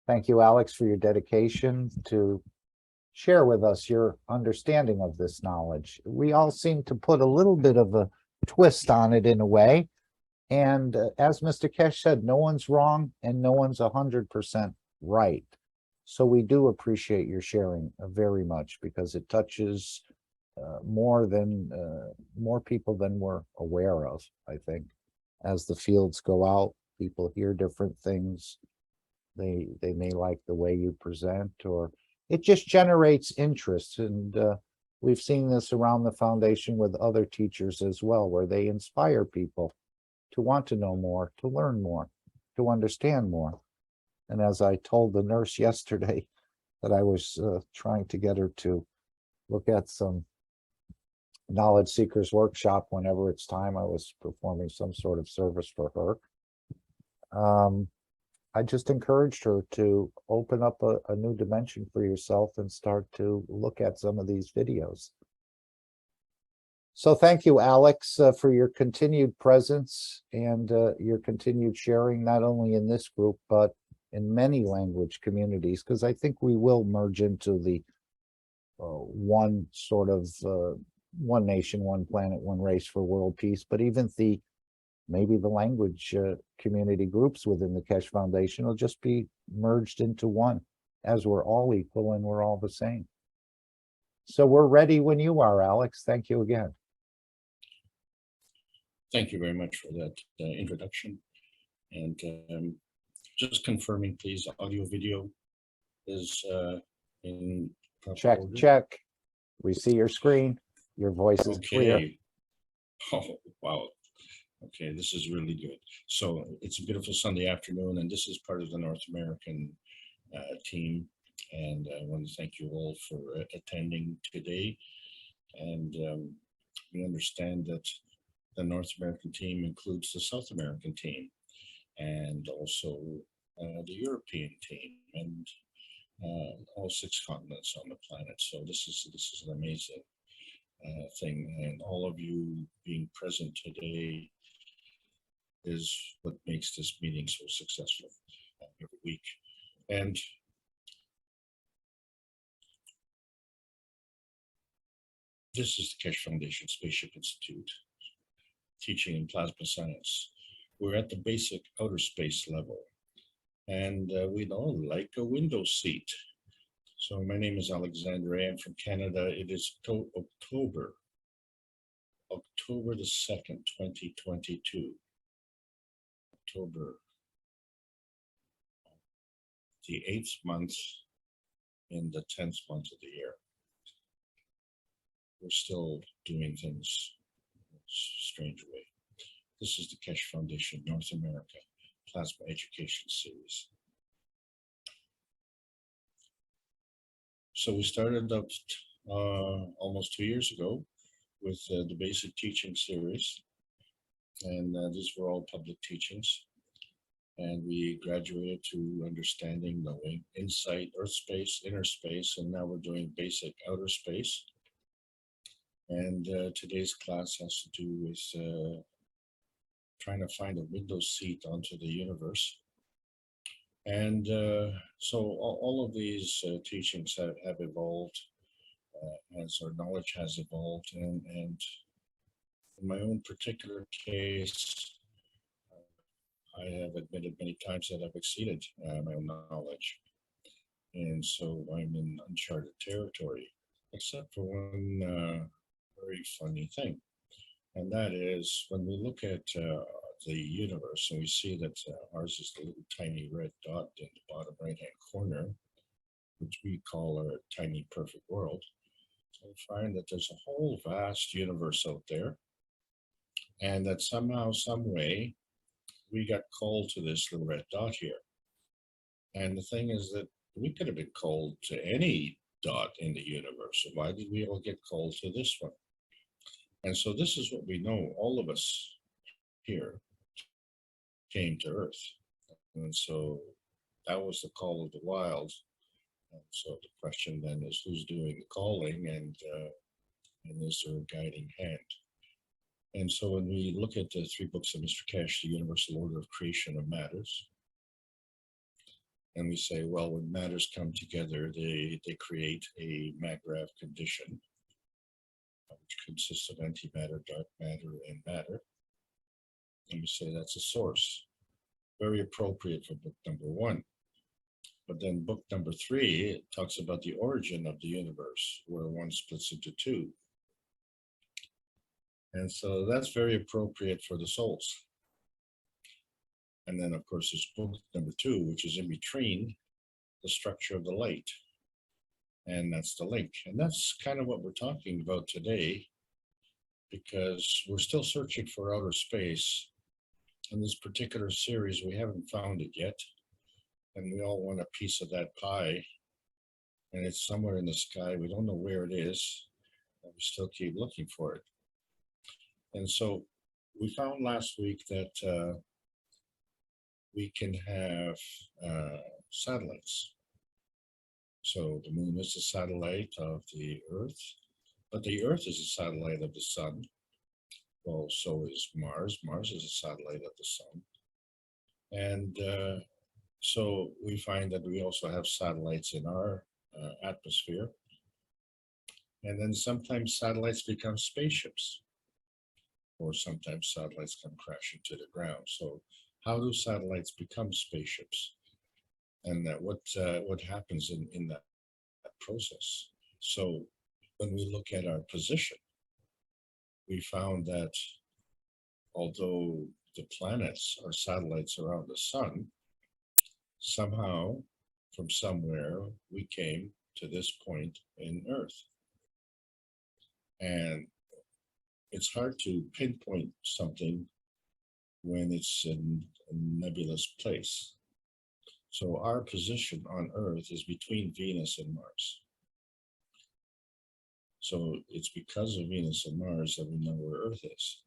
Thank you, Alex, for your dedication to share with us your understanding of this knowledge. We all seem to put a little bit of a twist on it in a way. And as Mr. Kesh said, no one's wrong and no one's 100% right. So we do appreciate your sharing very much because it touches more people than we're aware of, I think. As the fields go out, people hear different things. They may like the way you present, or it just generates interest. And we've seen this around the foundation with other teachers as well, where they inspire people to want to know more, to learn more, to understand more. And as I told the nurse yesterday that I was trying to get her to look at some knowledge seekers workshop whenever it's time, I was performing some sort of service for her. I just encouraged her to open up a new dimension for yourself and start to look at some of these videos. So thank you, Alex, for your continued presence and your continued sharing, not only in this group, but in many language communities, because I think we will merge into the one sort of one nation, one planet, one race for world peace, but even maybe the language community groups within the Kesh Foundation will just be merged into one, as we're all equal and we're all the same. So we're ready when you are, Alex. Thank you again. Thank you very much for that introduction. And just confirming, please, audio video is in check order. Check. We see your screen. Your voice is clear. Oh, wow. Okay, this is really good. So it's a beautiful Sunday afternoon, and this is part of the North American team. And I want to thank you all for attending today. And we understand that the North American team includes the South American team and also the European team and all 6 continents on the planet. So this is an amazing thing, and all of you being present today is what makes this meeting so successful every week. And this is the Kesh Foundation Spaceship Institute, teaching in plasma science. We're at the basic outer space level, and we'd all like a window seat. So my name is Alexander. I am from Canada. It is October the 2nd, 2022. October, the 8th month in the 10th month of the year. We're still doing things in a strange way. This is the Kesh Foundation North America Plasma Education Series. So we started up almost 2 years ago with the basic teaching series, and these were all public teachings. And we graduated to understanding, knowing, insight, earth space, inner space, and now we're doing basic outer space. And today's class has to do with trying to find a window seat onto the universe. And so all of these teachings have evolved as our knowledge has evolved. And in my own particular case, I have admitted many times that I've exceeded my own knowledge. And so I'm in uncharted territory, except for one very funny thing. And that is when we look at the universe and we see that ours is the little tiny red dot in the bottom right-hand corner, which we call our tiny perfect world. So we find that there's a whole vast universe out there, and that somehow, some way, we got called to this little red dot here. And the thing is that we could have been called to any dot in the universe. So why did we all get called to this one? And so this is what we know. All of us here came to Earth. And so that was the call of the wild. And so the question then is, who's doing the calling, and is there a guiding hand? And so when we look at the 3 books of Mr. Kesh, The Universal Order of Creation of Matters, And we say, well, when matters come together, they create a maggrav condition, which consists of antimatter, dark matter, and matter. And we say that's a source. Very appropriate for book number 1. But then book number 3, it talks about the origin of the universe, where 1 splits into 2. And so that's very appropriate for the souls. And then, of course, there's book number 2, which is in between the structure of the light. And that's the link. And that's kind of what we're talking about today, because we're still searching for outer space. In this particular series, we haven't found it yet. And we all want a piece of that pie. And it's somewhere in the sky. We don't know where it is, but we still keep looking for it. And so we found last week that we can have satellites. So the moon is a satellite of the Earth, but the Earth is a satellite of the sun. Well, so is Mars. Mars is a satellite of the sun. And so we find that we also have satellites in our atmosphere. And then sometimes satellites become spaceships, or sometimes satellites come crashing to the ground. So how do satellites become spaceships? And what happens in that process? So when we look at our position, we found that although the planets are satellites around the sun, somehow from somewhere we came to this point in Earth. And it's hard to pinpoint something when it's in a nebulous place. So our position on Earth is between Venus and Mars. So it's because of Venus and Mars that we know where Earth is.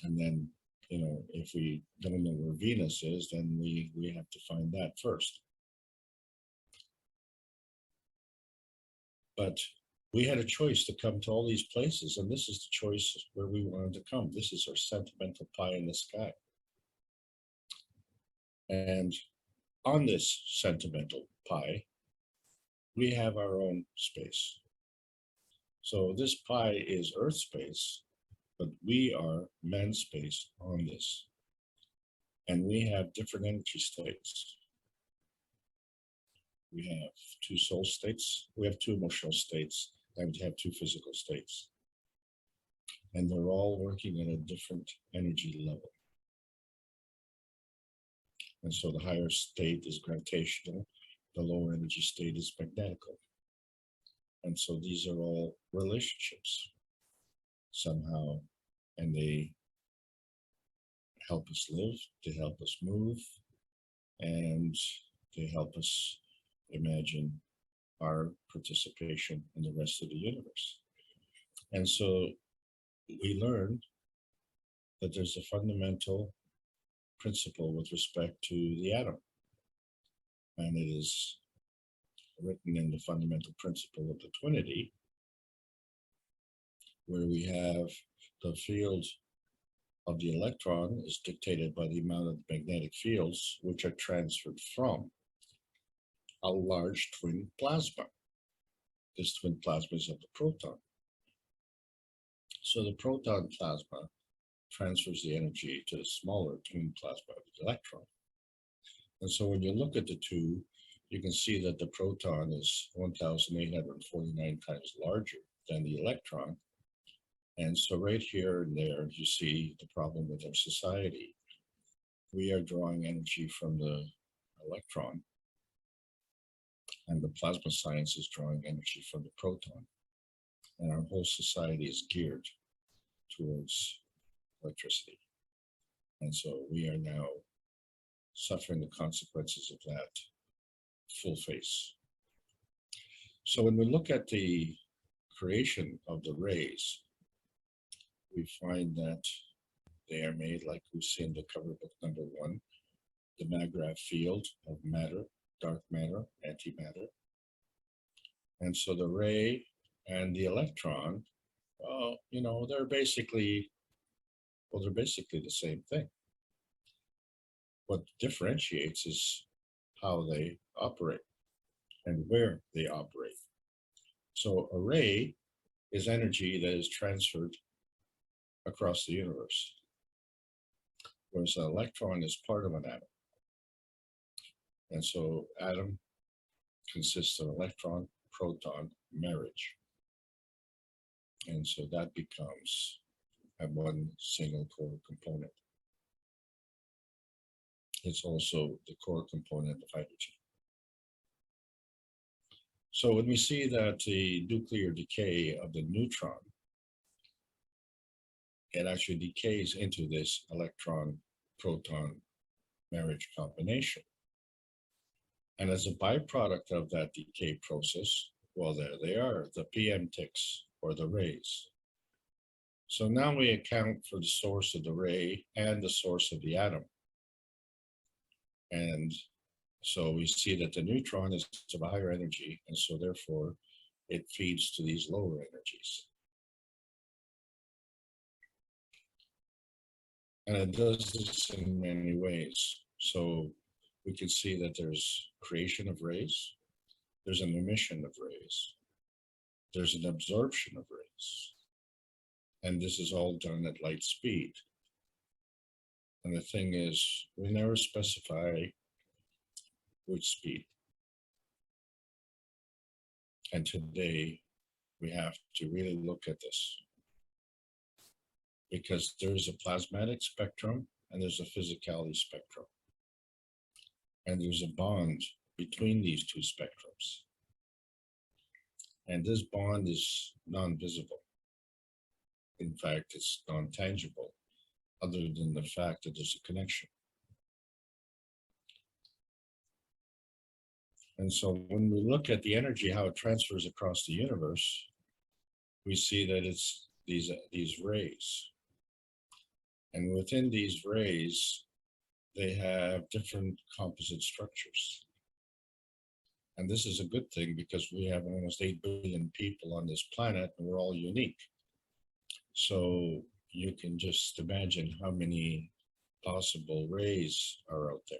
And then, if we don't know where Venus is, then we have to find that first. But we had a choice to come to all these places, and this is the choice where we wanted to come. This is our sentimental pie in the sky. And on this sentimental pie, we have our own space. So this pie is Earth space, but we are man space on this. And we have different energy states. We have 2 soul states, we have 2 emotional states, and we have 2 physical states. And they're all working at a different energy level. And so the higher state is gravitational, the lower energy state is magnetical. And so these are all relationships somehow, and they help us live, they help us move, and they help us imagine our participation in the rest of the universe. And so we learned that there's a fundamental principle with respect to the atom. And it is written in the fundamental principle of the Trinity, where we have the field of the electron is dictated by the amount of magnetic fields which are transferred from a large twin plasma. This twin plasma is of the proton. So the proton plasma transfers the energy to the smaller twin plasma of the electron. And so when you look at the two, you can see that the proton is 1,849 times larger than the electron. And so right here and there, you see the problem with our society. We are drawing energy from the electron, and the plasma science is drawing energy from the proton. And our whole society is geared towards electricity. And so we are now suffering the consequences of that full face. So when we look at the creation of the rays, we find that they are made, like we see in the cover book number 1, the maggrav field of matter, dark matter, antimatter. And so the ray and the electron, they're basically the same thing. What differentiates is how they operate and where they operate. So a ray is energy that is transferred across the universe, whereas an electron is part of an atom. And so atom consists of electron, proton, marriage. And so that becomes a one single core component. It's also the core component of hydrogen. So when we see that the nuclear decay of the neutron, it actually decays into this electron-proton marriage combination. And as a byproduct of that decay process, well, there they are, the PM ticks, or the rays. So now we account for the source of the ray and the source of the atom. And so we see that the neutron is of a higher energy, and so therefore it feeds to these lower energies. And it does this in many ways. So we can see that there's creation of rays, there's an emission of rays, there's an absorption of rays, and this is all done at light speed. And the thing is, we never specify which speed. And today we have to really look at this, because there's a plasmatic spectrum and there's a physicality spectrum. And there's a bond between these two spectrums. And this bond is non-visible. In fact, it's non-tangible, other than the fact that there's a connection. And so when we look at the energy, how it transfers across the universe, we see that it's these rays. And within these rays, they have different composite structures. And this is a good thing because we have almost 8 billion people on this planet and we're all unique. So you can just imagine how many possible rays are out there.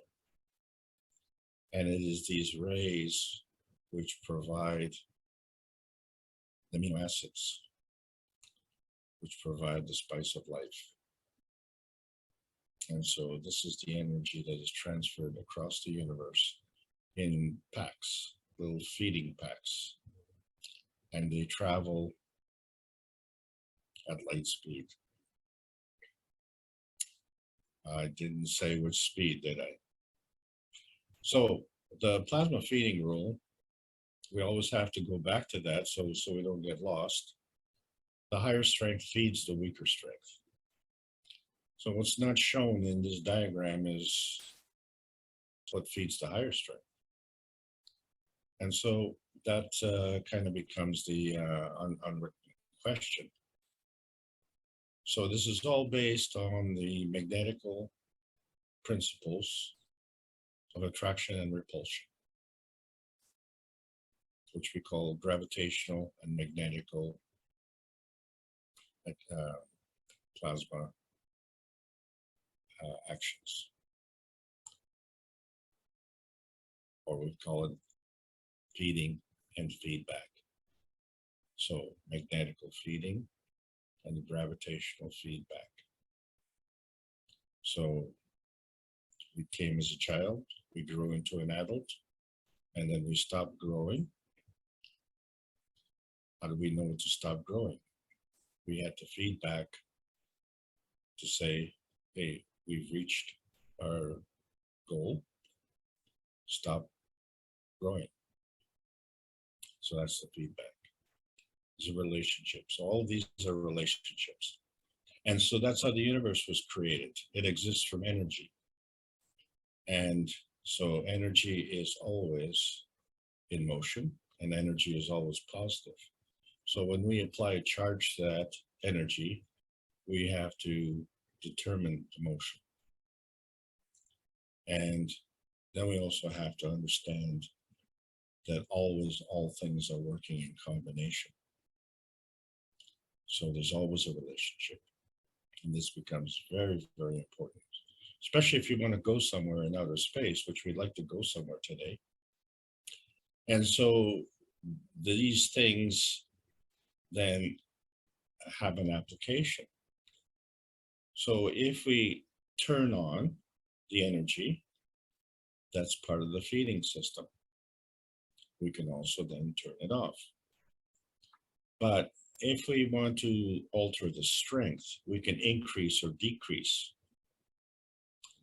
And it is these rays which provide the amino acids, which provide the spice of life. And so this is the energy that is transferred across the universe in packs, little feeding packs. And they travel at light speed. I didn't say which speed, did I? So the plasma feeding rule, we always have to go back to that so we don't get lost. The higher strength feeds the weaker strength. So what's not shown in this diagram is what feeds the higher strength. And so that kind of becomes the unwritten question. So this is all based on the magnetical principles of attraction and repulsion, which we call gravitational and magnetical plasma actions, or we call it feeding and feedback. So magnetical feeding and gravitational feedback. So we came as a child, we grew into an adult, and then we stopped growing. How do we know to stop growing? We had to feed back to say, hey, we've reached our goal, stop growing. So that's the feedback. It's a relationship. So all of these are relationships. And so that's how the universe was created. It exists from energy. And so energy is always in motion, and energy is always positive. So when we apply a charge to that energy, we have to determine the motion. And then we also have to understand that always all things are working in combination. So there's always a relationship. And this becomes very, very important especially if you want to go somewhere in outer space, which we'd like to go somewhere today. And so these things then have an application. So if we turn on the energy, that's part of the feeding system. We can also then turn it off. But if we want to alter the strength, we can increase or decrease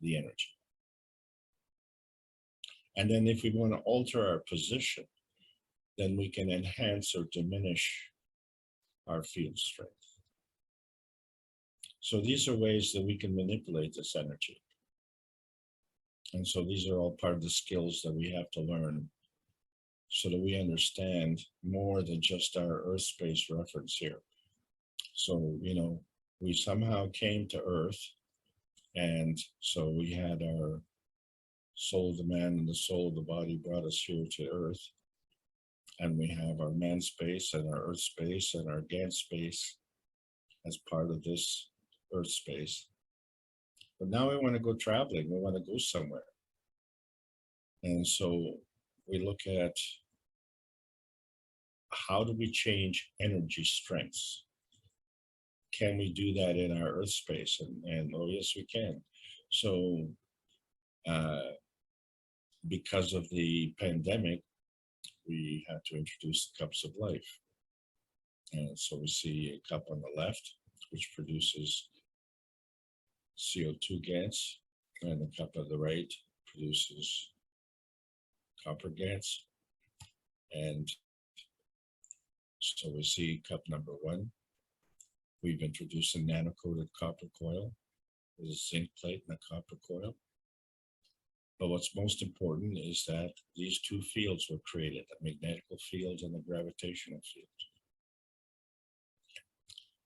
the energy. And then if we want to alter our position, then we can enhance or diminish our field strength. So these are ways that we can manipulate this energy. And so these are all part of the skills that we have to learn so that we understand more than just our Earth space reference here. So, you know, we somehow came to Earth, and so we had our soul of the man and the soul of the body brought us here to Earth. And we have our man space and our Earth space and our Gans space as part of this Earth space. But now we want to go traveling, we want to go somewhere. And so we look at how do we change energy strengths? Can we do that in our Earth space? And oh yes, we can. So because of the pandemic, we had to introduce the cups of life. And so we see a cup on the left, which produces CO2 gas, and the cup on the right produces copper gas. And so we see cup number 1. We've introduced a nano-coated copper coil with a zinc plate and a copper coil. But what's most important is that these two fields were created, the magnetical field and the gravitational field.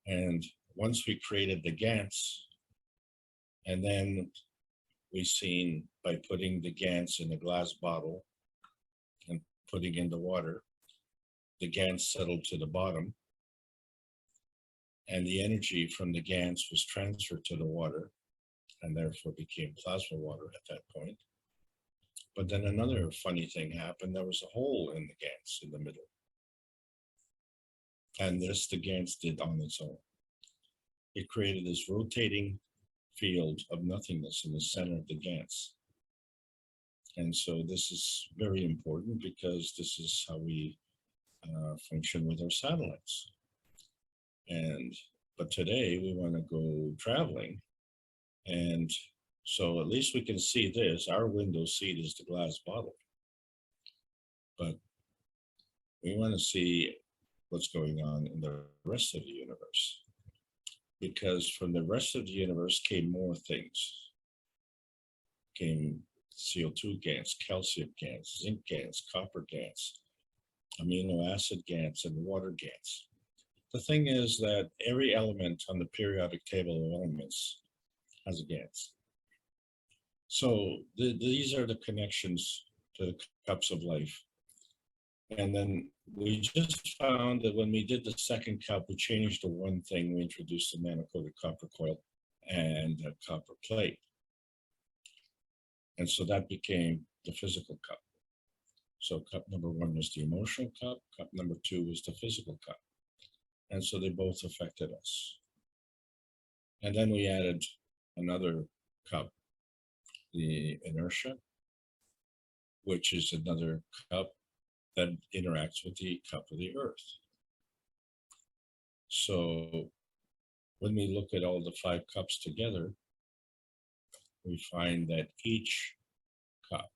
And once we created the GANs, and then we seen by putting the GANs in a glass bottle and putting in the water, the GANs settled to the bottom, and the energy from the GANs was transferred to the water, and therefore became plasma water at that point. But then another funny thing happened. There was a hole in the GANs in the middle. And this the GANs did on its own. It created this rotating field of nothingness in the center of the GANs. And so this is very important because this is how we function with our satellites. But today we want to go traveling, and so at least we can see this. Our window seat is the glass bottle, but we want to see what's going on in the rest of the universe, because from the rest of the universe came more things. Came CO2 GANs, calcium GANs, zinc GANs, copper GANs, amino acid GANs, and water GANs. The thing is that every element on the periodic table of elements has a GANs. So these are the connections to the cups of life. And then we just found that when we did the second cup, we changed the one thing. We introduced a nano-coated copper coil and a copper plate. And so that became the physical cup. So cup number 1 was the emotional cup. Cup number 2 was the physical cup. And so they both affected us. And then we added another cup, the inertia, which is another cup that interacts with the cup of the earth. So when we look at all the 5 cups together, we find that each cup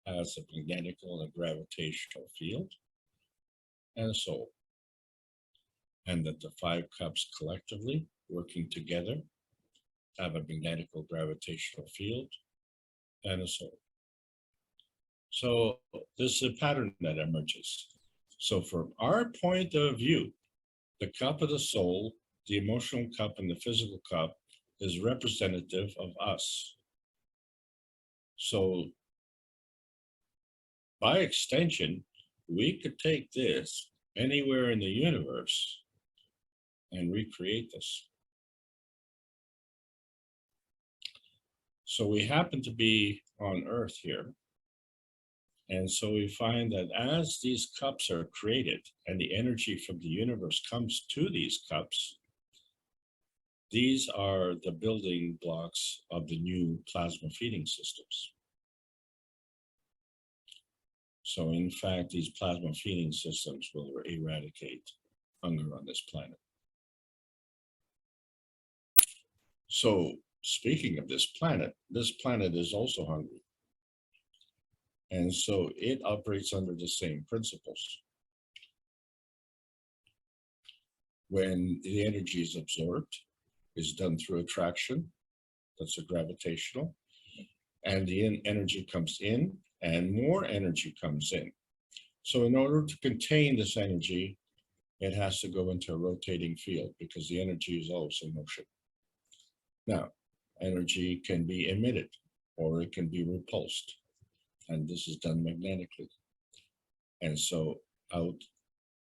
has a magnetical and gravitational field and a soul. And that the 5 cups collectively, working together, have a magnetical gravitational field and a soul. So this is a pattern that emerges. So from our point of view, the cup of the soul, the emotional cup, and the physical cup is representative of us. So by extension, we could take this anywhere in the universe and recreate this. So we happen to be on Earth here. And so we find that as these cups are created and the energy from the universe comes to these cups, these are the building blocks of the new plasma feeding systems. So in fact, these plasma feeding systems will eradicate hunger on this planet. So speaking of this planet is also hungry. And so it operates under the same principles. When the energy is absorbed, it's done through attraction, that's a gravitational, and the energy comes in and more energy comes in. So in order to contain this energy, it has to go into a rotating field because the energy is always in motion. Now, energy can be emitted or it can be repulsed, and this is done magnetically. And so out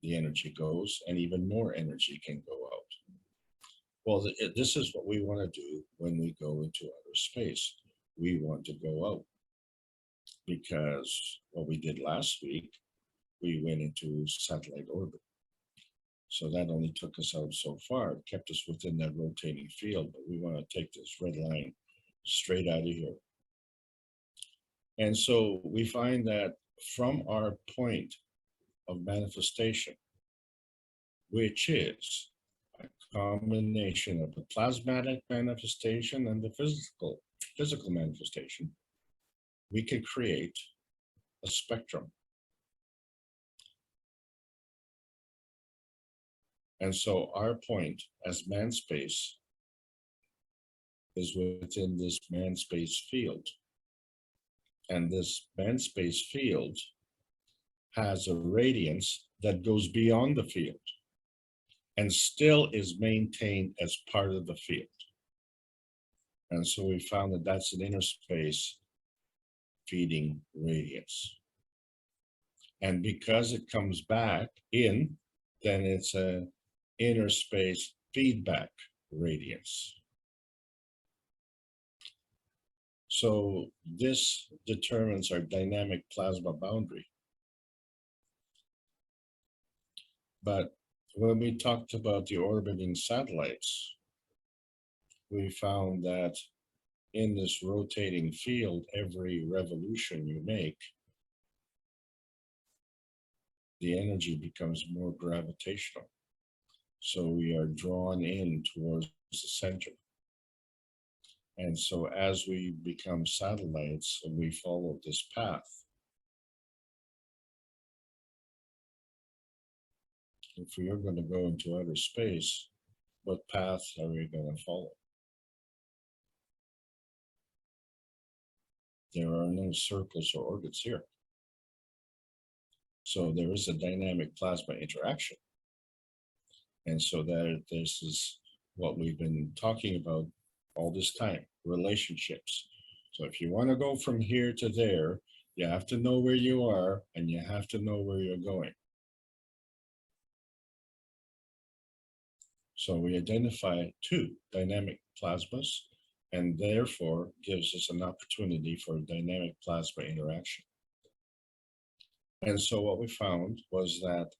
the energy goes, and even more energy can go out. Well, this is what we want to do when we go into outer space. We want to go out because what we did last week, we went into satellite orbit. So that only took us out so far. It kept us within that rotating field, but we want to take this red line straight out of here. And so we find that from our point of manifestation, which is a combination of the plasmatic manifestation and the physical manifestation, we can create a spectrum. And so our point as man space is within this man space field. And this man space field has a radiance that goes beyond the field and still is maintained as part of the field. And so we found that that's an inner space feeding radiance. And because it comes back in, then it's an inner space feedback radiance. So this determines our dynamic plasma boundary. But when we talked about the orbiting satellites, we found that in this rotating field, every revolution you make, the energy becomes more gravitational. So we are drawn in towards the center. And so as we become satellites and we follow this path, if we are going to go into outer space, what path are we going to follow? There are no circles or orbits here. So there is a dynamic plasma interaction. And so that this is what we've been talking about all this time, relationships. So if you want to go from here to there, you have to know where you are and you have to know where you're going. So we identify two dynamic plasmas and therefore gives us an opportunity for dynamic plasma interaction. And so what we found was that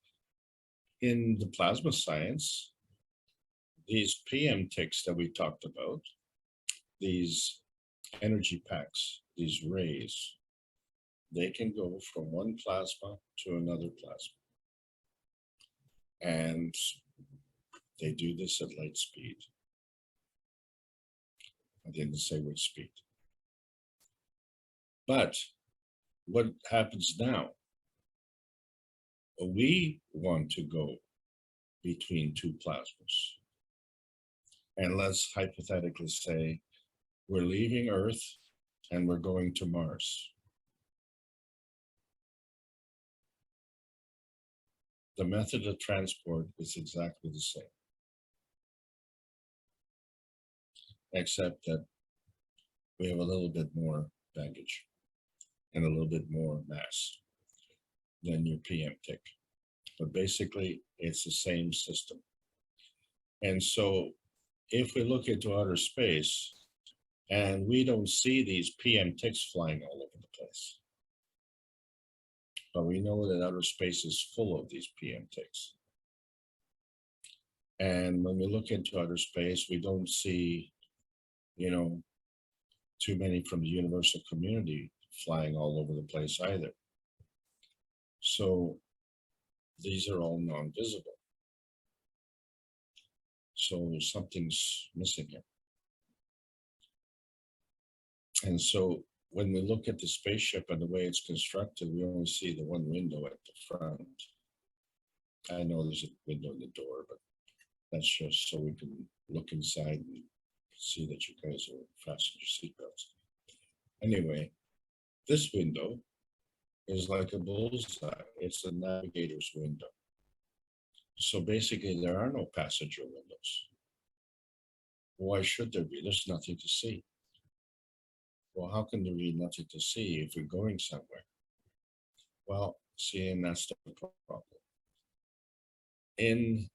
in the plasma science, these PM ticks that we talked about, these energy packs, these rays, they can go from one plasma to another plasma. And they do this at light speed. I didn't say which speed. But what happens now? We want to go between two plasmas. And let's hypothetically say we're leaving Earth and we're going to Mars. The method of transport is exactly the same, except that we have a little bit more baggage and a little bit more mass than your PM tick. But basically, it's the same system. And so if we look into outer space And we don't see these PM ticks flying all over the place. But we know that outer space is full of these PM ticks. And when we look into outer space, we don't see, you know, too many from the universal community flying all over the place either. So these are all non-visible. So something's missing here. And so when we look at the spaceship and the way it's constructed, we only see the one window at the front. I know there's a window in the door, but that's just so we can look inside and see that you guys are fastened your seatbelts. Anyway, this window is like a bullseye. It's the navigator's window. So basically, there are no passenger windows. Why should there be? There's nothing to see. Well, how can there be nothing to see if we're going somewhere? Well, see, and that's the problem. In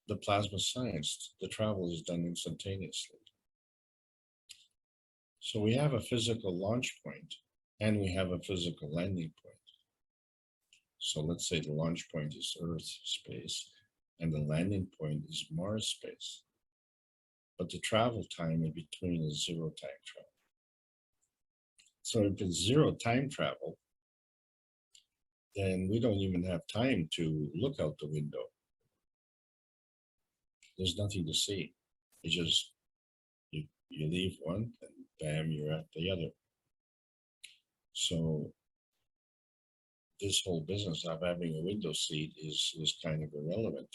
the plasma science, the travel is done instantaneously. So we have a physical launch point and we have a physical landing point. So let's say the launch point is Earth space and the landing point is Mars space. But the travel time in between is zero time travel. So if it's zero time travel, then we don't even have time to look out the window. There's nothing to see. It's just, you leave one and bam, you're at the other. So this whole business of having a window seat is kind of irrelevant.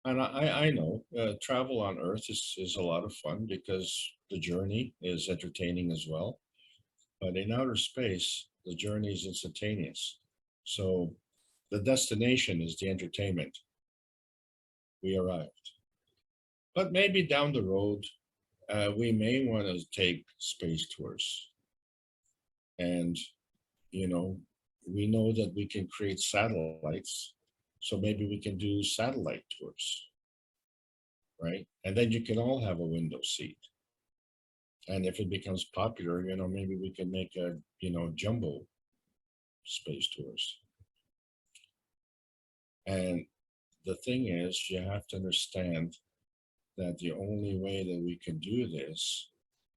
And I know travel on Earth is a lot of fun because the journey is entertaining as well. But in outer space, the journey is instantaneous. So the destination is the entertainment. We arrived. But maybe down the road, we may want to take space tours. And, you know, we know that we can create satellites. So maybe we can do satellite tours, right? And then you can all have a window seat. And if it becomes popular, you know, maybe we can make a, you know, jumbo space tours. And the thing is, you have to understand that the only way that we can do this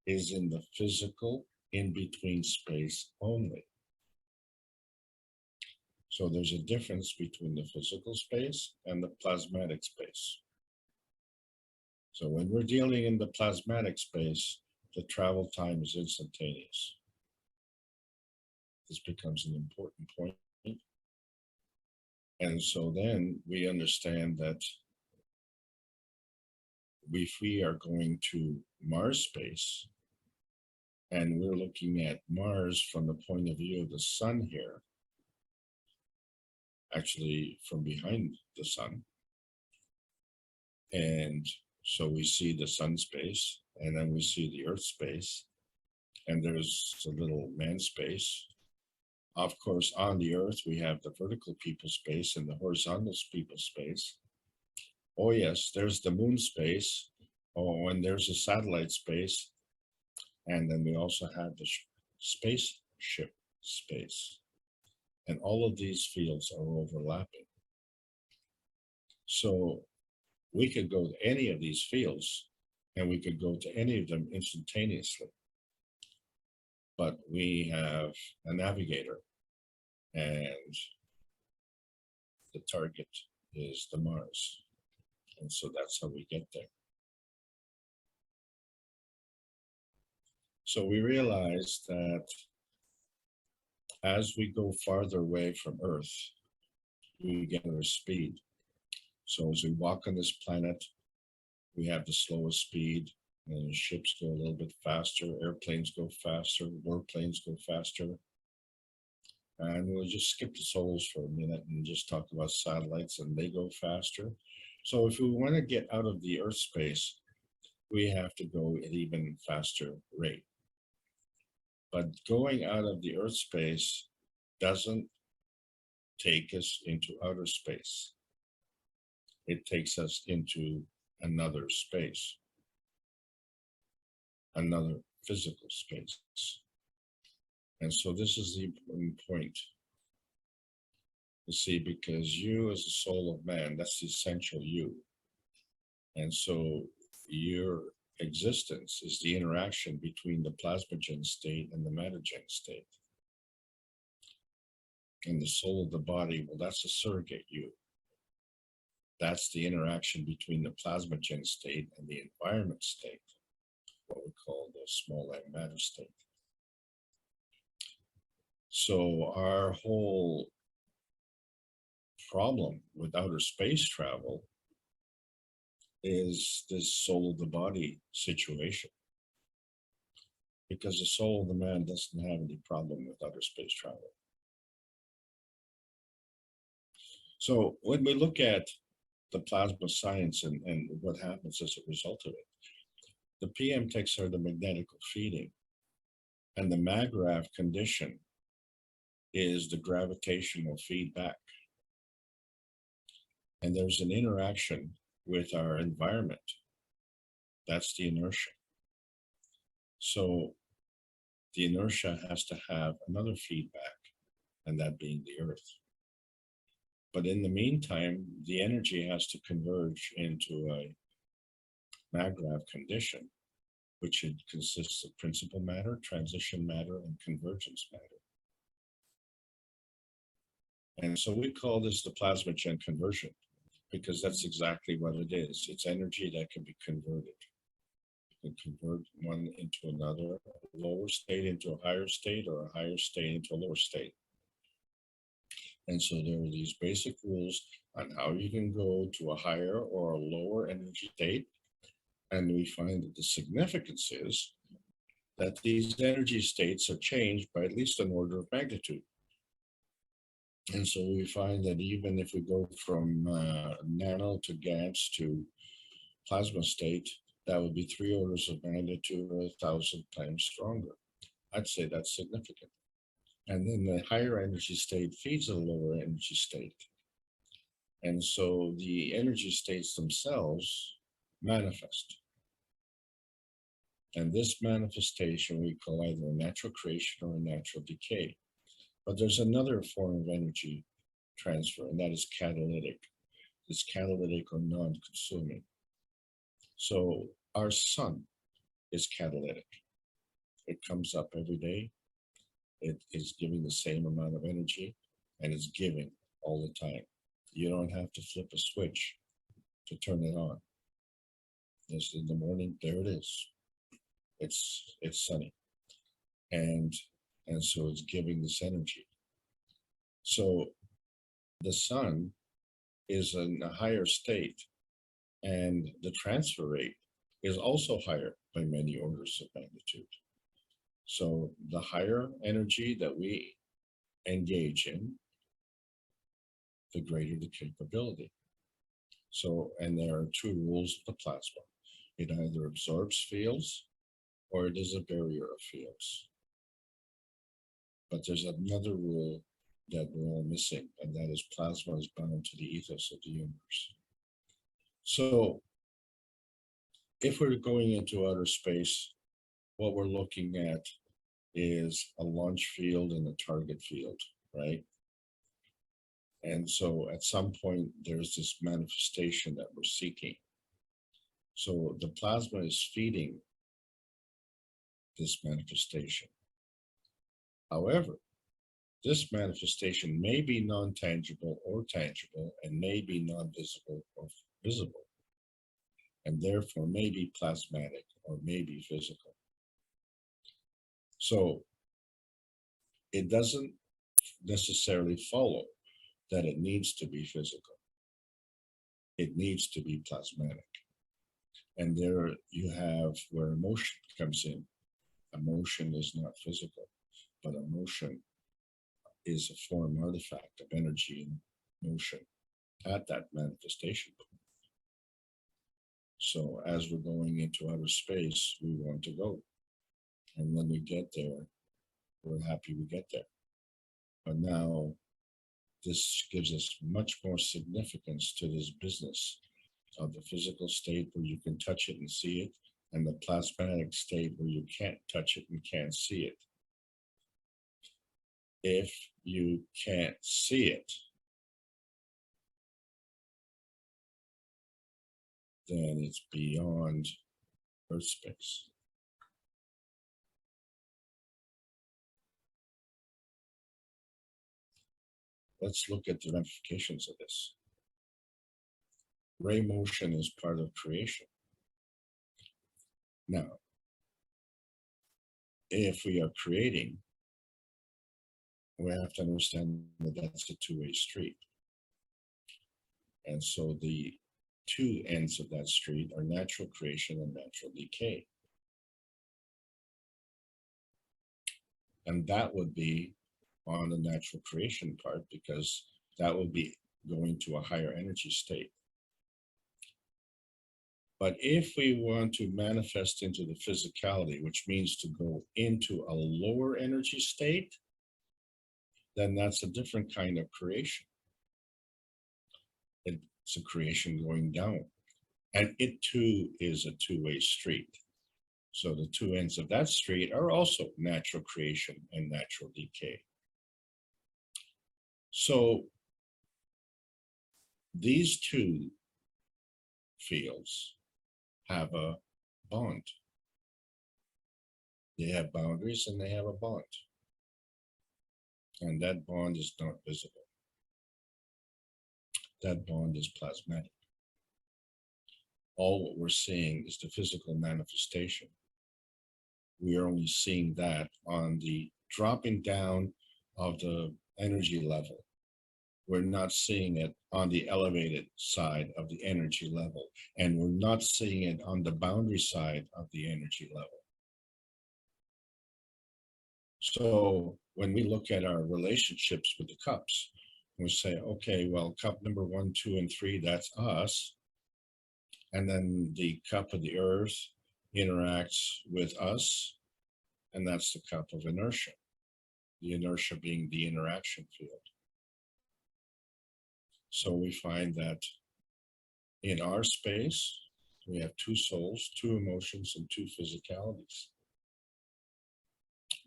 is in the physical in-between space only. So there's a difference between the physical space and the plasmatic space. So when we're dealing in the plasmatic space, the travel time is instantaneous. This becomes an important point. And so then we understand that if we are going to Mars space, and we're looking at Mars from the point of view of the sun here, actually from behind the sun. And so we see the sun space, and then we see the Earth space, and there's a little man space. Of course, on the Earth, we have the vertical people space and the horizontal people space. Oh yes, there's the moon space. Oh, and there's a satellite space. And then we also have the spaceship space. And all of these fields are overlapping. So we could go to any of these fields and we could go to any of them instantaneously. But we have a navigator and the target is the Mars. And so that's how we get there. So we realized that as we go farther away from Earth, we get our speed. So as we walk on this planet, we have the slowest speed, and ships go a little bit faster, airplanes go faster, warplanes go faster. And we'll just skip the sols for a minute and just talk about satellites, and they go faster. So if we want to get out of the Earth space, we have to go at even faster rate. But going out of the Earth space doesn't take us into outer space. It takes us into another space, another physical space. And so this is the important point. You see, because you as the soul of man, that's the essential you. And so your existence is the interaction between the plasmagen state and the metagen state. And the soul of the body, well, that's a surrogate you. That's the interaction between the plasmagen state and the environment state, what we call the small m matter state. So our whole problem with outer space travel is this soul of the body situation. Because the soul of the man doesn't have any problem with outer space travel. So when we look at the plasma science and what happens as a result of it, the PM techs are the magnetical feeding, and the MAGRAV condition is the gravitational feedback. And there's an interaction with our environment. That's the inertia. So the inertia has to have another feedback, and that being the earth. But in the meantime, the energy has to converge into a MAGRAV condition, which consists of principal matter, transition matter, and convergence matter. And so we call this the plasmagen conversion, because that's exactly what it is. It's energy that can be converted. You can convert one into another, a lower state into a higher state, or a higher state into a lower state. And so there are these basic rules on how you can go to a higher or a lower energy state. And we find that the significance is that these energy states are changed by at least an order of magnitude. And so we find that even if we go from nano to GANs to plasma state, that would be 3 orders of magnitude or 1,000 times stronger. I'd say that's significant. And then the higher energy state feeds the lower energy state. And so the energy states themselves manifest. And this manifestation we call either a natural creation or a natural decay. But there's another form of energy transfer, and that is catalytic. It's catalytic or non-consuming. So our sun is catalytic. It comes up every day. It is giving the same amount of energy, and it's giving all the time. You don't have to flip a switch to turn it on. Just in the morning, there it is. It's sunny. And so it's giving this energy. So the sun is in a higher state, and the transfer rate is also higher by many orders of magnitude. So the higher energy that we engage in, the greater the capability. So, and there are 2 rules of the plasma. It either absorbs fields or it is a barrier of fields. But there's another rule that we're all missing, and that is plasma is bound to the ethos of the universe. So if we're going into outer space, what we're looking at is a launch field and a target field, right? And so at some point, there's this manifestation that we're seeking. So the plasma is feeding this manifestation. However, this manifestation may be non-tangible or tangible, and may be non-visible or visible, and therefore may be plasmatic or may be physical. So it doesn't necessarily follow that it needs to be physical. It needs to be plasmatic. And there you have where emotion comes in. Emotion is not physical, but emotion is a form artifact of energy and motion at that manifestation point. So as we're going into outer space, we want to go. And when we get there, we're happy we get there. But now this gives us much more significance to this business of the physical state where you can touch it and see it, and the plasmatic state where you can't touch it and can't see it. If you can't see it, then it's beyond Earth space. Let's look at the ramifications of this. Ray motion is part of creation. Now, if we are creating, we have to understand that that's a two-way street. And so the two ends of that street are natural creation and natural decay. And that would be on the natural creation part, because that would be going to a higher energy state. But if we want to manifest into the physicality, which means to go into a lower energy state, then that's a different kind of creation. It's a creation going down. And it too is a two-way street. So the two ends of that street are also natural creation and natural decay. So these two fields have a bond. They have boundaries and they have a bond. And that bond is not visible. That bond is plasmatic. All what we're seeing is the physical manifestation. We are only seeing that on the dropping down of the energy level. We're not seeing it on the elevated side of the energy level, and we're not seeing it on the boundary side of the energy level. So when we look at our relationships with the cups, we say, okay, well, cup number 1, 2, and 3, that's us. And then the cup of the earth interacts with us, and that's the cup of inertia. The inertia being the interaction field. So we find that in our space, we have two souls, two emotions, and two physicalities.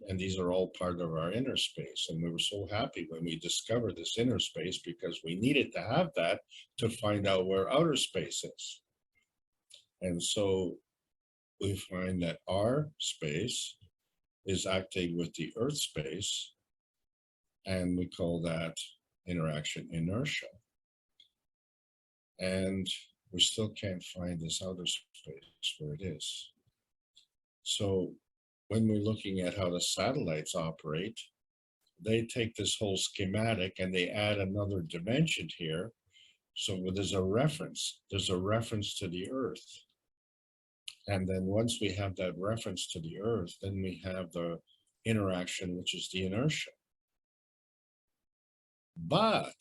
And these are all part of our inner space. And we were so happy when we discovered this inner space, because we needed to have that to find out where outer space is. And so we find that our space is acting with the earth space, and we call that interaction inertia. And we still can't find this outer space where it is. So when we're looking at how the satellites operate, they take this whole schematic and they add another dimension here. So there's a reference to the earth. And then once we have that reference to the earth, then we have the interaction, which is the inertia. But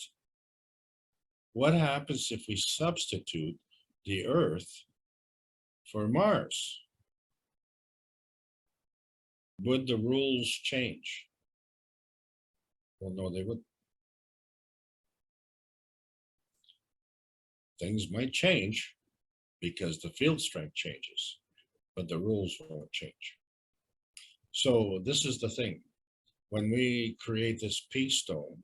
what happens if we substitute the earth for Mars? Would the rules change? Well, no, they wouldn't. Things might change because the field strength changes, but the rules won't change. So this is the thing. When we create this peace dome,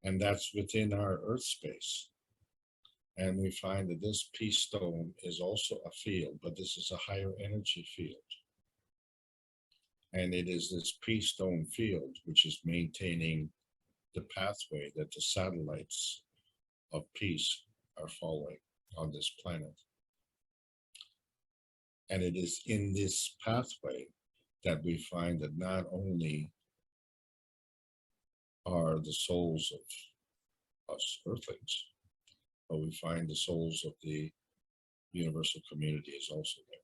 and that's within our earth space, and we find that this peace dome is also a field, but this is a higher energy field. And it is this peace dome field which is maintaining the pathway that the satellites of peace are following on this planet. And it is in this pathway that we find that not only are the souls of us earthlings, but we find the souls of the universal community is also there.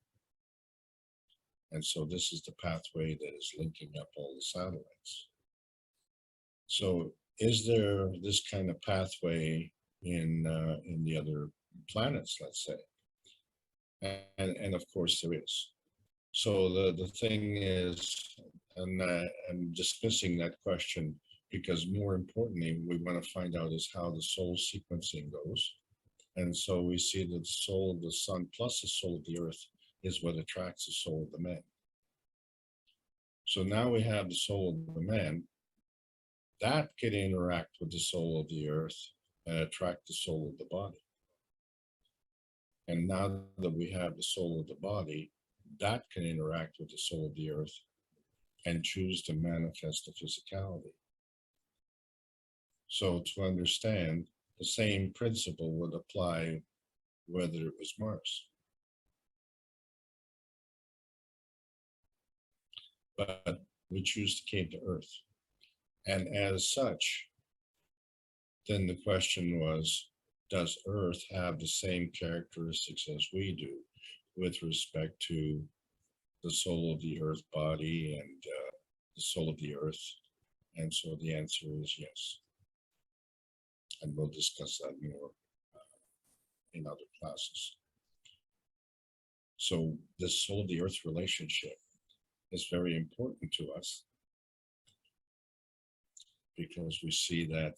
And so this is the pathway that is linking up all the satellites. So is there this kind of pathway in the other planets, let's say? And of course there is. So the thing is, and I'm dismissing that question, because more importantly, we want to find out is how the soul sequencing goes. And so we see that the soul of the sun plus the soul of the earth is what attracts the soul of the man. So now we have the soul of the man that can interact with the soul of the earth and attract the soul of the body. And now that we have the soul of the body, that can interact with the soul of the earth and choose to manifest the physicality. So to understand, the same principle would apply whether it was Mars. But we choose to came to Earth. And as such, then the question was, does Earth have the same characteristics as we do with respect to the soul of the Earth body and the soul of the Earth? And so the answer is yes. And we'll discuss that more in other classes. So the soul of the Earth relationship is very important to us because we see that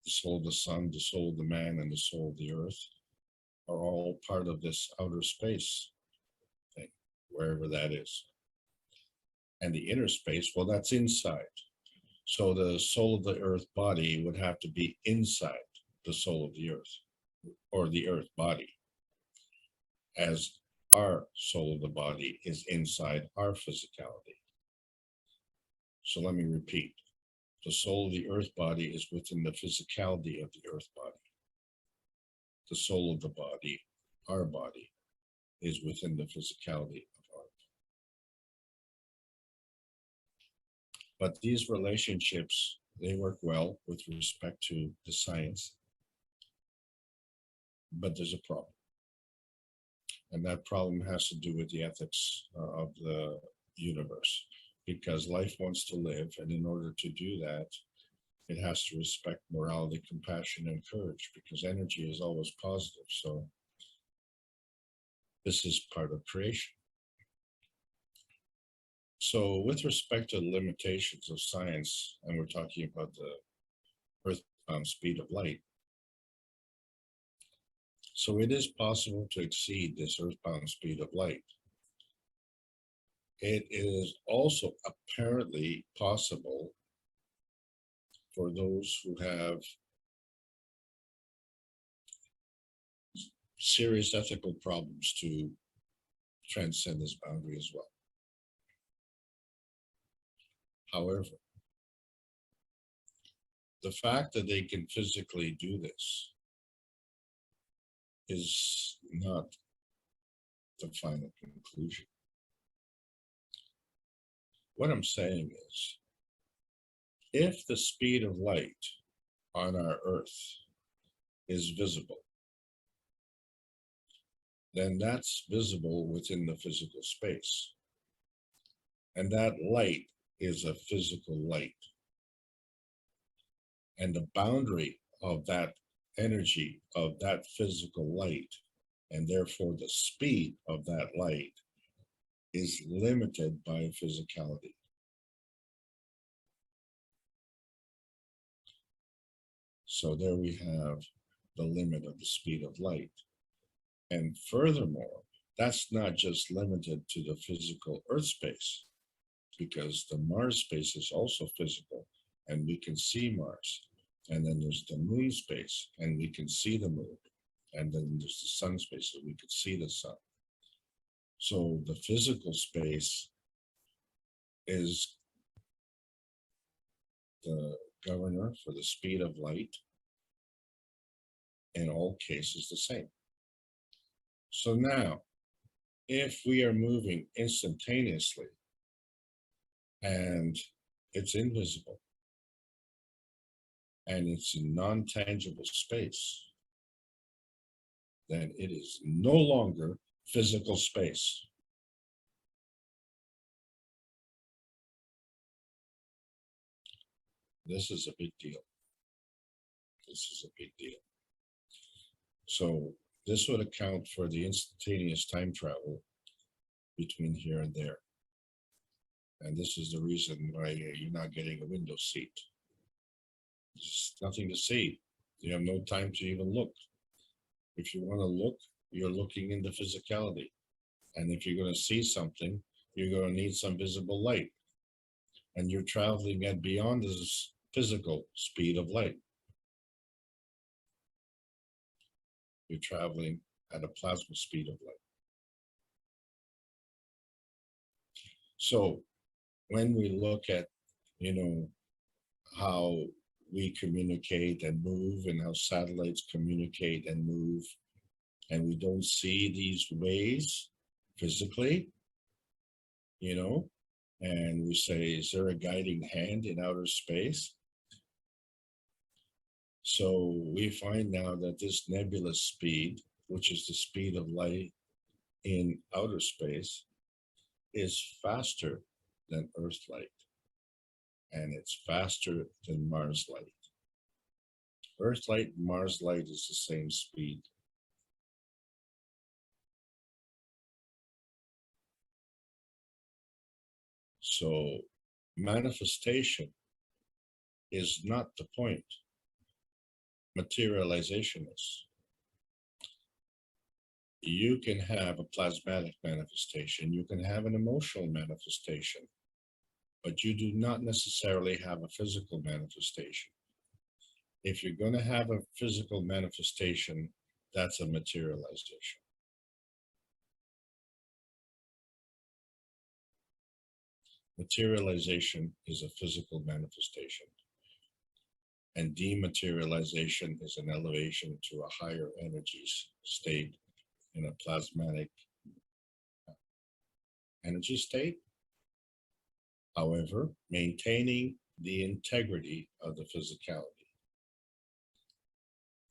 the soul of the sun, the soul of the man, and the soul of the earth are all part of this outer space thing, wherever that is. And the inner space, well, that's inside. So the soul of the earth body would have to be inside the soul of the earth, or the earth body, as our soul of the body is inside our physicality. So let me repeat. The soul of the earth body is within the physicality of the earth body. The soul of the body, our body, is within the physicality of our body. But these relationships, they work well with respect to the science. But there's a problem. And that problem has to do with the ethics of the universe, because life wants to live, and in order to do that, it has to respect morality, compassion, and courage, because energy is always positive. So this is part of creation. So with respect to the limitations of science, and we're talking about the earthbound speed of light, so it is possible to exceed this earthbound speed of light. It is also apparently possible for those who have serious ethical problems to transcend this boundary as well. However, the fact that they can physically do this is not the final conclusion. What I'm saying is, if the speed of light on our Earth is visible, then that's visible within the physical space. And that light is a physical light. And the boundary of that energy, of that physical light, and therefore the speed of that light, is limited by physicality. So there we have the limit of the speed of light. And furthermore, that's not just limited to the physical Earth space, because the Mars space is also physical, and we can see Mars. And then there's the moon space, and we can see the moon. And then there's the sun space, so we could see the sun. So the physical space is the governor for the speed of light. In all cases, the same. So now, if we are moving instantaneously and it's invisible and it's in non-tangible space, then it is no longer physical space. This is a big deal. This is a big deal. So this would account for the instantaneous time travel between here and there. And this is the reason why you're not getting a window seat. There's nothing to see. You have no time to even look. If you want to look, you're looking into physicality. And if you're going to see something, you're going to need some visible light. And you're traveling at beyond this physical speed of light. You're traveling at a plasma speed of light. So when we look at, how we communicate and move and how satellites communicate and move, and we don't see these ways physically, and we say, is there a guiding hand in outer space? So we find now that this nebulous speed, which is the speed of light in outer space, is faster than Earth light. And it's faster than Mars light. Earth light and Mars light is the same speed. So manifestation is not the point. Materialization is. You can have a plasmatic manifestation, you can have an emotional manifestation, but you do not necessarily have a physical manifestation. If you're going to have a physical manifestation, that's a materialization. Materialization is a physical manifestation, and dematerialization is an elevation to a higher energy state in a plasmatic energy state. However, maintaining the integrity of the physicality.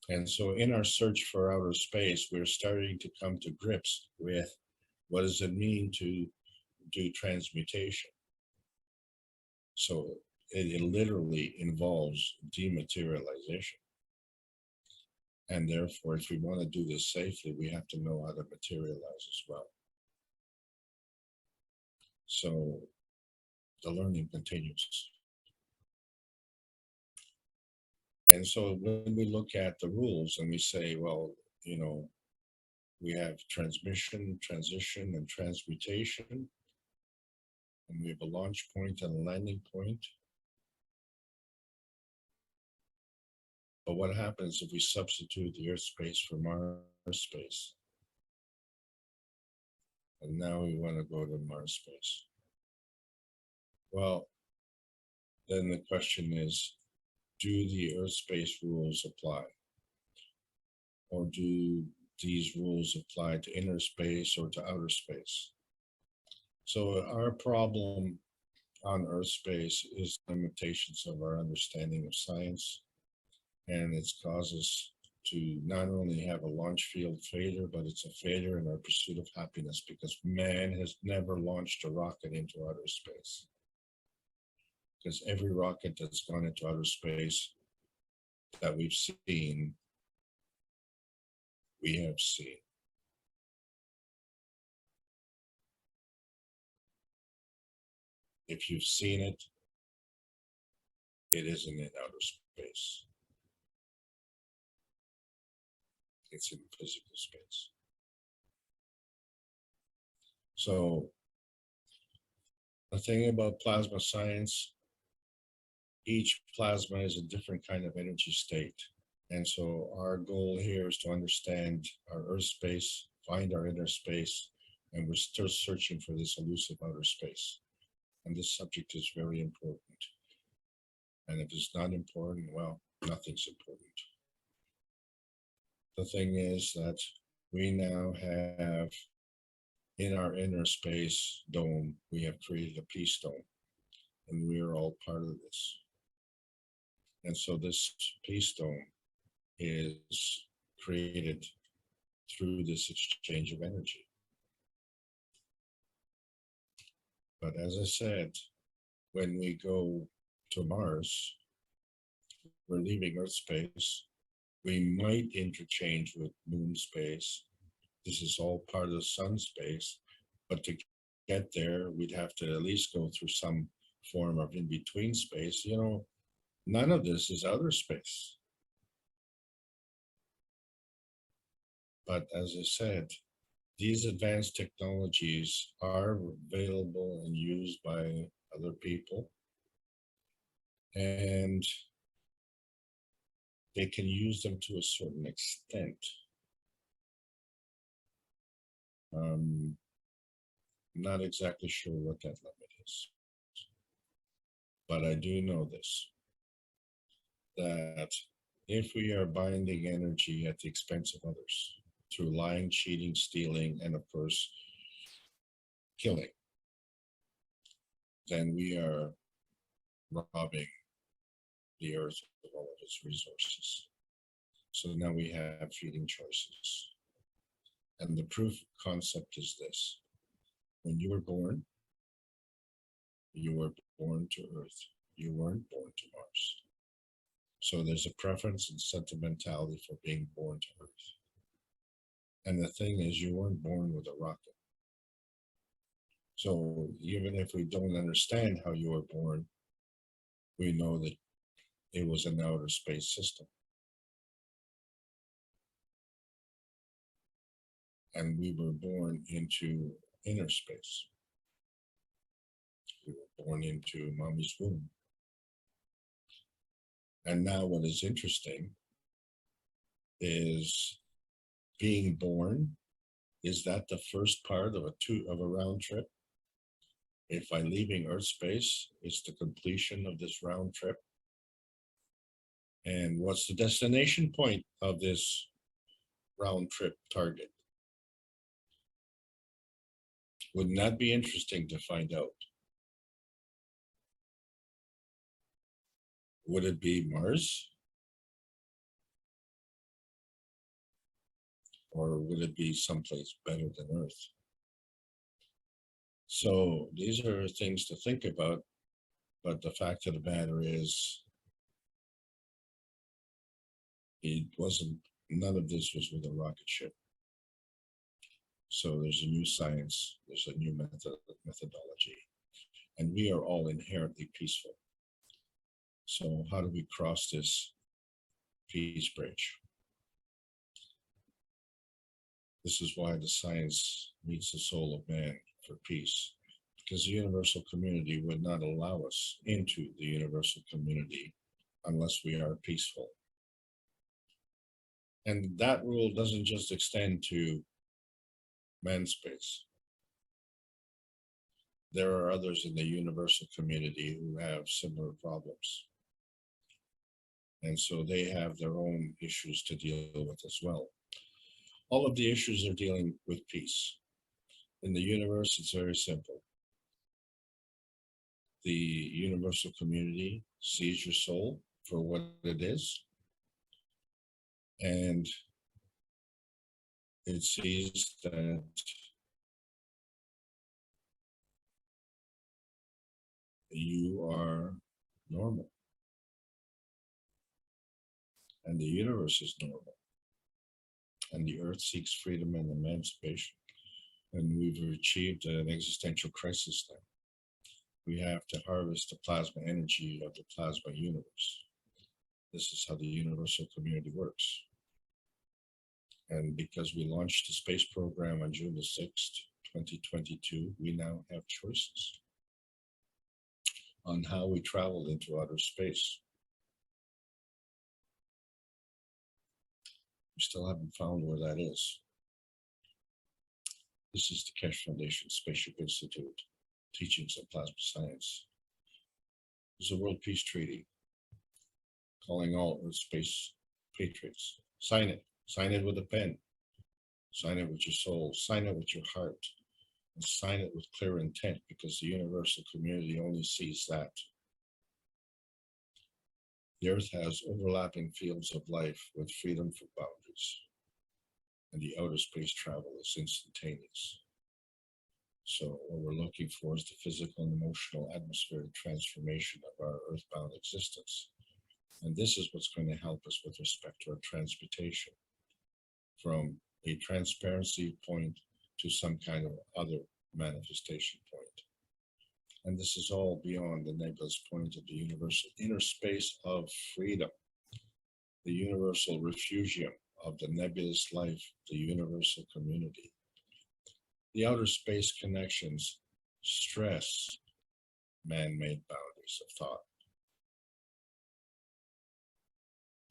And so in our search for outer space, we're starting to come to grips with what does it mean to do transmutation. So it literally involves dematerialization. And therefore, if we want to do this safely, we have to know how to materialize as well. So the learning continues. And so when we look at the rules and we say, well, we have transmission, transition, and transmutation, and we have a launch point and a landing point. But what happens if we substitute the Earth space for Mars space? And now we want to go to Mars space. Well, then the question is, do the Earth space rules apply? Or do these rules apply to inner space or to outer space? So our problem on Earth space is limitations of our understanding of science, and it's caused us to not only have a launch field failure, but it's a failure in our pursuit of happiness, because man has never launched a rocket into outer space. Because every rocket that's gone into outer space that we've seen, we have seen. If you've seen it, it isn't in outer space. It's in physical space. So the thing about plasma science, each plasma is a different kind of energy state. And so our goal here is to understand our Earth space, find our inner space, and we're still searching for this elusive outer space. And this subject is very important. And if it's not important, well, nothing's important. The thing is that we now have, in our inner space dome, we have created a peace dome, and we are all part of this. And so this peace dome is created through this exchange of energy. But as I said, when we go to Mars, we're leaving Earth space. We might interchange with moon space. This is all part of the sun space. But to get there, we'd have to at least go through some form of in-between space. None of this is outer space. But as I said, these advanced technologies are available and used by other people, and they can use them to a certain extent. Not exactly sure what that limit is, but I do know this, that if we are binding energy at the expense of others through lying, cheating, stealing, and of course, killing, then we are robbing the earth of all of its resources. So now we have feeding choices. And the proof concept is this. When you were born to Earth. You weren't born to Mars. So there's a preference and sentimentality for being born to Earth. And the thing is, you weren't born with a rocket. So even if we don't understand how you were born, we know that it was an outer space system. And we were born into inner space. We were born into mommy's womb. And now what is interesting is being born. Is that the first part of a round trip? If by leaving Earth space, it's the completion of this round trip. And what's the destination point of this round trip target? Wouldn't that be interesting to find out? Would it be Mars? Or would it be someplace better than Earth? So these are things to think about, but the fact of the matter is, none of this was with a rocket ship. So there's a new science, there's a new methodology, and we are all inherently peaceful. So how do we cross this peace bridge? This is why the science meets the soul of man for peace, because the universal community would not allow us into the universal community unless we are peaceful. And that rule doesn't just extend to man space. There are others in the universal community who have similar problems. And so they have their own issues to deal with as well. All of the issues are dealing with peace. In the universe, it's very simple. The universal community sees your soul for what it is, and it sees that you are normal, and the universe is normal, and the earth seeks freedom and emancipation, and we've achieved an existential crisis now. We have to harvest the plasma energy of the plasma universe. This is how the universal community works. And because we launched the space program on June the 6th, 2022, we now have choices on how we travel into outer space. We still haven't found where that is. This is the Keshe Foundation Spaceship Institute, Teachings of Plasma Science. There's a World Peace Treaty calling all Earth space patriots. Sign it. Sign it with a pen. Sign it with your soul. Sign it with your heart. And sign it with clear intent, because the universal community only sees that. The Earth has overlapping fields of life with freedom for boundaries. And the outer space travel is instantaneous. So what we're looking for is the physical and emotional atmospheric transformation of our earthbound existence. And this is what's going to help us with respect to our transmutation from a transparency point to some kind of other manifestation point. And this is all beyond the nebulous point of the universal inner space of freedom, the universal refugium of the nebulous life, the universal community. The outer space connections stress man-made boundaries of thought.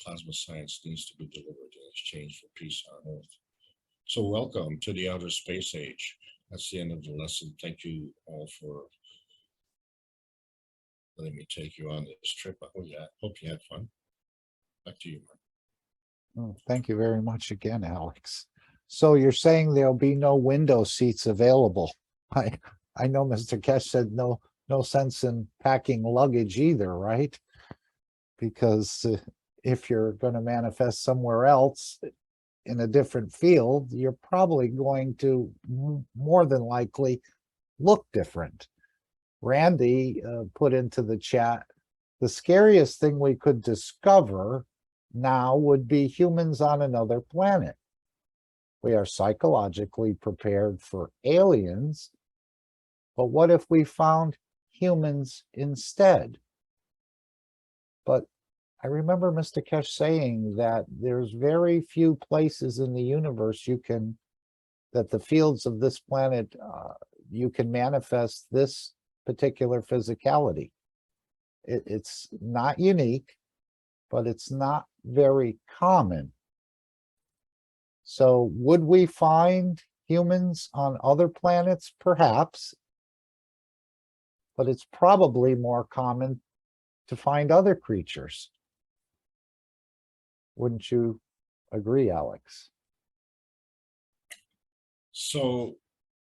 Plasma science needs to be delivered in exchange for peace on Earth. So welcome to the outer space age. That's the end of the lesson. Thank you all for letting me take you on this trip. Oh yeah, hope you had fun. Back to you, Mark. Oh, thank you very much again, Alex. So you're saying there'll be no window seats available? I know Mr. Kesh said no sense in packing luggage either, right? Because if you're going to manifest somewhere else in a different field, you're probably going to more than likely look different. Randy put into the chat, the scariest thing we could discover now would be humans on another planet. We are psychologically prepared for aliens, but what if we found humans instead? But I remember Mr. Kesh saying that there's very few places in the universe that the fields of this planet, you can manifest this particular physicality. It's not unique, but it's not very common. So would we find humans on other planets? Perhaps. But it's probably more common to find other creatures. Wouldn't you agree, Alex? So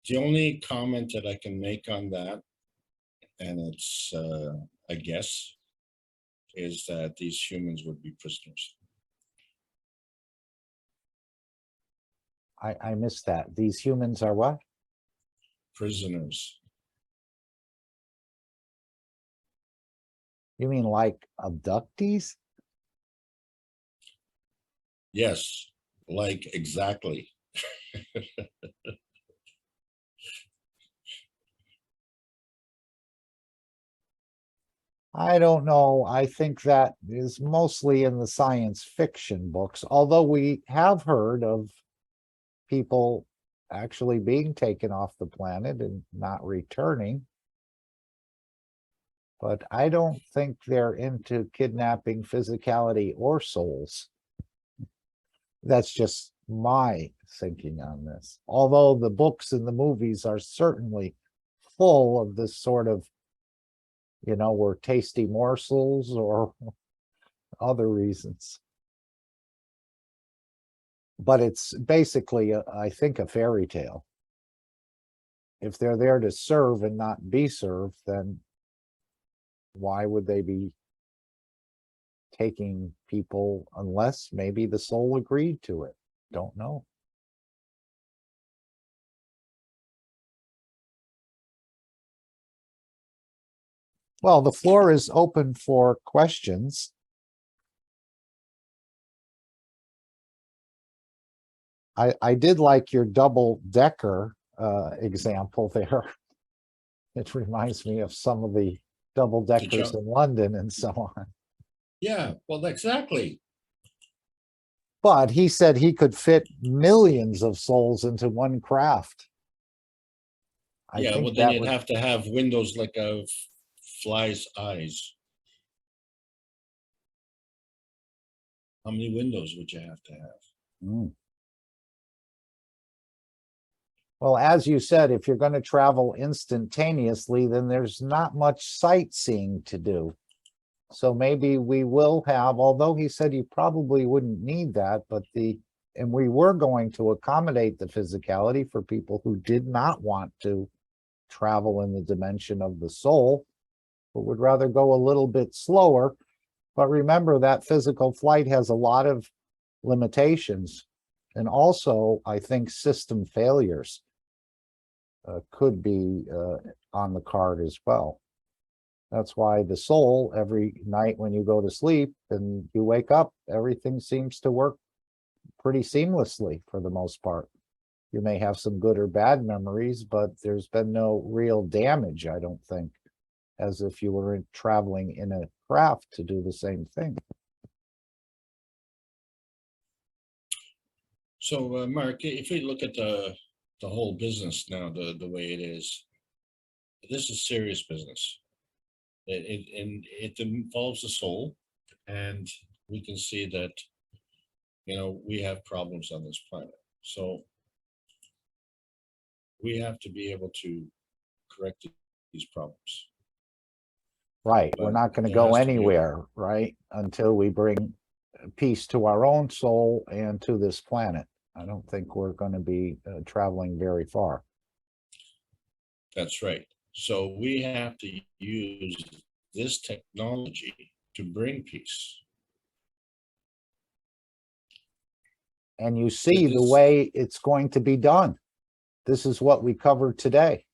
the only comment that I can make on that, and it's a guess, is that these humans would be prisoners. I missed that. These humans are what? Prisoners. You mean like abductees? Yes, like exactly. I don't know. I think that is mostly in the science fiction books, although we have heard of people actually being taken off the planet and not returning. But I don't think they're into kidnapping physicality or souls. That's just my thinking on this. Although the books and the movies are certainly full of this sort of, we're tasty morsels or other reasons. But it's basically, I think, a fairy tale. If they're there to serve and not be served, then why would they be taking people unless maybe the soul agreed to it? Don't know. Well, the floor is open for questions. I did like your double-decker example there. It reminds me of some of the double-deckers in London and so on. Yeah, well, exactly. But he said he could fit millions of souls into one craft. Yeah, well, then you'd have to have windows like a fly's eyes. How many windows would you have to have? Well, as you said, if you're going to travel instantaneously, then there's not much sightseeing to do. So maybe we will have, although he said you probably wouldn't need that, but and we were going to accommodate the physicality for people who did not want to travel in the dimension of the soul, but would rather go a little bit slower. But remember that physical flight has a lot of limitations. And also, I think system failures could be on the card as well. That's why the soul, every night when you go to sleep and you wake up, everything seems to work pretty seamlessly for the most part. You may have some good or bad memories, but there's been no real damage, I don't think, as if you were traveling in a craft to do the same thing. So, Mark, if we look at the whole business now, the way it is, this is serious business. It involves the soul, and we can see that, we have problems on this planet. So we have to be able to correct these problems. Right, we're But not gonna there go has to be a- anywhere, right? Until we bring peace to our own soul and to this planet. I don't think we're gonna be traveling very far. That's right. So we have to use this technology to bring peace. And you see the is- way it's going to be done. This is what we covered today.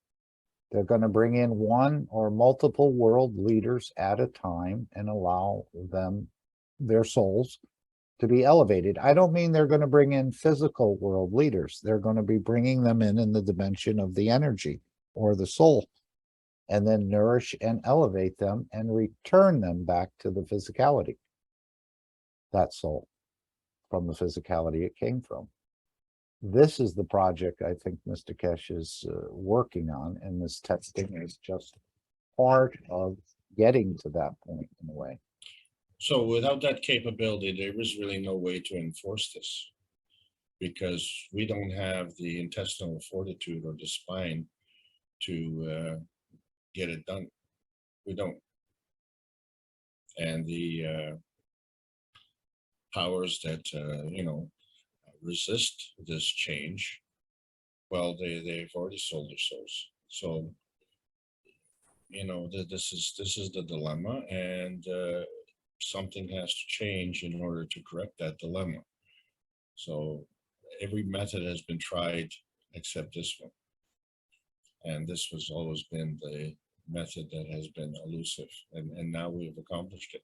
They're going to bring in one or multiple world leaders at a time and allow them, their souls, to be elevated. I don't mean they're going to bring in physical world leaders. They're going to be bringing them in the dimension of the energy or the soul, and then nourish and elevate them and return them back to the physicality, that soul, from the physicality it came from. This is the project I think Mr. Kesh is working on, and this testing is just part of getting to that point in a way. So without that capability, there is really no way to enforce this, because we don't have the intestinal fortitude or the spine to get it done. We don't. And the powers that resist this change, well, they've already sold their souls. So this is the dilemma, and something has to change in order to correct that dilemma. So every method has been tried except this one, and this has always been the method that has been elusive, and now we've accomplished it.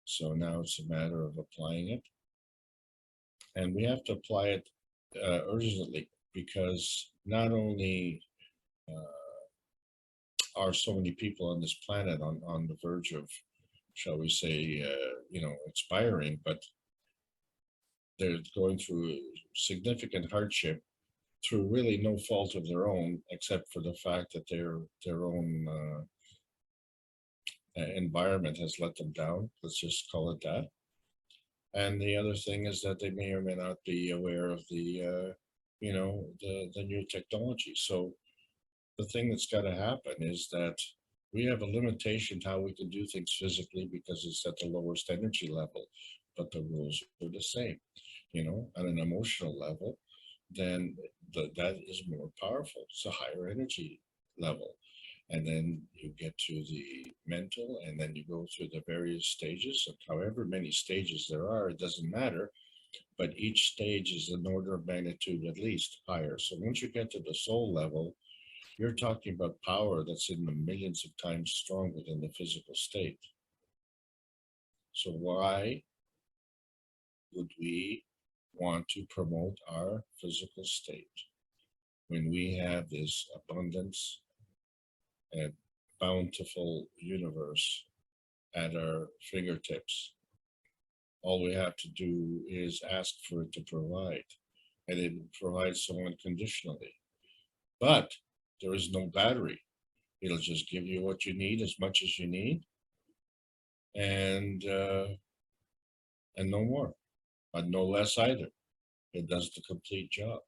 So now it's a matter of applying it, and we have to apply it urgently, because not only are so many people on this planet on the verge of, shall we say, expiring, but they're going through significant hardship through really no fault of their own, except for the fact that their own environment has let them down. Let's just call it that. And the other thing is that they may or may not be aware of the new technology. So the thing that's got to happen is that we have a limitation to how we can do things physically, because it's at the lowest energy level, but the rules are the same. At an emotional level, then that is more powerful. It's a higher energy level. And then you get to the mental, and then you go through the various stages of however many stages there are, it doesn't matter. But each stage is an order of magnitude at least higher. So once you get to the soul level, you're talking about power that's in the millions of times stronger than the physical state. So why would we want to promote our physical state when we have this abundance and bountiful universe at our fingertips? All we have to do is ask for it to provide, and it provides so unconditionally. But there is no battery. It'll just give you what you need, as much as you need, and no more, but no less either. It does the complete job.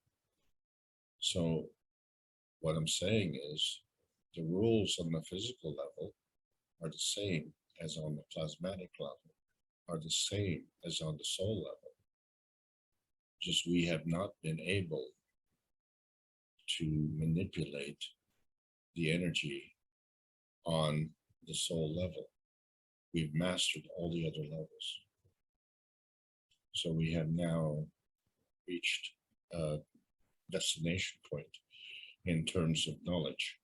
So what I'm saying is, the rules on the physical level are the same as on the plasmatic level, are the same as on the soul level. Just we have not been able to manipulate the energy on the soul level. We've mastered all the other levels. So we have now reached a destination point in terms of knowledge.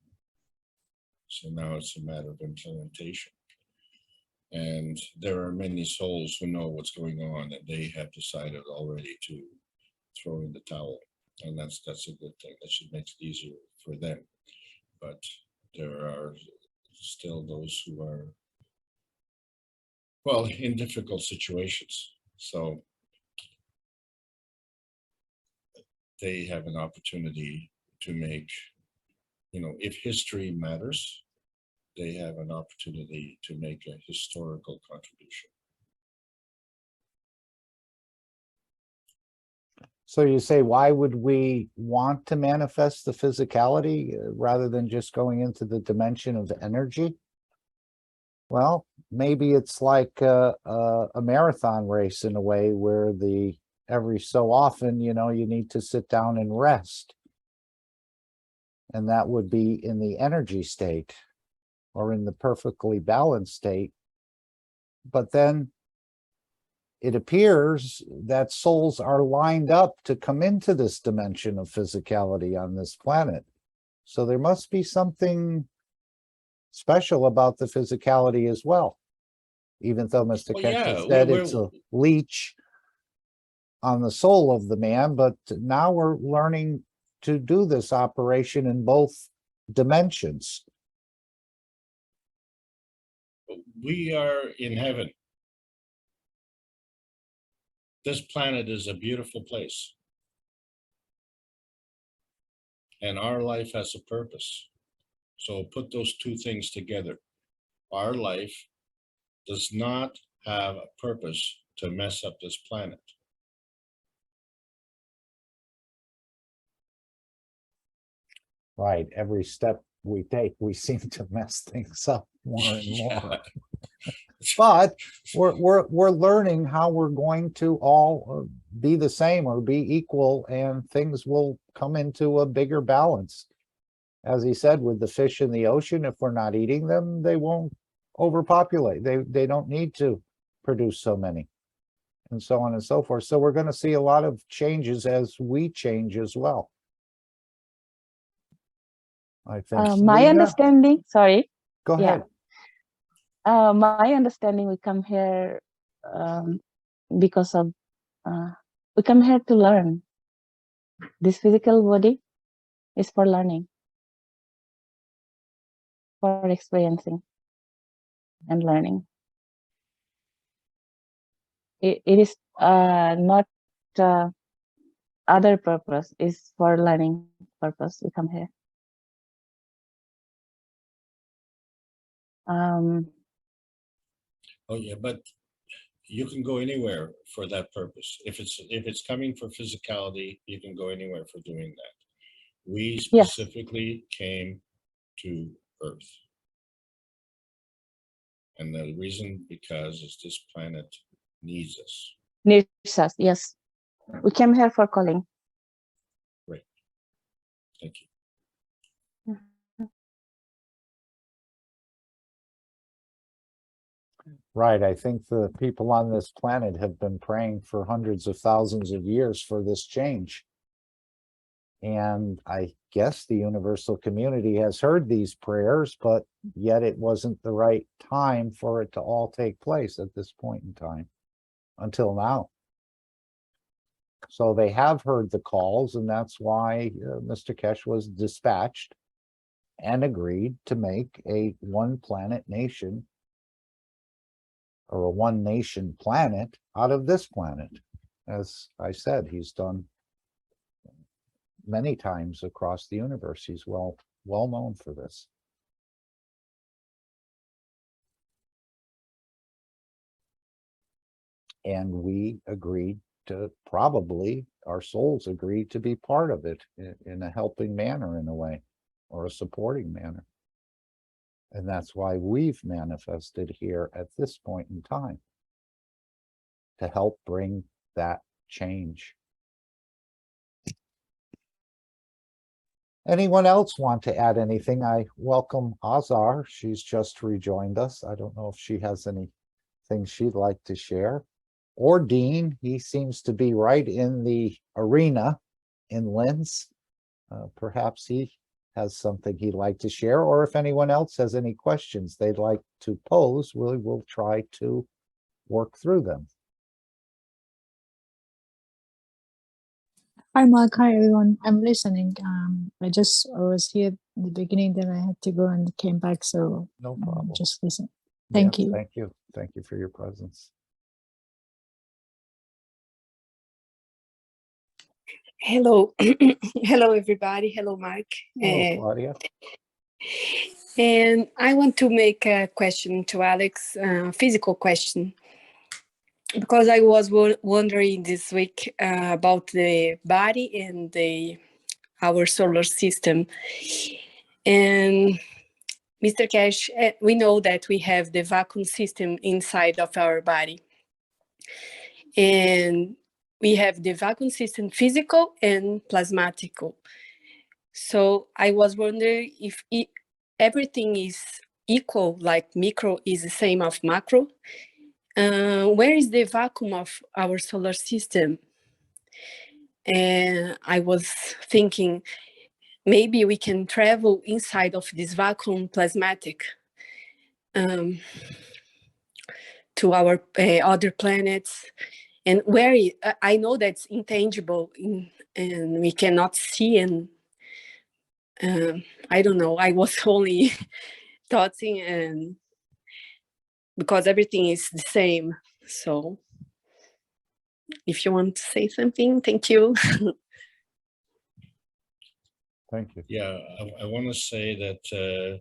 So now it's a matter of implementation. And there are many souls who know what's going on, and they have decided already to throw in the towel. And that's a good thing. That should make it easier for them. But there are still those who are, well, in difficult situations. So they have an opportunity to make, if history matters, they have an opportunity to make a historical contribution. So you say, why would we want to manifest the physicality rather than just going into the dimension of energy? Well, maybe it's like a marathon race in a way where every so often, you need to sit down and rest. And that would be in the energy state or in the perfectly balanced state. But then it appears that souls are lined up to come into this dimension of physicality on this planet. So there must be something special about the physicality as well. Even though Mr. Well, Kesha yeah, said it's a leech on the soul of the man, but now we're learning to do this operation in both dimensions. We are in heaven. This planet is a beautiful place. And our life has a purpose. So put those two things together. Our life does not have a purpose to mess up this planet. Right. Every step we take, we seem to mess things up more and more. But we're learning how we're going to all be the same or be equal, and things will come into a bigger balance. As he said, with the fish in the ocean, if we're not eating them, they won't overpopulate. They don't need to produce so many, and so on and so forth. So we're going to see a lot of changes as we change as well, I think. My Lena, understanding, sorry. go ahead. My understanding, we come here because of, we come here to learn. This physical body is for learning, for experiencing and learning. It is not other purpose, is for learning purpose we come here. Oh yeah, but you can go anywhere for that purpose. If it's coming for physicality, you can go anywhere for doing that. We specifically came to Earth. And the reason because is this planet needs us. Needs us, yes. We came here for calling. Great. Thank you. Right. I think the people on this planet have been praying for hundreds of thousands of years for this change. And I guess the universal community has heard these prayers, but yet it wasn't the right time for it to all take place at this point in time, until now. So they have heard the calls, and that's why Mr. Kesh was dispatched and agreed to make a one planet nation, or a one nation planet, out of this planet. As I said, he's done many times across the universe. He's well known for this. And we agreed to, probably our souls agreed to be part of it in a helping manner, in a way, or a supporting manner. And that's why we've manifested here at this point in time, to help bring that change. Anyone else want to add anything? I welcome Azar. She's just rejoined us. I don't know if she has anything she'd like to share. Or Dean, he seems to be right in the arena in Linz. Perhaps he has something he'd like to share, or if anyone else has any questions they'd like to pose, we'll try to work through them. Hi, Mark. Hi, everyone. I'm listening. I was here at the beginning, then I had to go and came back, so No problem. just listen. Thank you. Thank you. Thank you for your presence. Hello, hello everybody. Hello, Mark. Hello, Claudia. And I want to make a question to Alex, physical question, because I was wondering this week about the body and our solar system. And Mr. Cash, we know that we have the vacuum system inside of our body. And we have the vacuum system physical and plasmatical. So I was wondering if everything is equal, like micro is the same of macro. Where is the vacuum of our solar system? And I was thinking maybe we can travel inside of this vacuum plasmatic to our other planets. And where I know that's intangible and we cannot see, and I don't know, I was only thoughting, and because everything is the same. So if you want to say something, thank you. Thank you. Yeah, I want to say that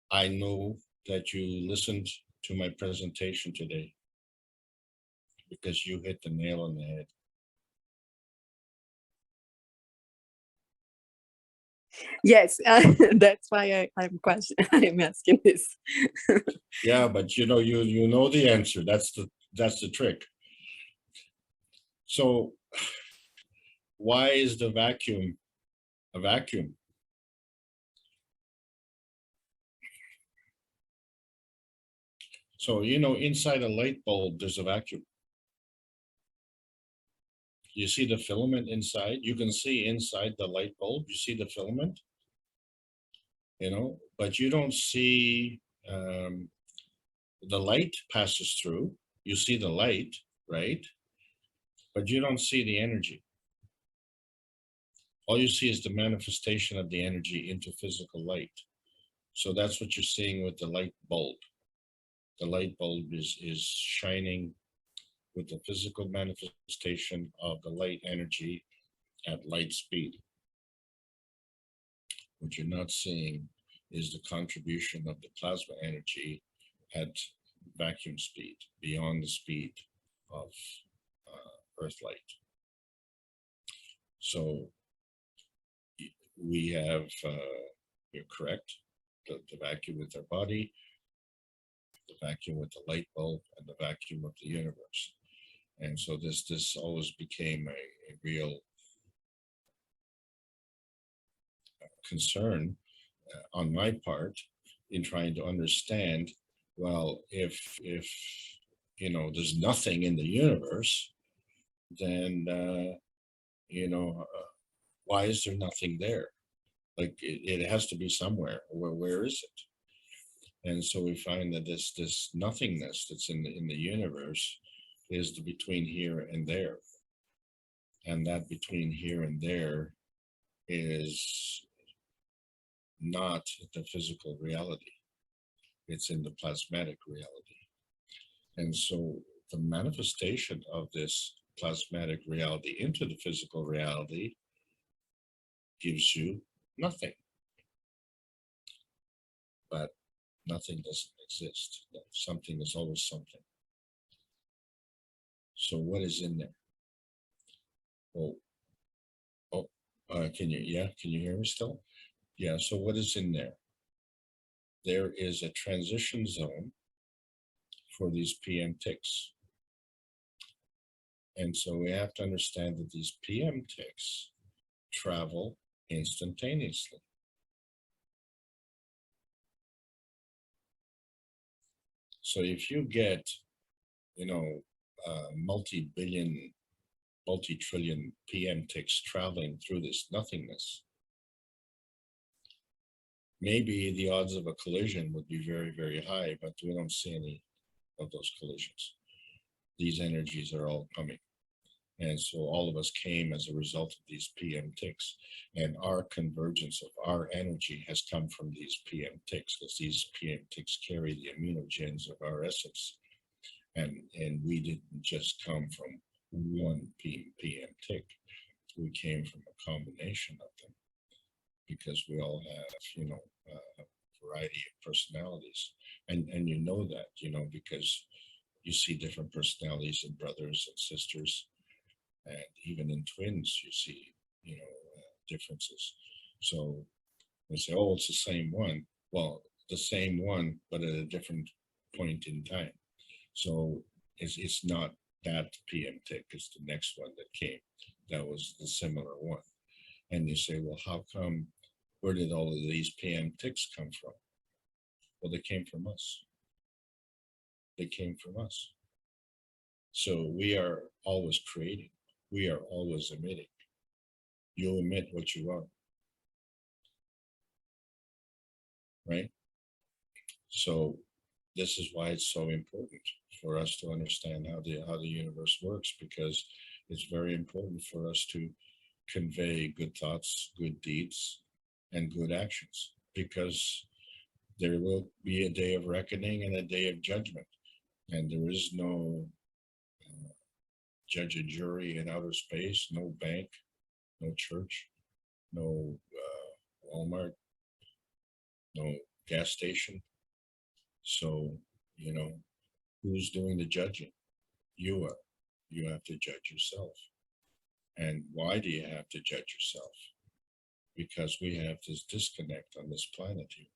I know that you listened to my presentation today because you hit the nail on the head. Yes, that's why I'm asking this. Yeah, but you know the answer. That's the trick. So why is the vacuum a vacuum? So inside a light bulb there's a vacuum. You see the filament inside. You can see inside the light bulb. You see the filament, but you don't see the light passes through. You see the light, right? But you don't see the energy. All you see is the manifestation of the energy into physical light. So that's what you're seeing with the light bulb. The light bulb is shining with the physical manifestation of the light energy at light speed. What you're not seeing is the contribution of the plasma energy at vacuum speed, beyond the speed of Earth light. So we have, you're correct, the vacuum with our body, the vacuum with the light bulb, and the vacuum of the universe. And so this always became a real concern on my part in trying to understand, well, if there's nothing in the universe, then why is there nothing there? Like it has to be somewhere. Where is it? And so we find that this nothingness that's in the universe is the between here and there, and that between here and there is not the physical reality. It's in the plasmatic reality. And so the manifestation of this plasmatic reality into the physical reality gives you nothing. But nothing doesn't exist. Something is always something. So what is in there? Can you hear me still? Yeah, so what is in there? There is a transition zone for these PM ticks. And so we have to understand that these PM ticks travel instantaneously. So if you get, multi-billion, multi-trillion PM ticks traveling through this nothingness, maybe the odds of a collision would be very, very high, but we don't see any of those collisions. These energies are all coming. And so all of us came as a result of these PM ticks, and our convergence of our energy has come from these PM ticks, because these PM ticks carry the immunogens of our essence. And we didn't just come from one PM tick. we came from a combination of them because we all have, you know, a variety of personalities. And you know that, you know, because you see different personalities in brothers and sisters, and even in twins, you see, you know, differences. So we say, oh, it's the same one. Well, the same one, but at a different point in time. So it's not that PM tick, it's the next one that came. That was the similar one. And you say, well, how come, where did all of these PM ticks come from? Well, they came from us. They came from us. So we are always creating. We are always emitting. You emit what you are. Right? So this is why it's so important for us to understand how the universe works, because it's very important for us to convey good thoughts, good deeds, and good actions, because there will be a day of reckoning and a day of judgment, and there is no judge and jury in outer space, no bank, no church, no Walmart, no gas station. So, you know, who's doing the judging? You are. You have to judge yourself. And why do you have to judge yourself? Because we have this disconnect on this planet here.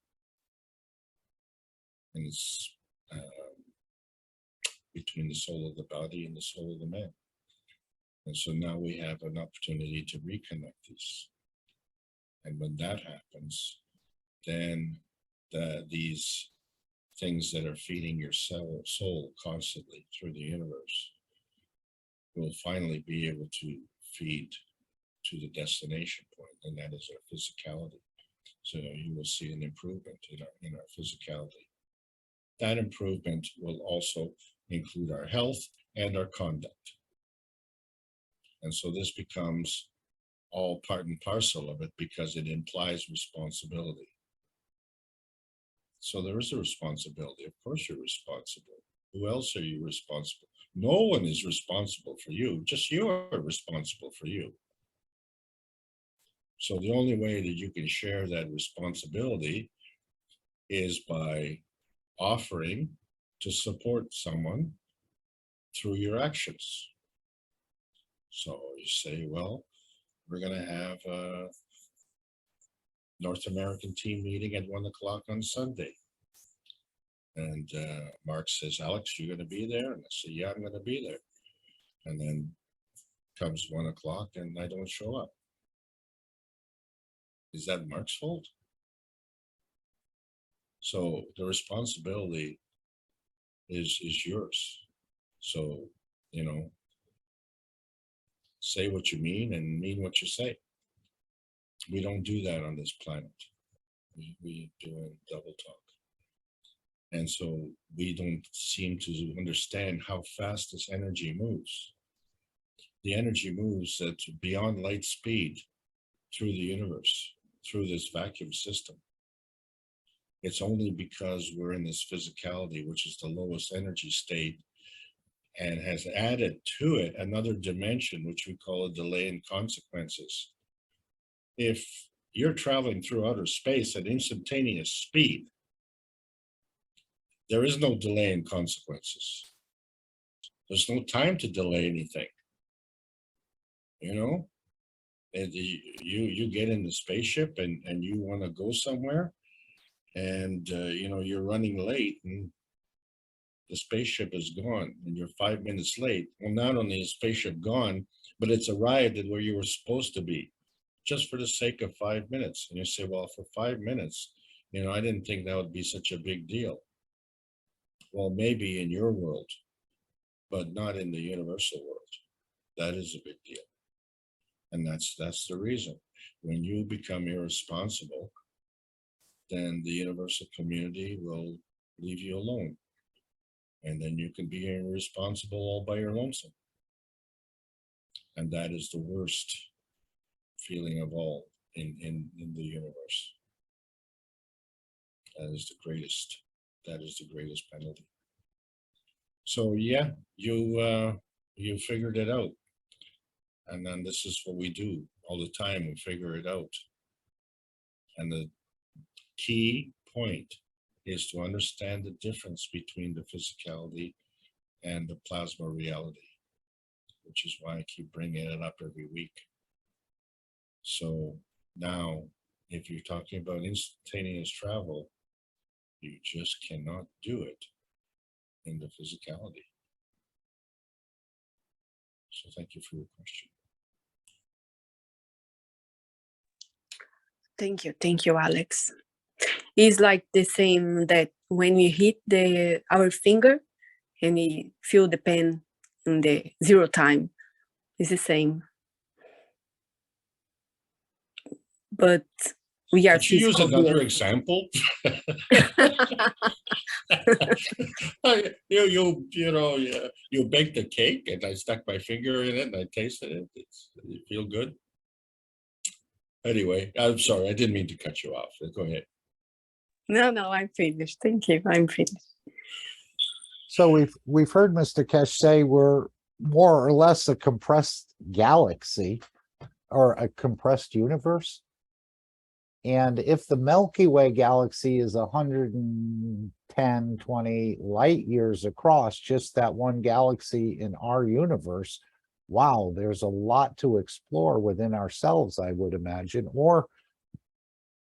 And it's between the soul of the body and the soul of the man. And so now we have an opportunity to reconnect these. And when that happens, then these things that are feeding your soul constantly through the universe will finally be able to feed to the destination point, and that is our physicality. So you will see an improvement in our physicality. That improvement will also include our health and our conduct. And so this becomes all part and parcel of it, because it implies responsibility. So there is a responsibility. Of course you're responsible. Who else are you responsible? No one is responsible for you. Just you are responsible for you. So the only way that you can share that responsibility is by offering to support someone through your actions. So you say, well, we're going to have a North American team meeting at 1 o'clock on Sunday. And Mark says, Alex, you're going to be there? And I say, yeah, I'm going to be there. And then comes 1 o'clock and I don't show up. Is that Mark's fault? So the responsibility is yours. So, you know, say what you mean and mean what you say. We don't do that on this planet. We do double talk. And so we don't seem to understand how fast this energy moves. The energy moves at beyond light speed through the universe, through this vacuum system. It's only because we're in this physicality, which is the lowest energy state, and has added to it another dimension, which we call a delay in consequences. If you're traveling through outer space at instantaneous speed, there is no delay in consequences. There's no time to delay anything. You know, and you get in the spaceship and you want to go somewhere, and you know, you're running late and the spaceship is gone and you're 5 minutes late. Well, not only is the spaceship gone, but it's arrived at where you were supposed to be, just for the sake of 5 minutes. And you say, well, for 5 minutes, you know, I didn't think that would be such a big deal. Well, maybe in your world, but not in the universal world. That is a big deal. And that's the reason. When you become irresponsible, then the universal community will leave you alone. And then you can be irresponsible all by your lonesome. And that is the worst feeling of all in the universe. That is the greatest. That is the greatest penalty. So yeah, you figured it out. And then this is what we do all the time. We figure it out. And the key point is to understand the difference between the physicality and the plasma reality, which is why I keep bringing it up every week. So now, if you're talking about instantaneous travel, you just cannot do it in the physicality. So thank you for your question. Thank you, Alex. It's like the same that when we hit our finger and we feel the pain in the 0 time, it's the same. But we are Could you use physical another here. example? You baked a cake and I stuck my finger in it and I tasted it. It feel good. Anyway, I'm sorry, I didn't mean to cut you off. Go ahead. No, I'm finished. Thank you. I'm finished. So we've heard Mr. Kesh say we're more or less a compressed galaxy or a compressed universe. And if the Milky Way galaxy is 110, 20 light years across, just that one galaxy in our universe, wow, there's a lot to explore within ourselves, I would imagine. Or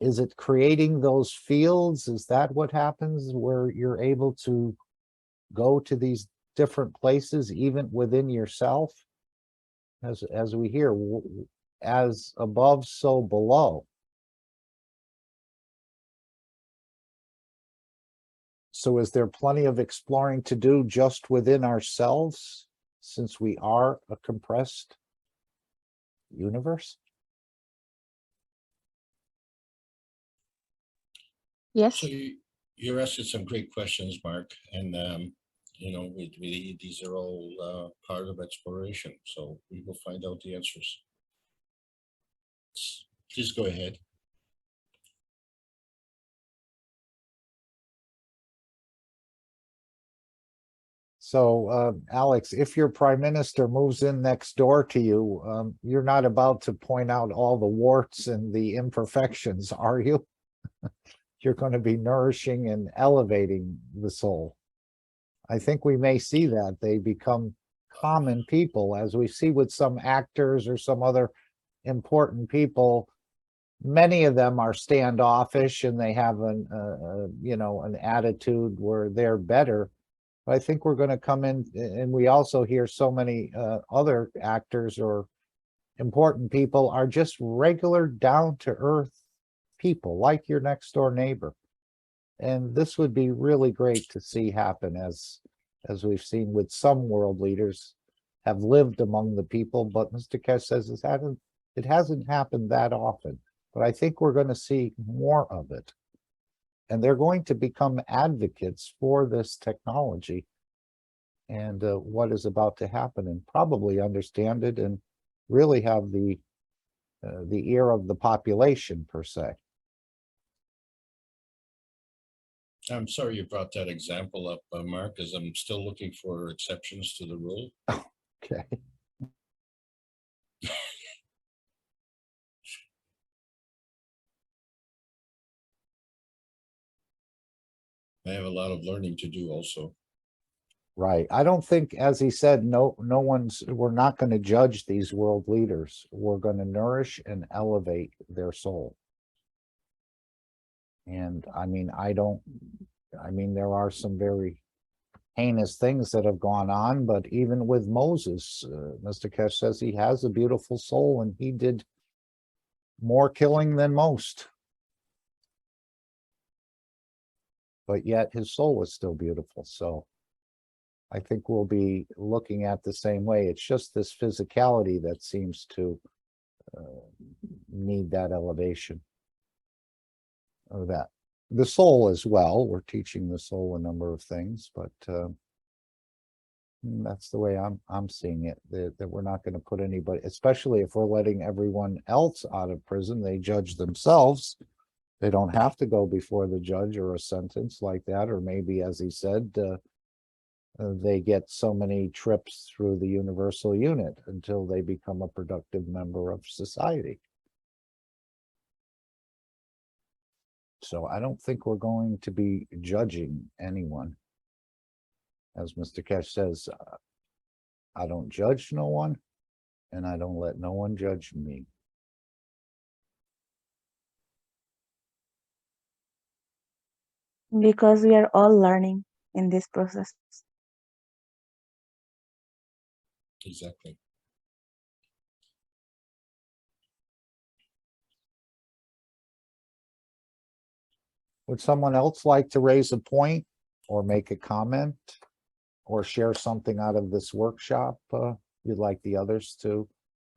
is it creating those fields? Is that what happens where you're able to go to these different places, even within yourself? As we hear, as above, so below. So is there plenty of exploring to do just within ourselves, since we are a compressed universe? Yes. So you're asking some great questions, Mark, and these are all part of exploration. So we will find out the answers. Please go ahead. So, Alex, if your prime minister moves in next door to you, you're not about to point out all the warts and the imperfections, are you? You're going to be nourishing and elevating the soul. I think we may see that they become common people, as we see with some actors or some other important people. Many of them are standoffish and they have an attitude where they're better. I think we're going to come in, and we also hear so many other actors or important people are just regular down-to-earth people, like your next door neighbor. And this would be really great to see happen, as we've seen with some world leaders have lived among the people. But Mr. Kesh says it hasn't happened that often. But I think we're going to see more of it. And they're going to become advocates for this technology and what is about to happen, and probably understand it and really have the ear of the population, per se. I'm sorry you brought that example up, Mark, as I'm still looking for exceptions to the rule. Okay. I have a lot of learning to do also. Right. I don't think, as he said, we're not going to judge these world leaders. We're going to nourish and elevate their soul. And I mean, there are some very heinous things that have gone on, but even with Moses, Mr. Kesh says he has a beautiful soul and he did more killing than most. But yet his soul is still beautiful. So I think we'll be looking at the same way. It's just this physicality that seems to need that elevation. Or that. The soul as well. We're teaching the soul a number of things, but that's the way I'm seeing it. That we're not going to put anybody, especially if we're letting everyone else out of prison, they judge themselves. They don't have to go before the judge or a sentence like that, or maybe, as he said, they get so many trips through the universal unit until they become a productive member of society. So I don't think we're going to be judging anyone. As Mr. Kesh says, I don't judge no one, and I don't let no one judge me. Because we are all learning in this process. Exactly. Would someone else like to raise a point or make a comment or share something out of this workshop you'd like the others to,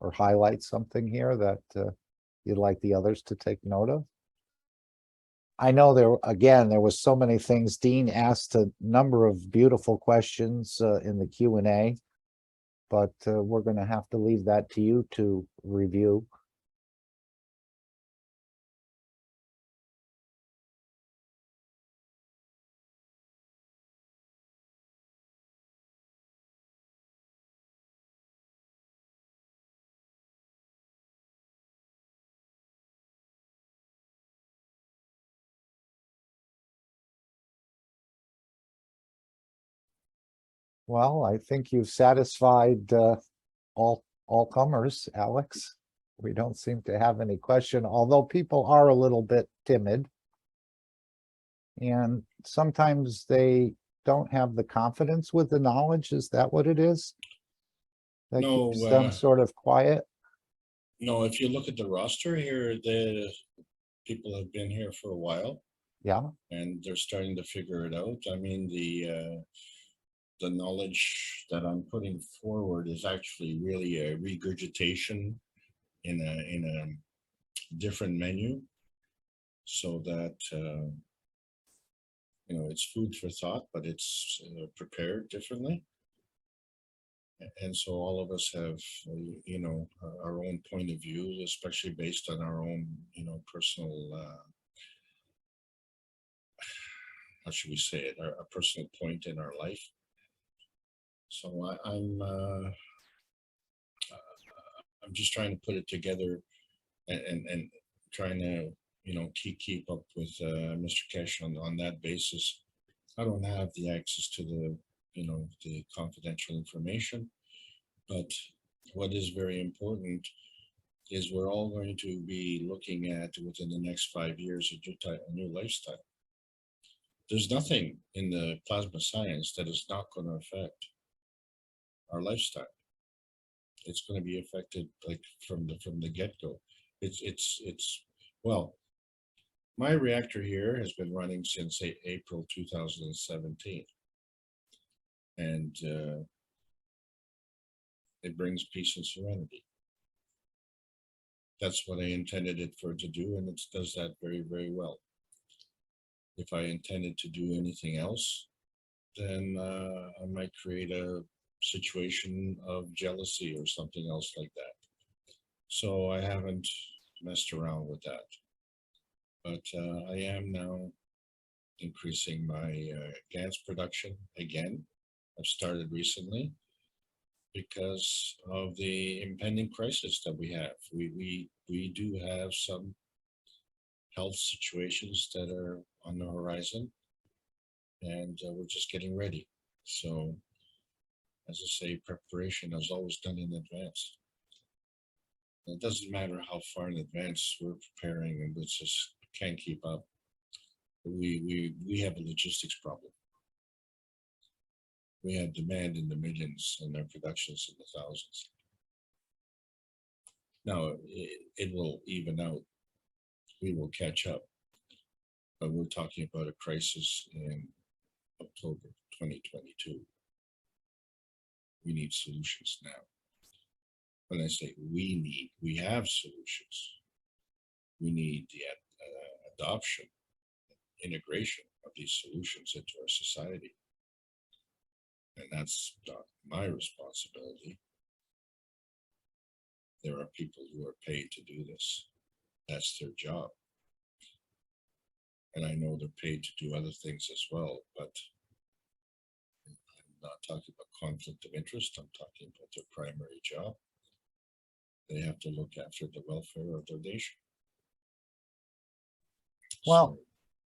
or highlight something here that you'd like the others to take note of? I know there was so many things. Dean asked a number of beautiful questions in the Q&A, but we're going to have to leave that to you to review. Well, I think you've satisfied all comers, Alex. We don't seem to have any question, although people are a little bit timid. And sometimes they don't have the confidence with the knowledge. Is that what it is? That No, keeps them sort of quiet? No, if you look at the roster here, the people have been here for a while Yeah, and they're starting to figure it out. I mean, the knowledge that I'm putting forward is actually really a regurgitation in a different menu, so that you know, it's food for thought, but it's prepared differently. And so all of us have, you know, our own point of view, especially based on our own, you know, personal, how should we say it, a personal point in our life. So I'm just trying to put it together and trying to, you know, keep up with Mr. Kesh on that basis. I don't have the access to the, you know, the confidential information, but what is very important is we're all going to be looking at, within the next 5 years, a new lifestyle. There's nothing in the plasma science that is not going to affect our lifestyle. It's going to be affected like from the get-go. It's well, my reactor here has been running since April 2017, and it brings peace and serenity. That's what I intended it for to do, and it does that very, very well. If I intended to do anything else, then I might create a situation of jealousy or something else like that. So I haven't messed around with that. But I am now increasing my gas production again. I've started recently because of the impending crisis that we have. We do have some health situations that are on the horizon, and we're just getting ready. So, as I say, preparation is always done in advance. It doesn't matter how far in advance we're preparing, and we just can't keep up. We have a logistics problem. We have demand in the millions and our productions in the thousands. Now it will even out. We will catch up. But we're talking about a crisis in October 2022. We need solutions now. When I say we have solutions. We need the adoption, integration of these solutions into our society. And that's not my responsibility. There are people who are paid to do this. That's their job. And I know they're paid to do other things as well, but I'm not talking about conflict of interest. I'm talking about their primary job. They have to look after the welfare of their nation. Well,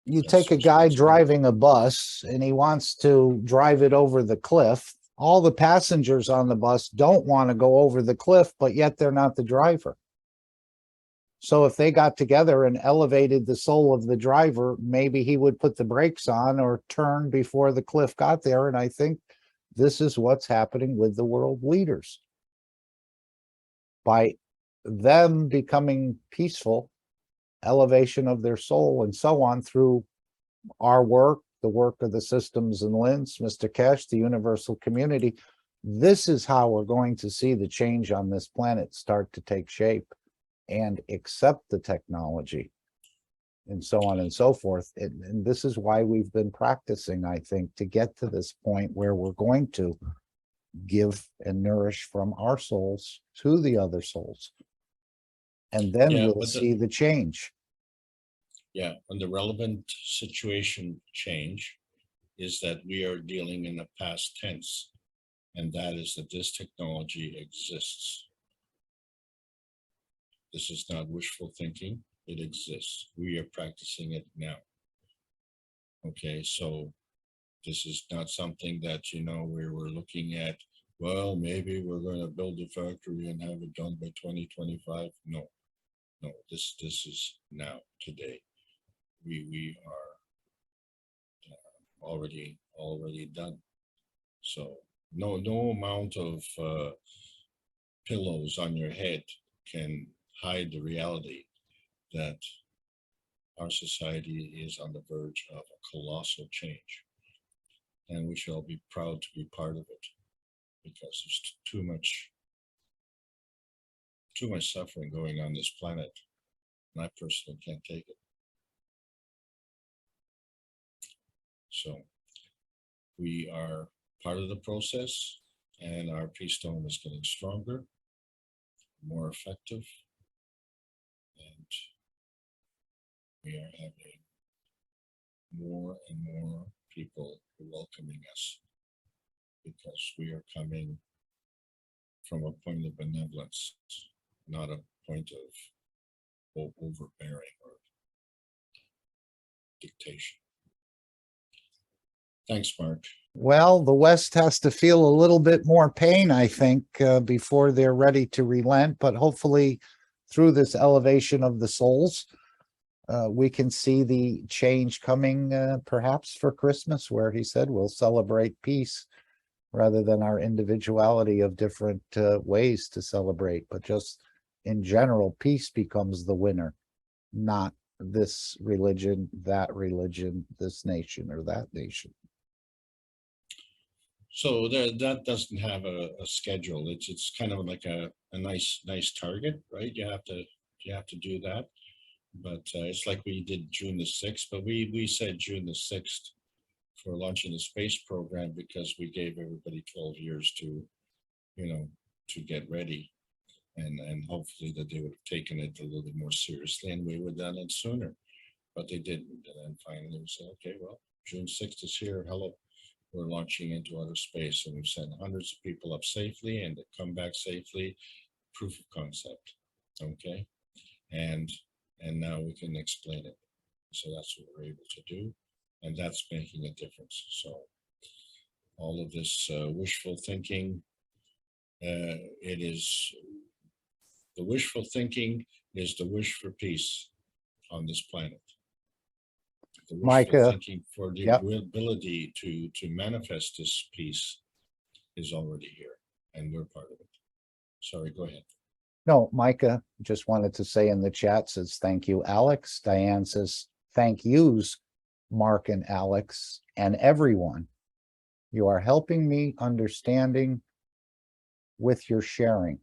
So you that's take a guy responsibility. driving a bus and he wants to drive it over the cliff. All the passengers on the bus don't want to go over the cliff, but yet they're not the driver. So if they got together and elevated the soul of the driver, maybe he would put the brakes on or turn before the cliff got there. And I think this is what's happening with the world leaders. By them becoming peaceful, elevation of their soul and so on through our work, the work of the systems and Linz, Mr. Kesh, the universal community. This is how we're going to see the change on this planet start to take shape and accept the technology and so on and so forth. And this is why we've been practicing, I think, to get to this point where we're going to give and nourish from our souls to the other souls. And then Yeah, we'll but see the change. Yeah, and the relevant situation change is that we are dealing in the past tense, and that is that this technology exists. This is not wishful thinking, it exists. We are practicing it now. Okay, so this is not something that, you know, we were looking at, well, maybe we're going to build a factory and have it done by 2025. No, this is now, today. We are already done. So no amount of pillows on your head can hide the reality that our society is on the verge of a colossal change, and we shall be proud to be part of it, because there's too much suffering going on this planet, and I personally can't take it. So we are part of the process, and our peace dome is getting stronger, more effective, and we are having more and more people welcoming us, because we are coming from a point of benevolence, not a point of overbearing or dictation. Thanks, Mark. Well, the West has to feel a little bit more pain, I think, before they're ready to relent. But hopefully, through this elevation of the souls, we can see the change coming, perhaps for Christmas, where he said we'll celebrate peace rather than our individuality of different ways to celebrate. But just in general, peace becomes the winner, not this religion, this nation, or that nation. So that doesn't have a schedule. It's kind of like a nice target, right? You have to do that, but it's like we did June the 6th, but we said June the 6th for launching the space program, because we gave everybody 12 years to, you know, to get ready, and hopefully that they would have taken it a little bit more seriously, and we would have done it sooner, but they didn't. And then finally we said, okay, well, June 6th is here. Hello. We're launching into outer space, and we've sent hundreds of people up safely and they come back safely. Proof of concept. Okay. And now we can explain it. So that's what we're able to do. And that's making a difference. So all of this wishful thinking, it is the wishful thinking is the wish for peace on this planet. The wishful Micah, thinking for the yep. ability to manifest this peace is already here, and we're part of it. Sorry, go ahead. No, Micah just wanted to say in the chat, says thank you, Alex. Diane says thank yous, Mark and Alex, and everyone. You are helping me understanding with your sharing.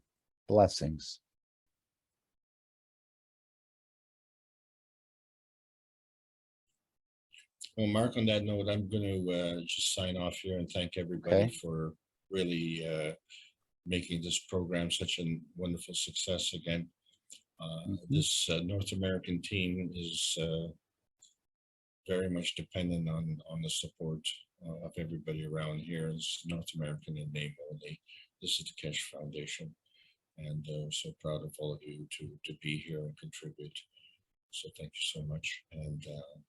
Blessings. Well, Mark, on that note, I'm going to just sign off here and thank everybody for really making this program such a wonderful success again. This North American team is very much dependent on the support of everybody around here. It's North American in name only. This is the Cash Foundation, and we're so proud of all of you to be here and contribute. So thank you so much, and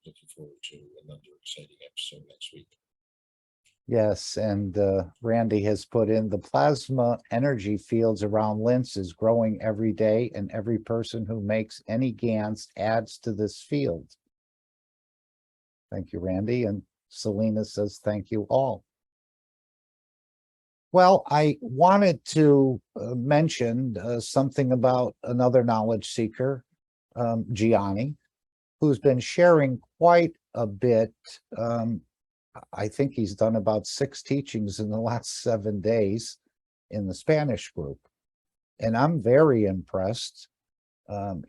looking forward to another exciting episode next week. Yes, and Randy has put in the plasma energy fields around Linz is growing every day, and every person who makes any GANs adds to this field. Thank you, Randy. And Selena says, thank you all. Well, I wanted to mention something about another knowledge seeker, Gianni, who's been sharing quite a bit. I think he's done about 6 teachings in the last 7 days in the Spanish group. And I'm very impressed.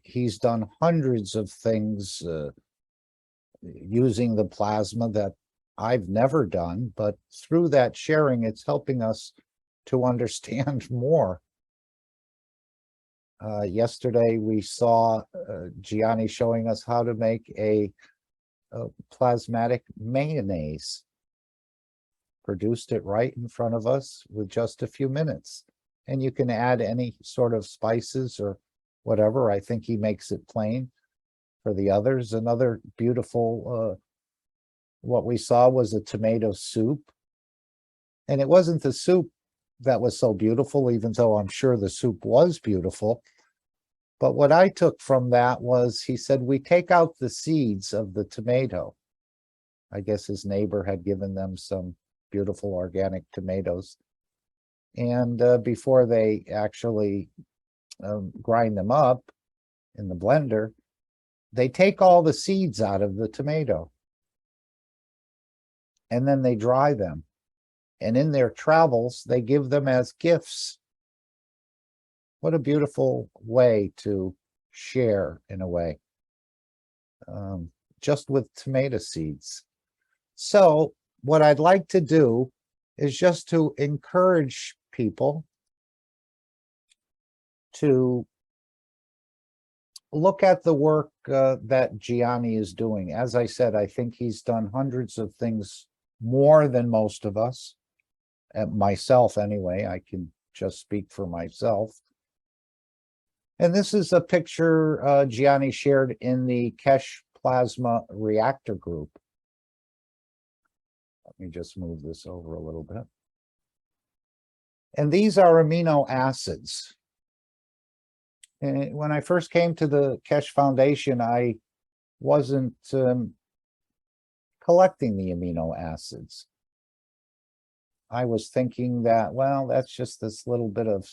He's done hundreds of things using the plasma that I've never done, but through that sharing, it's helping us to understand more. Yesterday, we saw Gianni showing us how to make a plasmatic mayonnaise. Produced it right in front of us with just a few minutes. And you can add any sort of spices or whatever. I think he makes it plain for the others. Another beautiful, what we saw was a tomato soup. And it wasn't the soup that was so beautiful, even though I'm sure the soup was beautiful. But what I took from that was, he said, we take out the seeds of the tomato. I guess his neighbor had given them some beautiful organic tomatoes. And before they actually grind them up in the blender, they take all the seeds out of the tomato. And then they dry them. And in their travels, they give them as gifts. What a beautiful way to share, in a way, just with tomato seeds. So what I'd like to do is just to encourage people to look at the work that Gianni is doing. As I said, I think he's done hundreds of things more than most of us. Myself, anyway, I can just speak for myself. And this is a picture Gianni shared in the Kesh Plasma Reactor Group. Let me just move this over a little bit. And these are amino acids. And when I first came to the Kesh Foundation, I wasn't collecting the amino acids. I was thinking that, well, that's just this little bit of,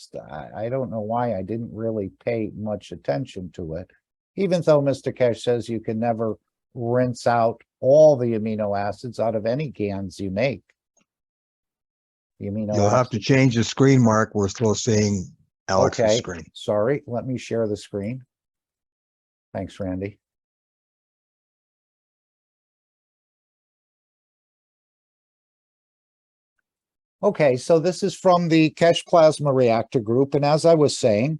I don't know why I didn't really pay much attention to it. Even though Mr. Kesh says you can never rinse out all the amino acids out of any GANs you make. The amino You'll have to change the screen, Mark. We're still seeing Alex's Okay, screen. sorry, let me share the screen. Thanks, Randy. Okay, so this is from the Kesh Plasma Reactor Group, and as I was saying,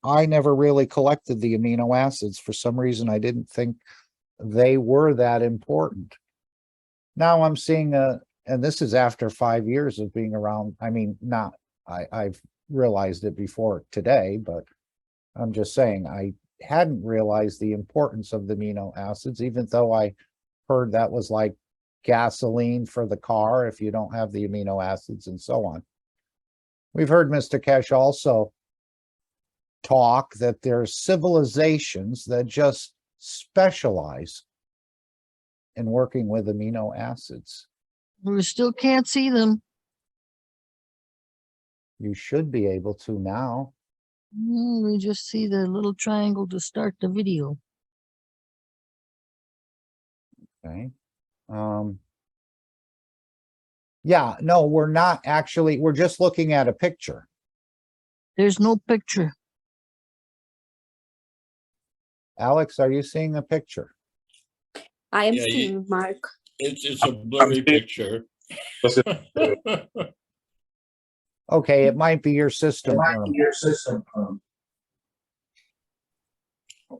I never really collected the amino acids. For some reason, I didn't think they were that important. Now I'm seeing and this is after 5 years of being around. I mean, I've realized it before today, but I'm just saying I hadn't realized the importance of the amino acids, even though I heard that was like gasoline for the car if you don't have the amino acids and so on. We've heard Mr. Kesh also talk that there's civilizations that just specialize in working with amino acids. We still can't see them. You should be able to now. We just see the little triangle to start the video. Okay. Yeah, no, we're not actually, we're just looking at a picture. There's no picture. Alex, are you seeing a picture? I am Yeah, seeing Mark. It's a blurry picture. Okay, it might be your system.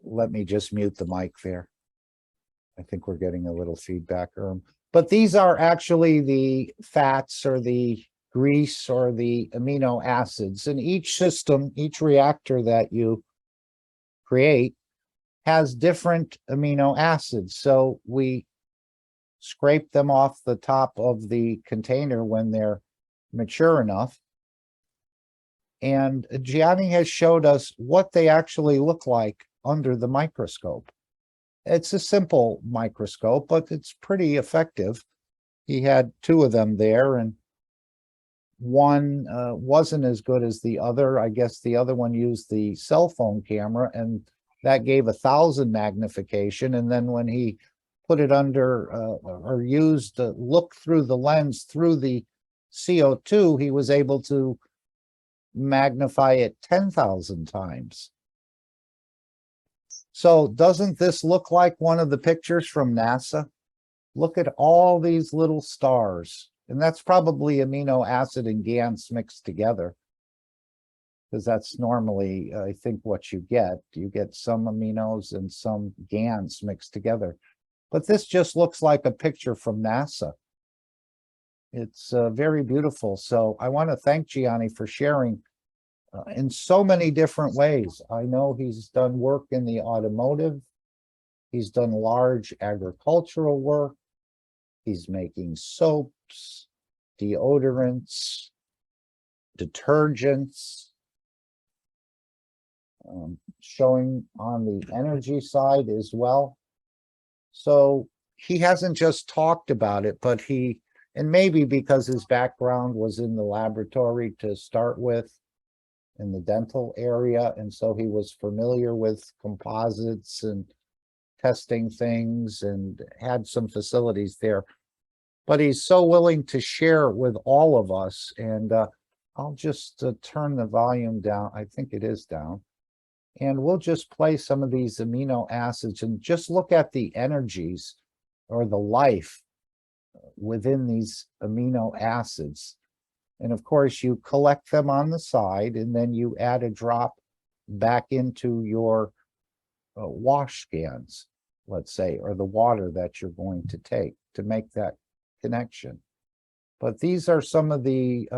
Let me just mute the mic there. I think we're getting a little feedback. But these are actually the fats or the grease or the amino acids. And each system, each reactor that you create has different amino acids. So we scrape them off the top of the container when they're mature enough. And Gianni has showed us what they actually look like under the microscope. It's a simple microscope, but it's pretty effective. He had two of them there, and one wasn't as good as the other. I guess the other one used the cell phone camera, and that gave 1,000 magnification. And then when he put it under or used to look through the lens through the CO2, he was able to magnify it 10,000 times. So doesn't this look like one of the pictures from NASA? Look at all these little stars. And that's probably amino acid and GANs mixed together, because that's normally, I think, what you get. You get some aminos and some GANs mixed together. But this just looks like a picture from NASA. It's very beautiful. So I want to thank Gianni for sharing in so many different ways. I know he's done work in the automotive. He's done large agricultural work. He's making soaps, deodorants, detergents, showing on the energy side as well. So he hasn't just talked about it, but and maybe because his background was in the laboratory to start with, in the dental area, and so he was familiar with composites and testing things and had some facilities there. But he's so willing to share with all of us. And I'll just turn the volume down. I think it is down. And we'll just play some of these amino acids and just look at the energies or the life within these amino acids. And of course, you collect them on the side, and then you add a drop back into your wash cans, let's say, or the water that you're going to take to make that connection. But these are some of the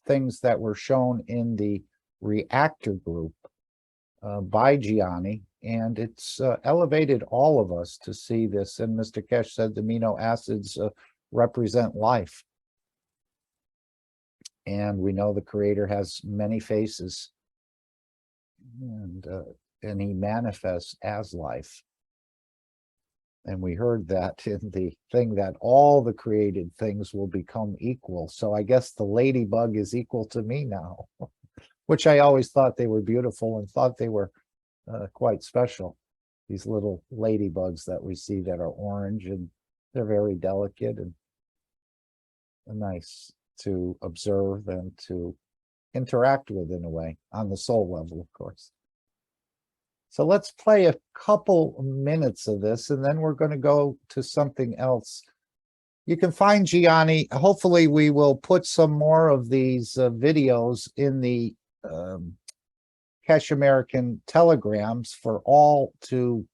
things that were shown in the reactor group by Gianni, and it's elevated all of us to see this. And Mr. Kesh said the amino acids represent life. And we know the Creator has many faces, and he manifests as life. And we heard that in the thing that all the created things will become equal. So I guess the ladybug is equal to me now, which I always thought they were beautiful and thought they were quite special. These little ladybugs that we see that are orange, and they're very delicate and nice to observe and to interact with in a way, on the soul level, of course. So let's play a couple minutes of this, and then we're going to go to something else. You can find Gianni. Hopefully we will put some more of these videos in the Cash American telegrams for all to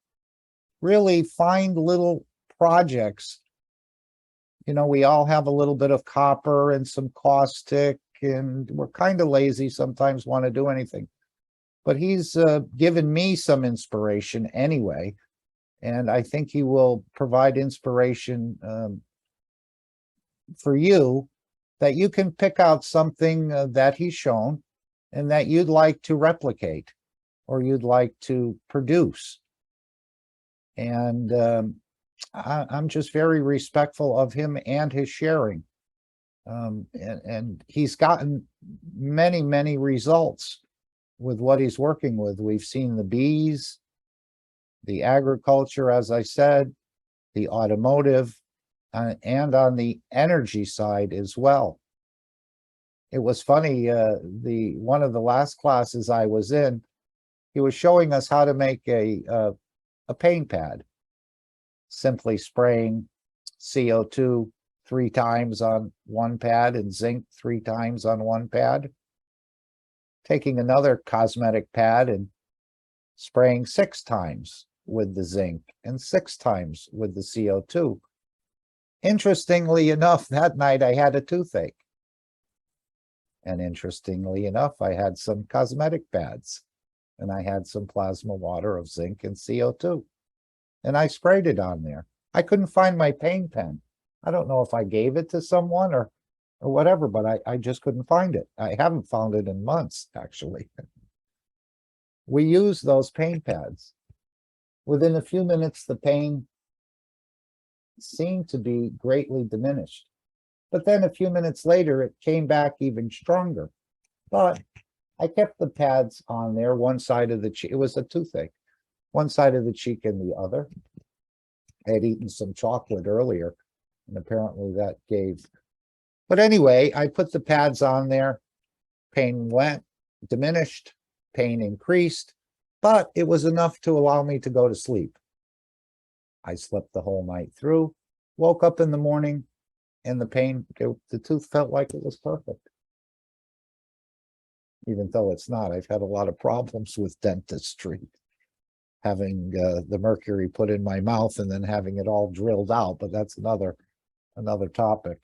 really find little projects. You know, we all have a little bit of copper and some caustic, and we're kind of lazy sometimes, want to do anything. But he's given me some inspiration anyway, and I think he will provide inspiration for you, that you can pick out something that he's shown and that you'd like to replicate or you'd like to produce. And I'm just very respectful of him and his sharing. And he's gotten many, many results with what he's working with. We've seen the bees, the agriculture, as I said, the automotive, and on the energy side as well. It was funny, one of the last classes I was in, he was showing us how to make a paint pad, simply spraying CO2 3 times on one pad and zinc 3 times on one pad, taking another cosmetic pad and spraying 6 times with the zinc and 6 times with the CO2. Interestingly enough, that night I had a toothache. And interestingly enough, I had some cosmetic pads and I had some plasma water of zinc and CO2. And I sprayed it on there. I couldn't find my pain pen. I don't know if I gave it to someone or whatever, but I just couldn't find it. I haven't found it in months, actually. We used those pain pads. Within a few minutes, the pain seemed to be greatly diminished. But then a few minutes later, it came back even stronger. But I kept the pads on there, one side of the cheek. It was a toothache, one side of the cheek and the other. I had eaten some chocolate earlier, and apparently that gave. But anyway, I put the pads on there. Pain went, diminished, pain increased, but it was enough to allow me to go to sleep. I slept the whole night through, woke up in the morning, and the pain, the tooth felt like it was perfect. Even though it's not, I've had a lot of problems with dentistry. Having the mercury put in my mouth and then having it all drilled out, but that's another topic.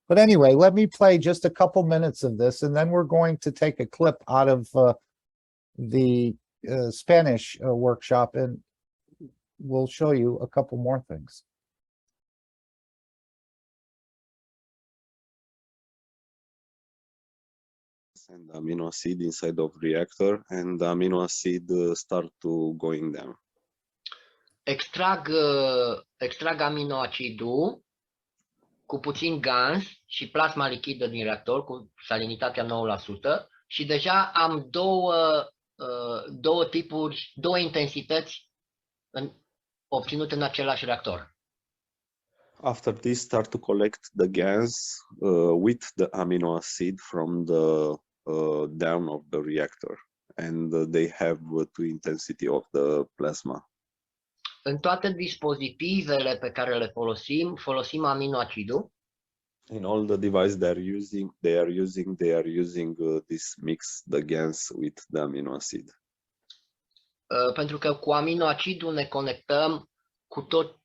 But anyway, let me play just a couple minutes of this, and then we're going to take a clip out of the Spanish workshop, and we'll show you a couple more things. And amino acid inside of reactor, and the amino acid start to going down. Extrag aminoacidul cu puțin gans și plasma lichidă din reactor cu salinitatea 9% și deja am două tipuri, două intensități obținute în același reactor. After this, start to collect the gas with the amino acid from the down of the reactor, and they have two intensity of the plasma. În toate dispozitivele pe care le folosim aminoacidul. In all the devices they are using this mix the gas with the amino acid. Pentru că cu aminoacidul ne conectăm cu tot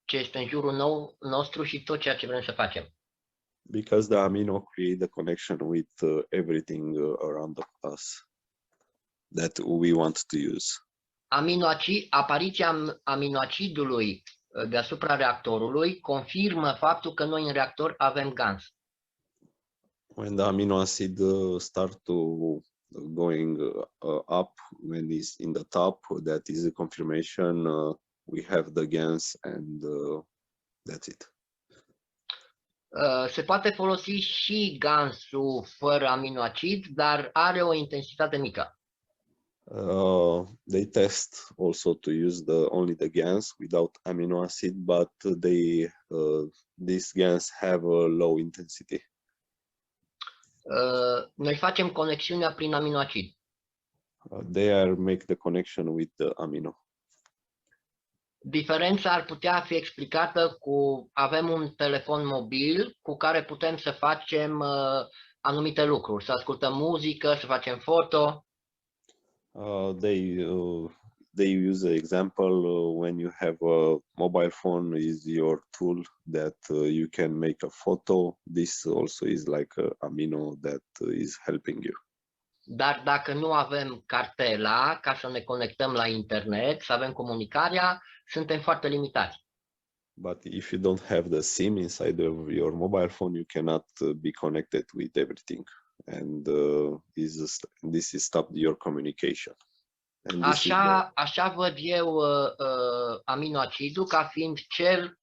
ce este în jurul nostru și tot ceea ce vrem să facem. Because the amino create the connection with everything around us that we want to use. Apariția aminoacidului deasupra reactorului confirmă faptul că noi în reactor avem gans. When the amino acid start to going up, when it's in the top, that is a confirmation we have the gas, and that's it. Se poate folosi și gansul fără aminoacid, dar are o intensitate mică. They test also to use only the gas without amino acid, but these gas have a low intensity. Noi facem conexiunea prin aminoacid. They make the connection with the amino. Diferența ar putea fi explicată cu avem un telefon mobil cu care putem să facem anumite lucruri, să ascultăm muzică, să facem foto. They use an example when you have a mobile phone is your tool that you can make a photo. This also is like a amino that is helping you. Dar dacă nu avem cartela ca să ne conectăm la internet, să avem comunicarea, suntem foarte limitați. But if you don't have the SIM inside of your mobile phone, you cannot be connected with everything, and this is stop your communication. And Așa văd eu aminoacidul ca fiind cel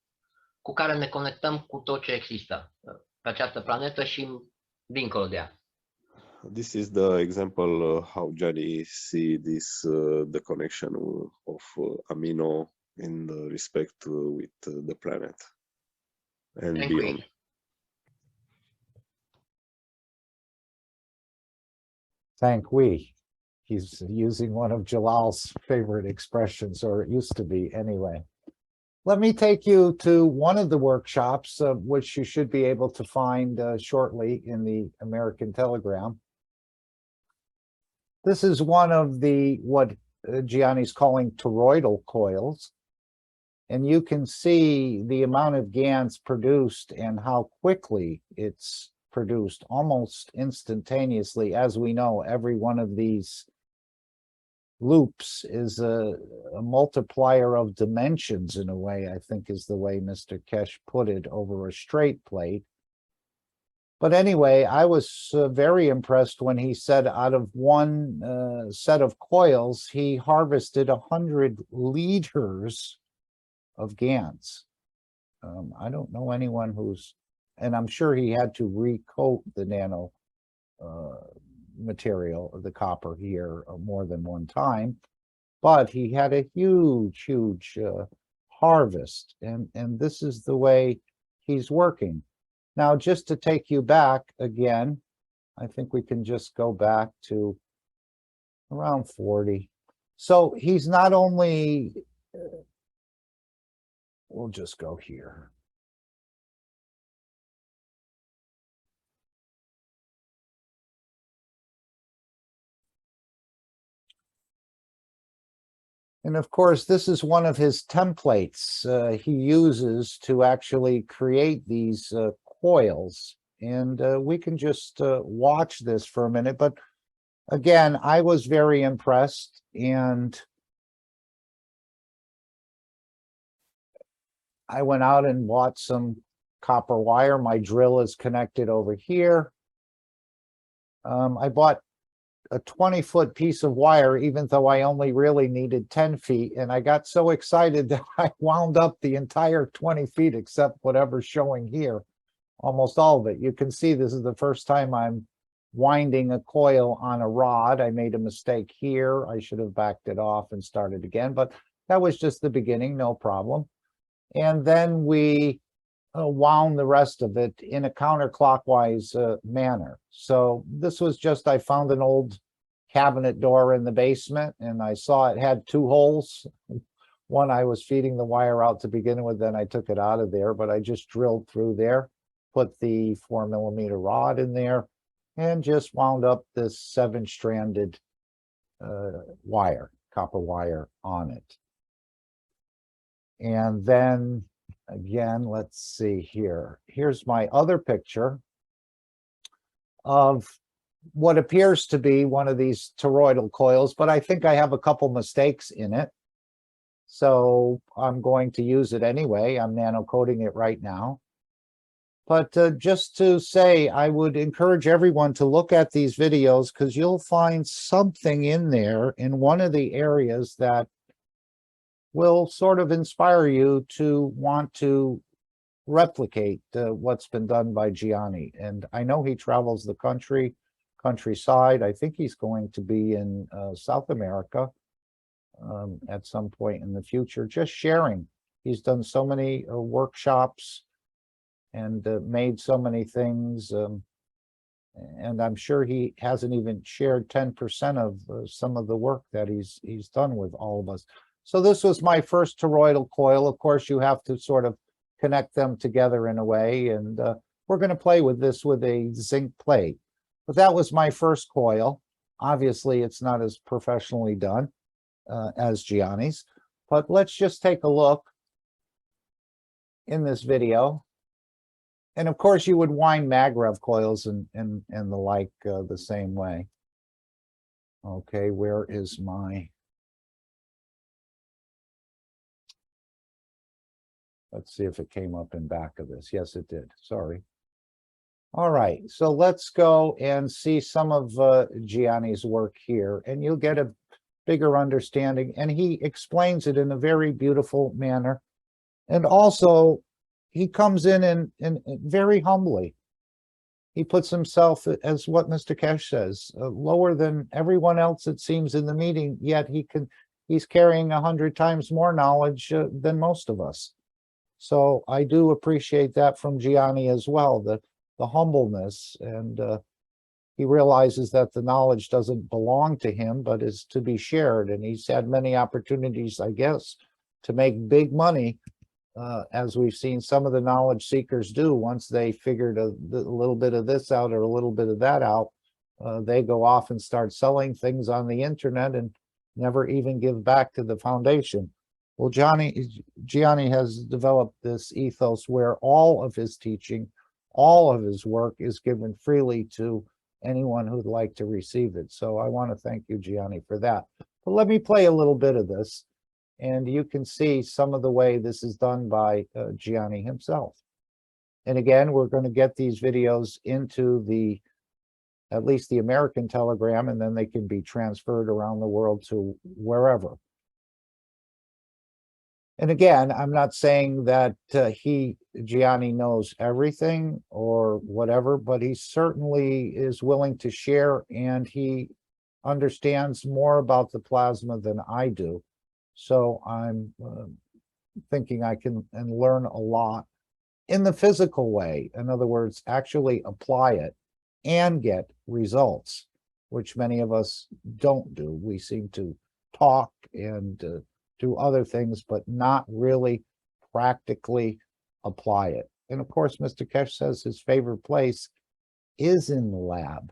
cu care ne conectăm cu tot ce există pe această planetă și dincolo de ea. This is the example how Johnny see this the connection of amino in respect with the planet and beyond. Thank we. He's using one of Jalal's favorite expressions, or it used to be anyway. Let me take you to one of the workshops, which you should be able to find shortly in the American Telegram. This is one of what Gianni's calling toroidal coils. And you can see the amount of GANs produced and how quickly it's produced, almost instantaneously. As we know, every one of these loops is a multiplier of dimensions in a way, I think is the way Mr. Kesh put it, over a straight plate. But anyway, I was very impressed when he said out of one set of coils, he harvested 100 liters of GANs. I don't know anyone who's, and I'm sure he had to recoat the nano material of the copper here more than one time, but he had a huge harvest, and this is the way he's working. Now, just to take you back again, I think we can just go back to around 40. So he's not only we'll just go here. And of course, this is one of his templates he uses to actually create these coils. And we can just watch this for a minute. But again, I was very impressed, and I went out and bought some copper wire. My drill is connected over here. I bought a 20-foot piece of wire, even though I only really needed 10 feet. And I got so excited that I wound up the entire 20 feet, except whatever's showing here, almost all of it. You can see this is the first time I'm winding a coil on a rod. I made a mistake here. I should have backed it off and started again, but that was just the beginning, no problem. And then we wound the rest of it in a counterclockwise manner. So this was just, I found an old cabinet door in the basement, and I saw it had two holes. One I was feeding the wire out to begin with, then I took it out of there, but I just drilled through there, put the 4mm rod in there, and just wound up this 7-stranded wire, copper wire on it. And then again, let's see here. Here's my other picture of what appears to be one of these toroidal coils, but I think I have a couple mistakes in it. So I'm going to use it anyway. I'm nano coating it right now. But just to say, I would encourage everyone to look at these videos, because you'll find something in there in one of the areas that will sort of inspire you to want to replicate what's been done by Gianni. And I know he travels the countryside. I think he's going to be in South America at some point in the future, just sharing. He's done so many workshops and made so many things. And I'm sure he hasn't even shared 10% of some of the work that he's done with all of us. So this was my first toroidal coil. Of course, you have to sort of connect them together in a way. And we're going to play with this with a zinc plate. But that was my first coil. Obviously, it's not as professionally done as Gianni's. But let's just take a look in this video. And of course, you would wind Magrev coils and the like the same way. Okay, where is my... Let's see if it came up in back of this. Yes, it did. Sorry. All right, so let's go and see some of Gianni's work here, and you'll get a bigger understanding. And he explains it in a very beautiful manner. And also, he comes in and very humbly. He puts himself, as what Mr. Kesh says, lower than everyone else, it seems, in the meeting, yet he's carrying 100 times more knowledge than most of us. So I do appreciate that from Gianni as well, the humbleness, and he realizes that the knowledge doesn't belong to him, but is to be shared. And he's had many opportunities, I guess, to make big money, as we've seen some of the knowledge seekers do. Once they figured a little bit of this out or a little bit of that out, they go off and start selling things on the internet, and never even give back to the foundation. Well, Gianni has developed this ethos where all of his teaching, all of his work is given freely to anyone who'd like to receive it. So I want to thank you, Gianni, for that. But let me play a little bit of this, and you can see some of the way this is done by Gianni himself. And again, we're going to get these videos into at least the American Telegram, and then they can be transferred around the world to wherever. And again, I'm not saying that Gianni knows everything or whatever, but he certainly is willing to share, and he understands more about the plasma than I do. So I'm thinking I can learn a lot in the physical way. In other words, actually apply it and get results, which many of us don't do. We seem to talk and do other things, but not really practically apply it. And of course, Mr. Kesh says his favorite place is in the lab.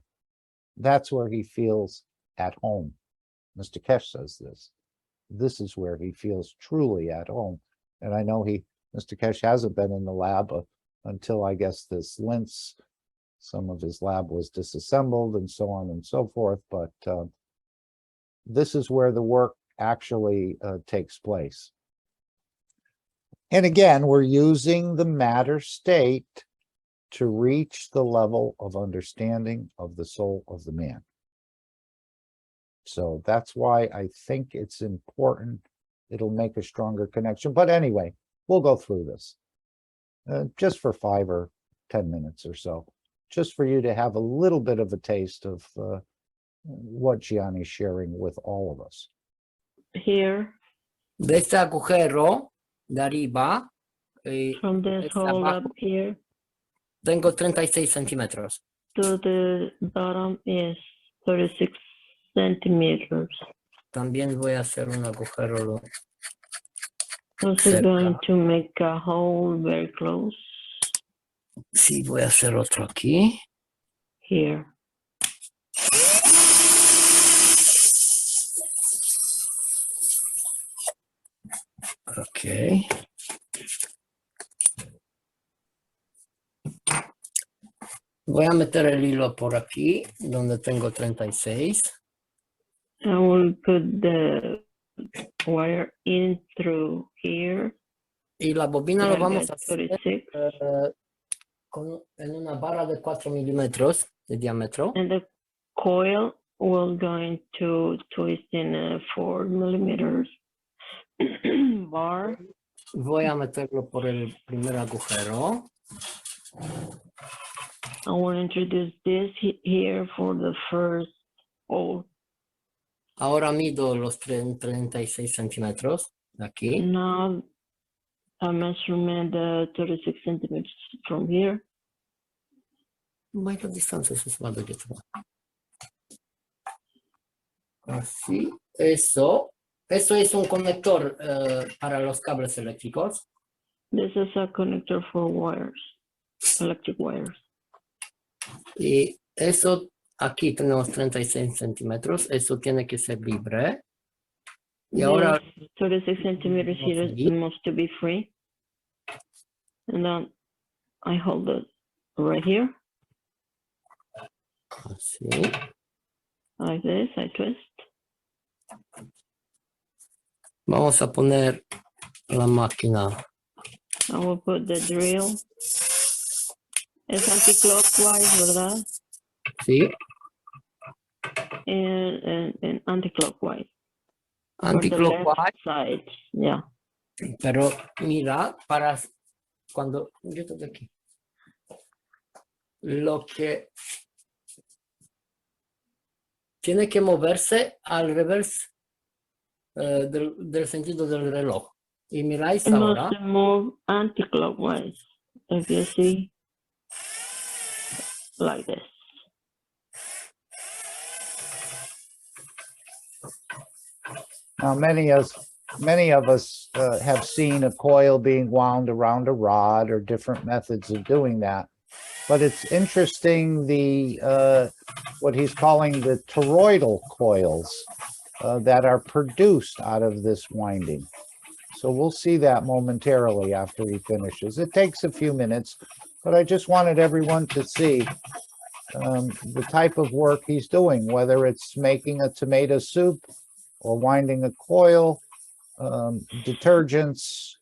That's where he feels at home. Mr. Kesh says this. This is where he feels truly at home. And I know Mr. Kesh hasn't been in the lab until, I guess, this Lintz, some of his lab was disassembled and so on and so forth. But this is where the work actually takes place. And again, we're using the matter state to reach the level of understanding of the soul of the man. So that's why I think it's important. It'll make a stronger connection. But anyway, we'll go through this just for 5 or 10 minutes or so, just for you to have a little bit of a taste of what Gianni's sharing with all of us. Here. De este agujero de arriba. From this hole up here. Tengo 36 centímetros. To the bottom is 36 centimeters. También voy a hacer un agujero. Also going to make a hole very close. Sí, voy a hacer otro aquí. Here. Ok. Voy a meter el hilo por aquí, donde tengo 36. I will put the wire in through here. Y la bobina lo vamos a hacer en una barra de 4 milímetros de diámetro. And the coil will going to twist in 4 millimeters bar. Voy a meterlo por el primer agujero. I will introduce this here for the first hole. Ahora mido los 36 centímetros de aquí. Now I measurement the 36 centimeters from here. ¿Cuánta distancia es más de esto? Así, eso es un conector para los cables eléctricos. This is a connector for wires, electric wires. Y eso, aquí tenemos 36 centímetros, eso tiene que ser libre. Y ahora 36 centimeters here must to be free. And then I hold it right here. Así. Like this, I twist. Vamos a poner la máquina. I will put the drill. Es anti-clockwise, ¿verdad? Sí. And anti-clockwise. Anti-clockwise. Side, yeah. Pero mira, para cuando yo estoy aquí, lo que tiene que moverse al revés del sentido del reloj. Y miráis ahora. Must move anti-clockwise. If you see, like this. Now, many of us have seen a coil being wound around a rod or different methods of doing that. But it's interesting what he's calling the toroidal coils. that are produced out of this winding. So we'll see that momentarily after he finishes. It takes a few minutes, but I just wanted everyone to see the type of work he's doing, whether it's making a tomato soup or winding a coil, detergents,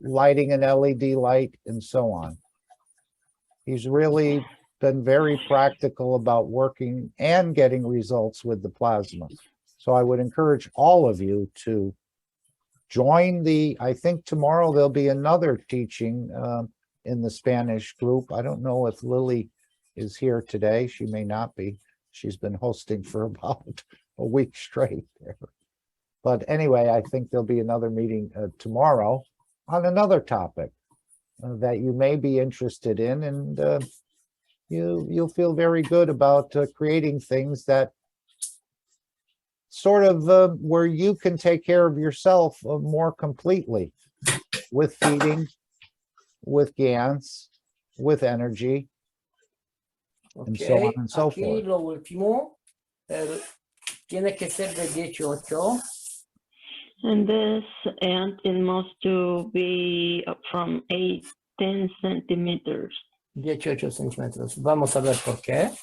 lighting an LED light, and so on. He's really been very practical about working and getting results with the plasma. So I would encourage all of you to join I think tomorrow there'll be another teaching in the Spanish group. I don't know if Lily is here today. She may not be. She's been hosting for about a week straight there. But anyway, I think there'll be another meeting tomorrow on another topic that you may be interested in, and you'll feel very good about creating things that sort of where you can take care of yourself more completely with feeding, with GANs, with energy, and so on and so aquí forth. lo último, tiene que ser de 18. And this ant, it must to be from 10 centimeters. 18 centímetros. Vamos a ver por qué.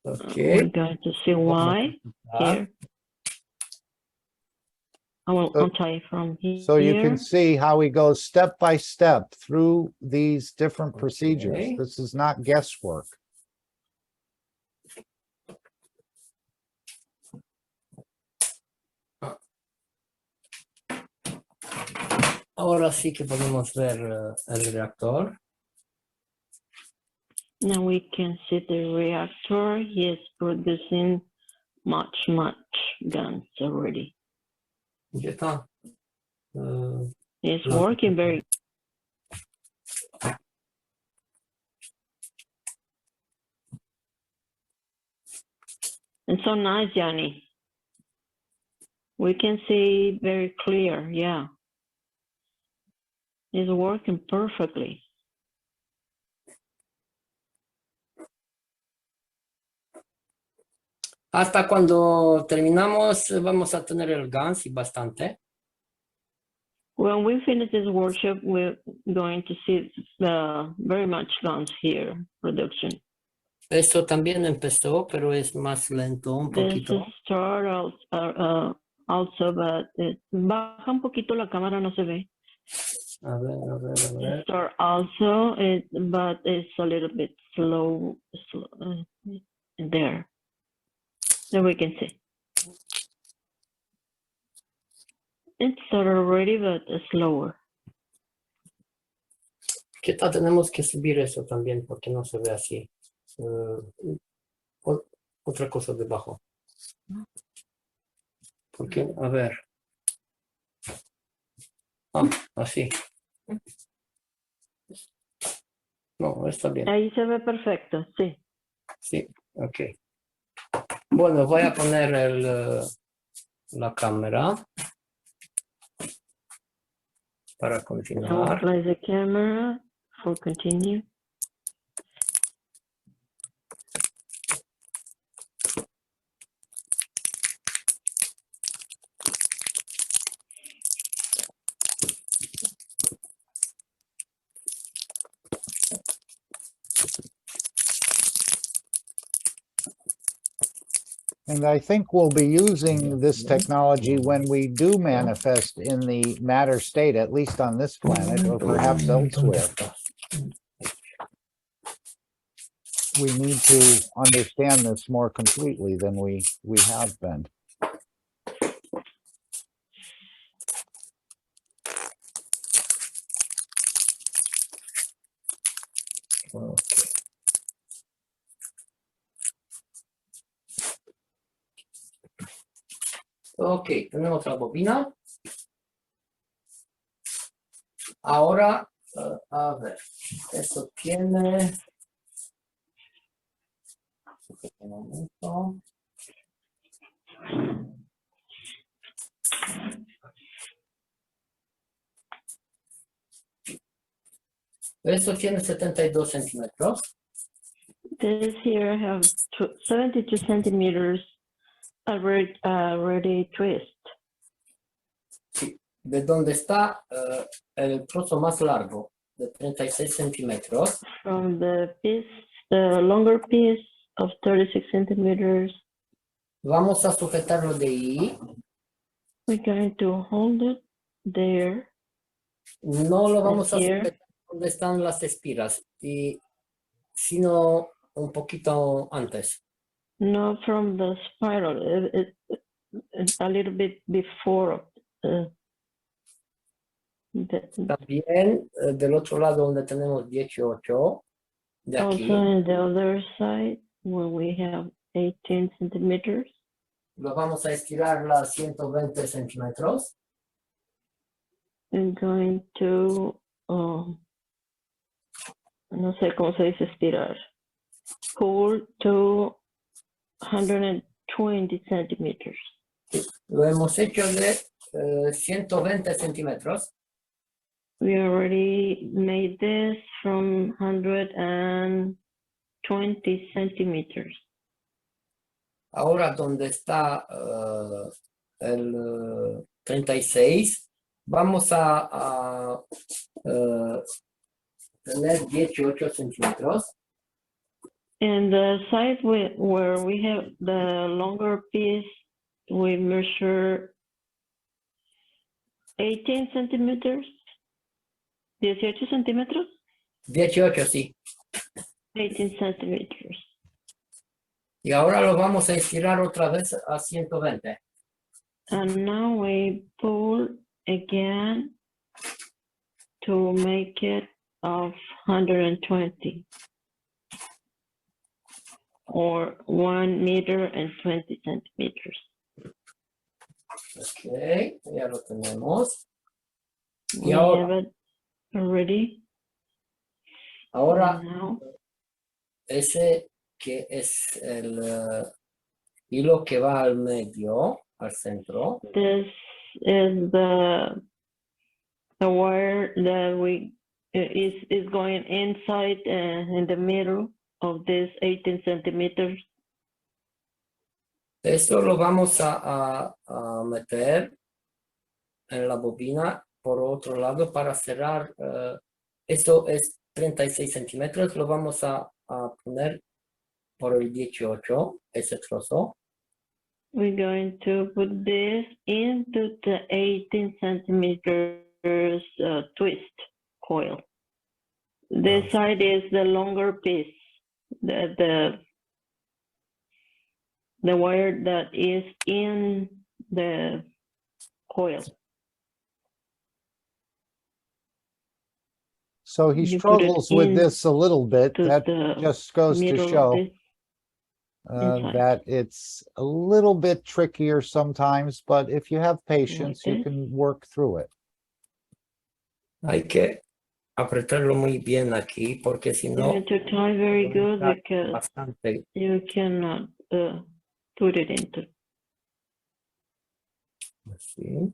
We're Ok. going to see why here. I'll try from here. So you can see how he goes step by step through these different procedures. Okay. This is not guesswork. Ahora sí que podemos ver el reactor. Now we can see the reactor. He is producing much guns already. Ya está. It's working very. And so nice, Yanni. We can see very clear, yeah. It's working perfectly. Hasta cuando terminamos vamos a tener el GANS y bastante. When we finish this workshop, we're going to see very much guns here, production. Esto también empezó, pero es más lento un This poquito. is start also, but baja un poquito la cámara, no se ve. A ver. Start also, but it's a little bit slow there. Then we can see. It started already, but slower. ¿Qué tal? Tenemos que subir eso también porque no se ve así. Otra cosa debajo. Porque, a ver. Así. No, está bien. Ahí se ve perfecto, sí. Sí, ok. Bueno, voy a poner la cámara para I'll continuar. place the camera for continue. And I think we'll be using this technology when we do manifest in the matter state, at least on this planet, or perhaps elsewhere. We need to understand this more completely than we have been. Ok, tenemos la bobina. Ahora, a ver, esto tiene... Un momento. Esto tiene 72 centímetros. This here have 72 centimeters already twist De donde está el trozo más largo, de 36 centímetros, from the longer piece of 36 centimeters. vamos a sujetarlo de ahí. We're going to hold it there. No lo vamos a Here. sujetar donde están las espiras, sino un poquito antes. No, from the spiral, it's a little bit before. También del otro lado donde tenemos 18, de aquí, Also in the other side, where we have 18 centimeters, lo vamos a estirar las 120 centímetros. I'm going to, no sé cómo se dice estirar, pull to 120 centimeters. Lo hemos hecho de 120 centímetros. We already made this from 120 centimeters. Ahora donde está el 36, vamos a tener 18 centímetros. And the side where we have the longer piece, we measure 18 centimeters. 18 centímetros? 18, sí. 18 centimeters. Y ahora lo vamos a estirar otra vez a 120. And now we pull again to make it of 120. Or 1 meter and 20 centimeters. Ok, ya lo tenemos. We ahora- have it already. Ahora, Now, ese que es el hilo que va al medio, al centro, this is the wire that we is going inside in the middle of this 18 centimeters. eso lo vamos a meter en la bobina por otro lado para cerrar. Esto es 36 centímetros, lo vamos a poner por el 18, ese trozo. We're going to put this into the 18 centimeters twist coil. This side is the longer piece, the wire that is in the coil. So he You put it struggles with in this a little bit. to That the just goes to middle of show this. inside. that it's a little bit trickier sometimes, but if you have patience, you this. can work through it. Hay que apretarlo muy bien aquí porque si You no, need to tie very good because bastante. you cannot put it into. Así.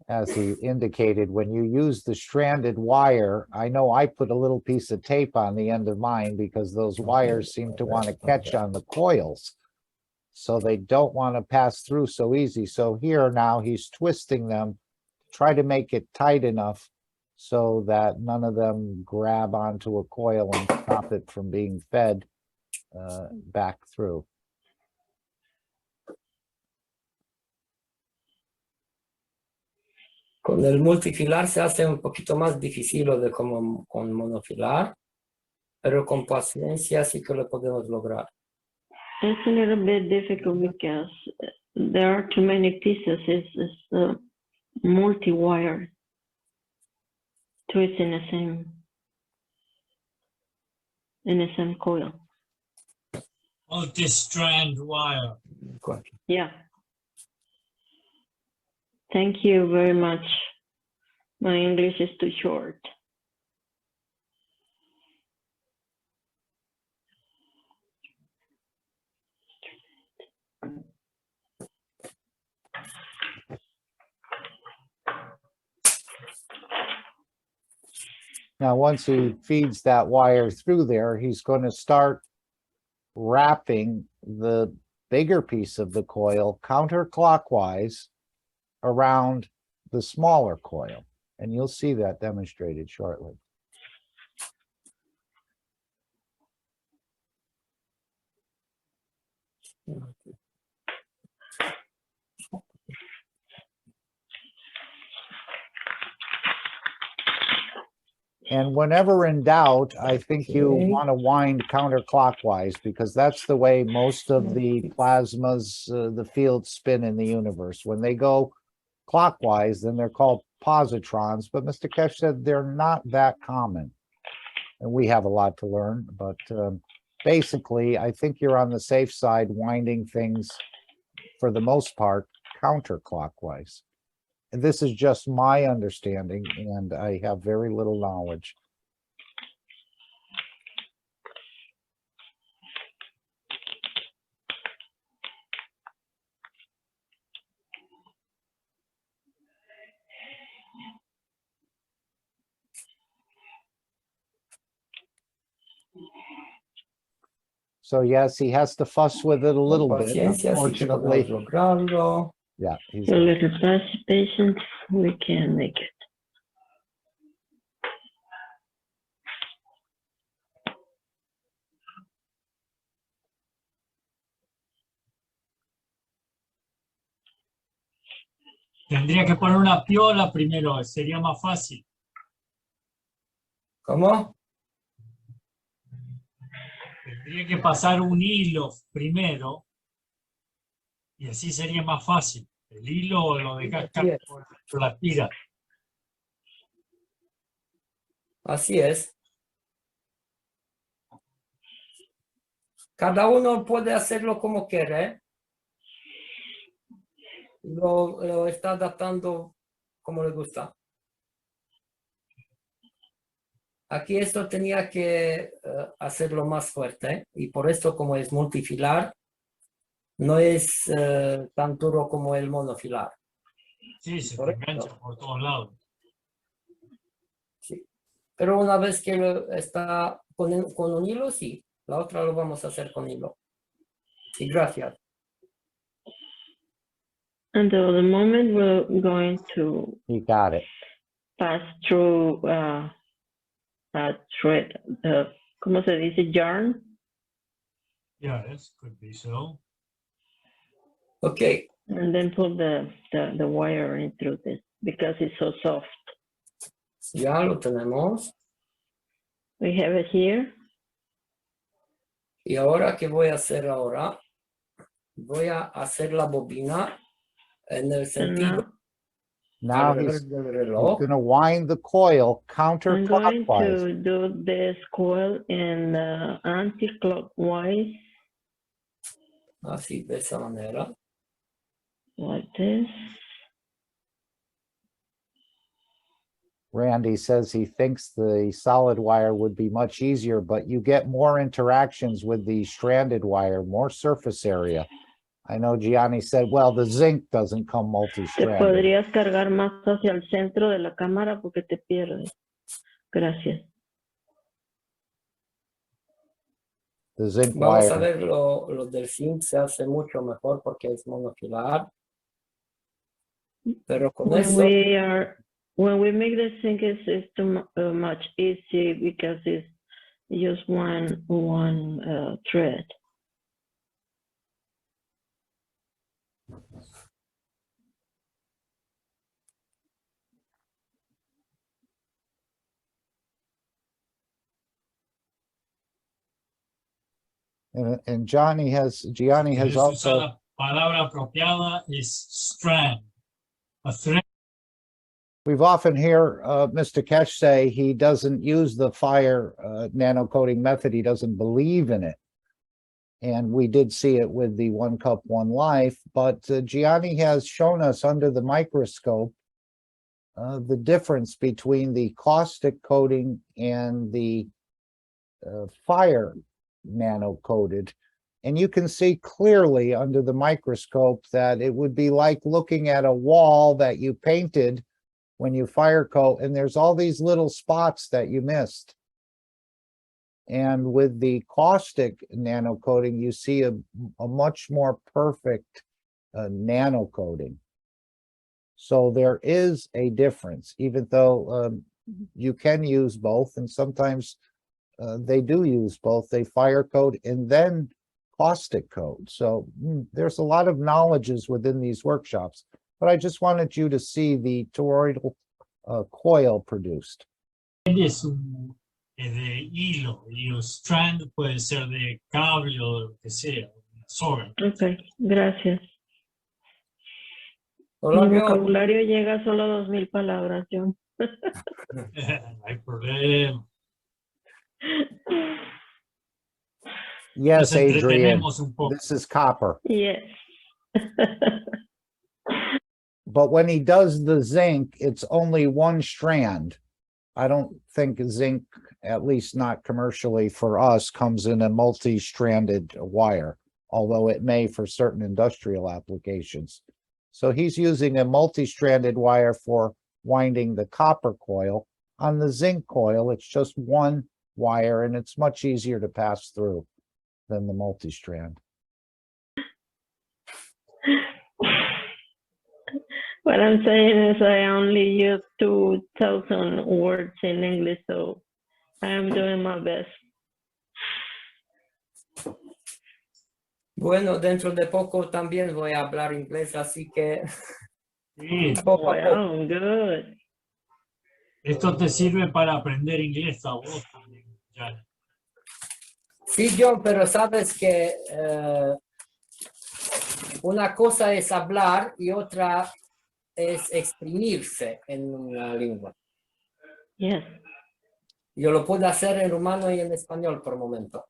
As he indicated, when you use the stranded wire, I know I put a little piece of tape on the end of mine because those wires seem to want to catch on the coils. So they don't want to pass through so easy. So here now he's twisting them, try to make it tight enough so that none of them grab onto a coil and stop it from being fed back through. Con el multifilar se hace un poquito más difícil de como con monofilar, pero con paciencia sí que lo podemos lograr. It's a little bit difficult because there are too many pieces. It's multi-wire twist in the same coil. Multi-strand wire. Yeah. Thank you very much. My English is too short. Now, once he feeds that wire through there, he's going to start wrapping the bigger piece of the coil counterclockwise around the smaller coil. And you'll see that demonstrated shortly. And whenever in doubt, I think you want to wind counterclockwise because that's the way most of the plasmas, the fields spin in the universe. When they go clockwise, then they're called positrons. But Mr. Kesh said they're not that common. And we have a lot to learn. But basically, I think you're on the safe side winding things, for the most part, counterclockwise. And this is just my understanding, and I have very little knowledge. So yes, he has to fuss with it a little bit, unfortunately. Yeah, he's A little patience, we can make it. Tendría que poner una piola primero, sería más fácil. ¿Cómo? Tendría que pasar un hilo primero y así sería más fácil. El hilo lo dejas caer por la tira. Así es. Cada uno puede hacerlo como quiere. Lo está adaptando como le gusta. Aquí esto tenía que hacerlo más fuerte y por esto, como es multifilar, no es tan duro como el monofilar. Sí, se te engancha por todos lados. Sí. Pero una vez que está con un hilo, sí. La otra lo vamos a hacer con hilo. Sí, gracias. And at the moment we're going to You got it. pass through a thread, ¿cómo se dice? Yarn. Yes, could be so. Okay. And then put the wire in through this because it's so soft. Ya lo tenemos. We have it here. Y ahora, ¿qué voy a hacer ahora? Voy a hacer la bobina en el sentido Now al he's revés del reloj. going to wind the coil I'm going counterclockwise. to do this coil in anti-clockwise, Así, de esa manera. like this. Randy says he thinks the solid wire would be much easier, but you get more interactions with the stranded wire, more surface area. I know Gianni said, well, the zinc doesn't come Te multi-stranded. podrías cargar más hacia el centro de la cámara porque te pierdes. Gracias. The zinc Vamos a wire. ver, lo del zinc se hace mucho mejor porque es monofilar. Pero con eso, When we make the zinc, it's too much easy because it's just one thread. And Gianni has Querés usar also, la palabra apropiada es strand. A thread. we've often hear Mr. Kesh say he doesn't use the fire nanocoating method. He doesn't believe in it. And we did see it with the 1 cup, 1 life, but Gianni has shown us under the microscope the difference between the caustic coating and the fire nano-coated. And you can see clearly under the microscope that it would be like looking at a wall that you painted when you fire coat, and there's all these little spots that you missed. And with the caustic nano coating, you see a much more perfect nano coating. So there is a difference, even though you can use both, and sometimes they do use both. They fire coat and then caustic coat. So there's a lot of knowledges within these workshops, but I just wanted you to see the toroidal coil produced. Es de hilo y un strand puede ser de cable o de lo que sea, una soga. Ok, gracias. Hola, Mi John. vocabulario llega solo a 2000 palabras, John. No hay problema. Yes, Nos Adrian, entretenemos un poco. this is copper. Yes. But when he does the zinc, it's only one strand. I don't think zinc, at least not commercially for us, comes in a multi-stranded wire, although it may for certain industrial applications. So he's using a multi-stranded wire for winding the copper coil. On the zinc coil, it's just one wire, and it's much easier to pass through than the multi-strand. What I'm saying is I only use 2,000 words in English, so I'm doing my best. Bueno, dentro de poco también voy a hablar inglés, así que Sí, poco a poco. Wow, good. esto te sirve para aprender inglés a vos también, Jan. Sí, John, pero sabes que una cosa es hablar y otra es exprimirse en una lengua. Yes. Yo lo puedo hacer en rumano y en español por momento.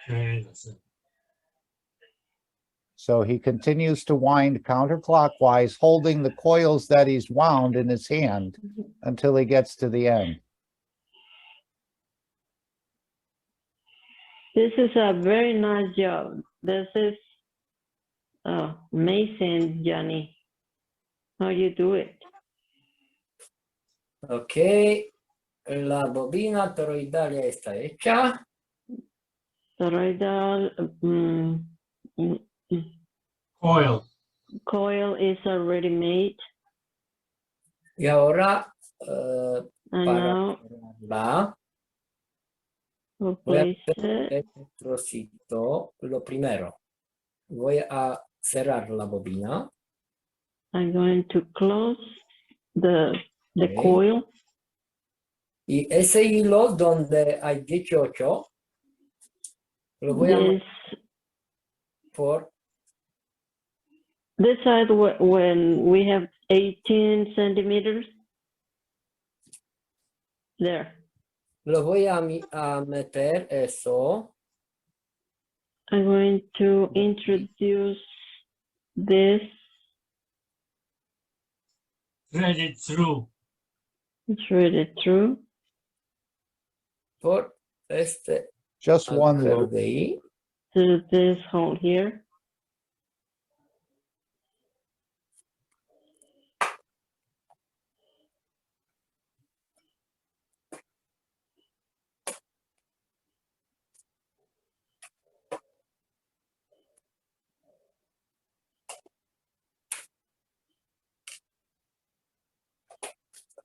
Sí, lo sé. So he continues to wind counterclockwise, holding the coils that he's wound in his hand until he gets to the end. This is a very nice job. This is amazing, Johnny. How you do it. Ok, la bobina toroidal ya está hecha. Toroidal Coil. coil is already made. Y ahora And para now cerrarla, we'll voy a place hacer it. este trocito. Lo primero, voy a cerrar la bobina. I'm going to close the Ok. coil. Y ese hilo donde hay 18, lo voy a This por this side when we have 18 centimeters. There. Lo voy a meter eso. I'm going to introduce this. Thread it through. Thread it through. Por este Just one agujero loop. de ahí. To this hole here.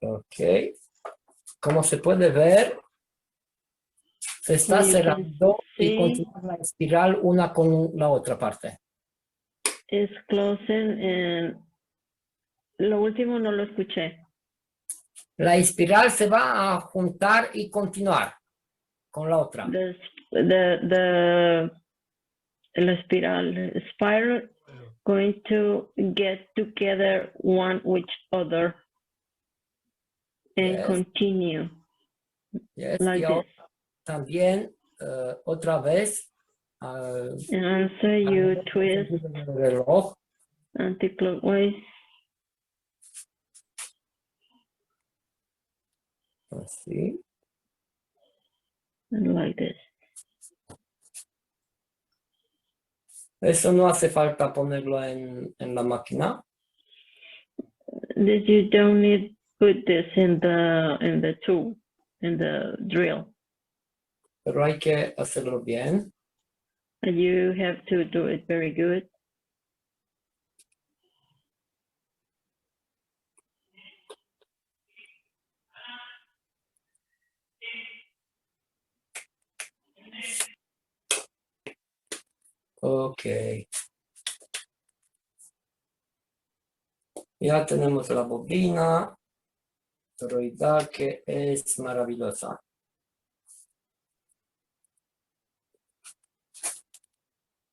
Ok. Como se puede ver, se está You can cerrando y see continúa la espiral una con la otra parte. it's closing and lo último no lo escuché. La espiral se va a juntar y continuar con la otra. The la spiral going to get together one with other and Yes. continue Yes. like Y ahora this. también otra vez. And so you twist El reloj. anti-clockwise. Así. And like this. Eso no hace falta ponerlo en la máquina. That you don't need put this in the tool, in the drill. Pero hay que hacerlo bien. And you have to do it very good. Ok. Ya tenemos la bobina toroidal que es maravillosa.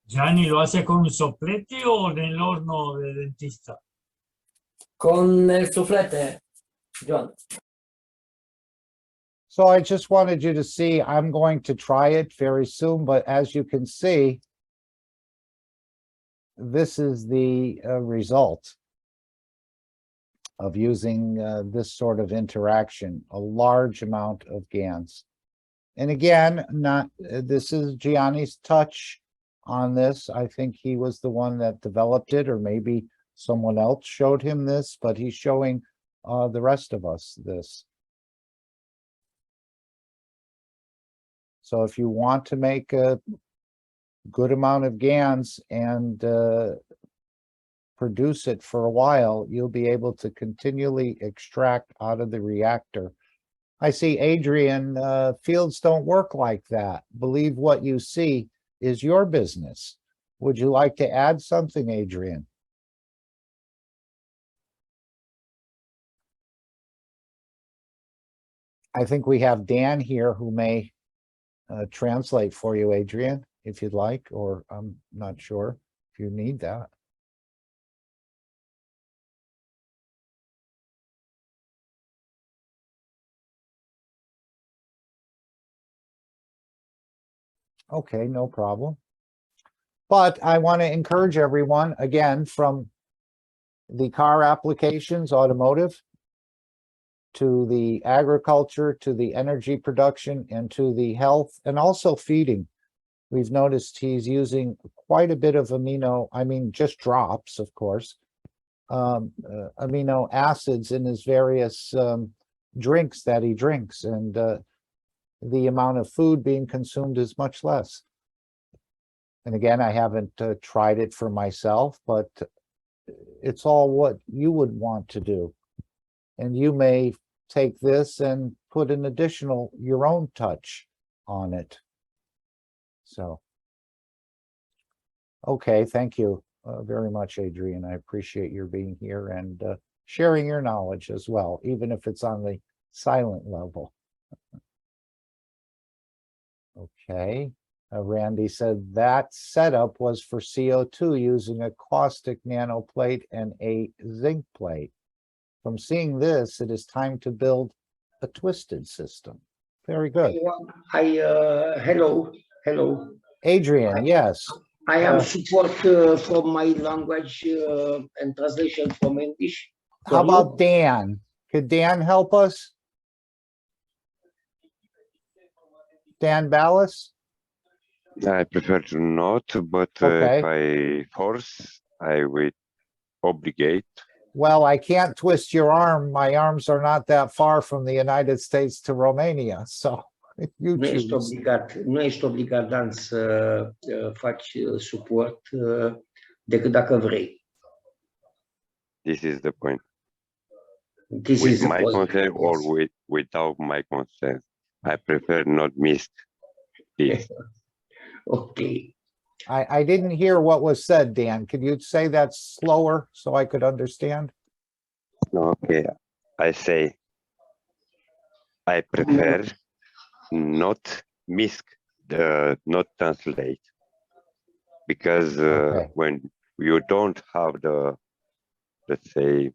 ¿Gianni lo hace con un soplete o en el horno de dentista? Con el suflete, John. So I just wanted you to see, I'm going to try it very soon, but as you can see, this is the result of using this sort of interaction, a large amount of GANs. And again, this is Gianni's touch on this. I think he was the one that developed it, or maybe someone else showed him this, but he's showing the rest of us this. So if you want to make a good amount of GANs and produce it for a while, you'll be able to continually extract out of the reactor. I see, Adrian, fields don't work like that. Believe what you see is your business. Would you like to add something, Adrian? I think we have Dan here who may translate for you, Adrian, if you'd like, or I'm not sure if you need that. Okay, no problem. But I want to encourage everyone, again, from the car applications, automotive, to the agriculture, to the energy production, and to the health, and also feeding. We've noticed he's using quite a bit of just drops, of course, amino acids in his various drinks that he drinks, and the amount of food being consumed is much less. And again, I haven't tried it for myself, but it's all what you would want to do. And you may take this and put an additional, your own touch on it. So, okay, thank you very much, Adrian. I appreciate your being here and sharing your knowledge as well, even if it's on the silent level. Okay, Randy said that setup was for CO2 using a caustic nanoplate and a zinc plate. From seeing this, it is time to build a twisted system. Very good. Hello. Adrian, yes. I am support from my language and translation from English. How about Dan? Could Dan help us? Dan Ballas? I prefer to not, but Okay. if I force, I will obligate. Well, I can't twist your arm. My arms are not that far from the United States to Romania, so you choose. Nu ești obligat, Dan, să faci suport decât dacă vrei. This is the point. This with is the my point. consent or without my consent. I prefer not miss this. Okay. I didn't hear what was said, Dan. Could you say that slower so I could understand? Okay, I say I prefer not not translate, because when you don't have the, let's say,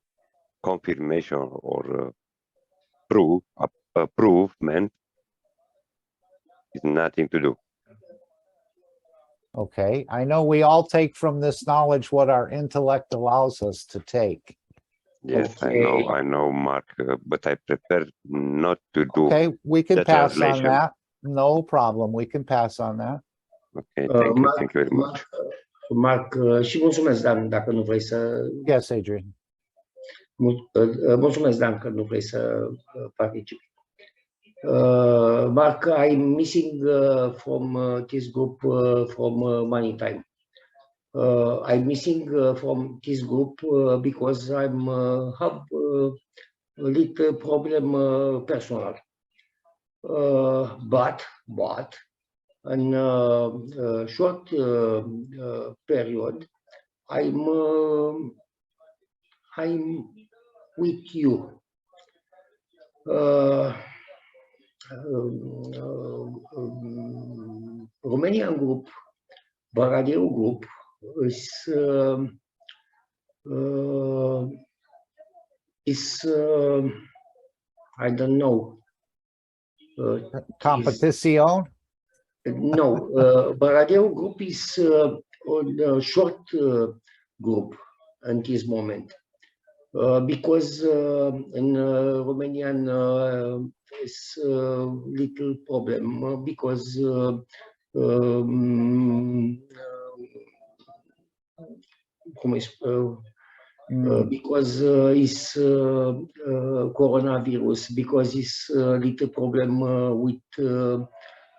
confirmation or approvement, it's nothing to do. Okay, I know we all take from this knowledge what our intellect allows us to take. Yes, Okay. I know, Mark, but I prefer not to do. Okay, we can the pass on translation. that. No problem. We can pass on that. Okay, thank you very much. Mark, și mulțumesc, Dan, dacă nu vrei să... Yes, Adrian. Mulțumesc, Dan, că nu vrei să participi. Mark, I'm missing from this group from money time. I'm missing from this group because I'm have a little problem personal. But in short period, I'm with you. Romanian group, Baradeu group is I don't know. Competition? No, Baradeu group is a short group at this moment. Because in Romanian is little problem because because is coronavirus, because is little problem with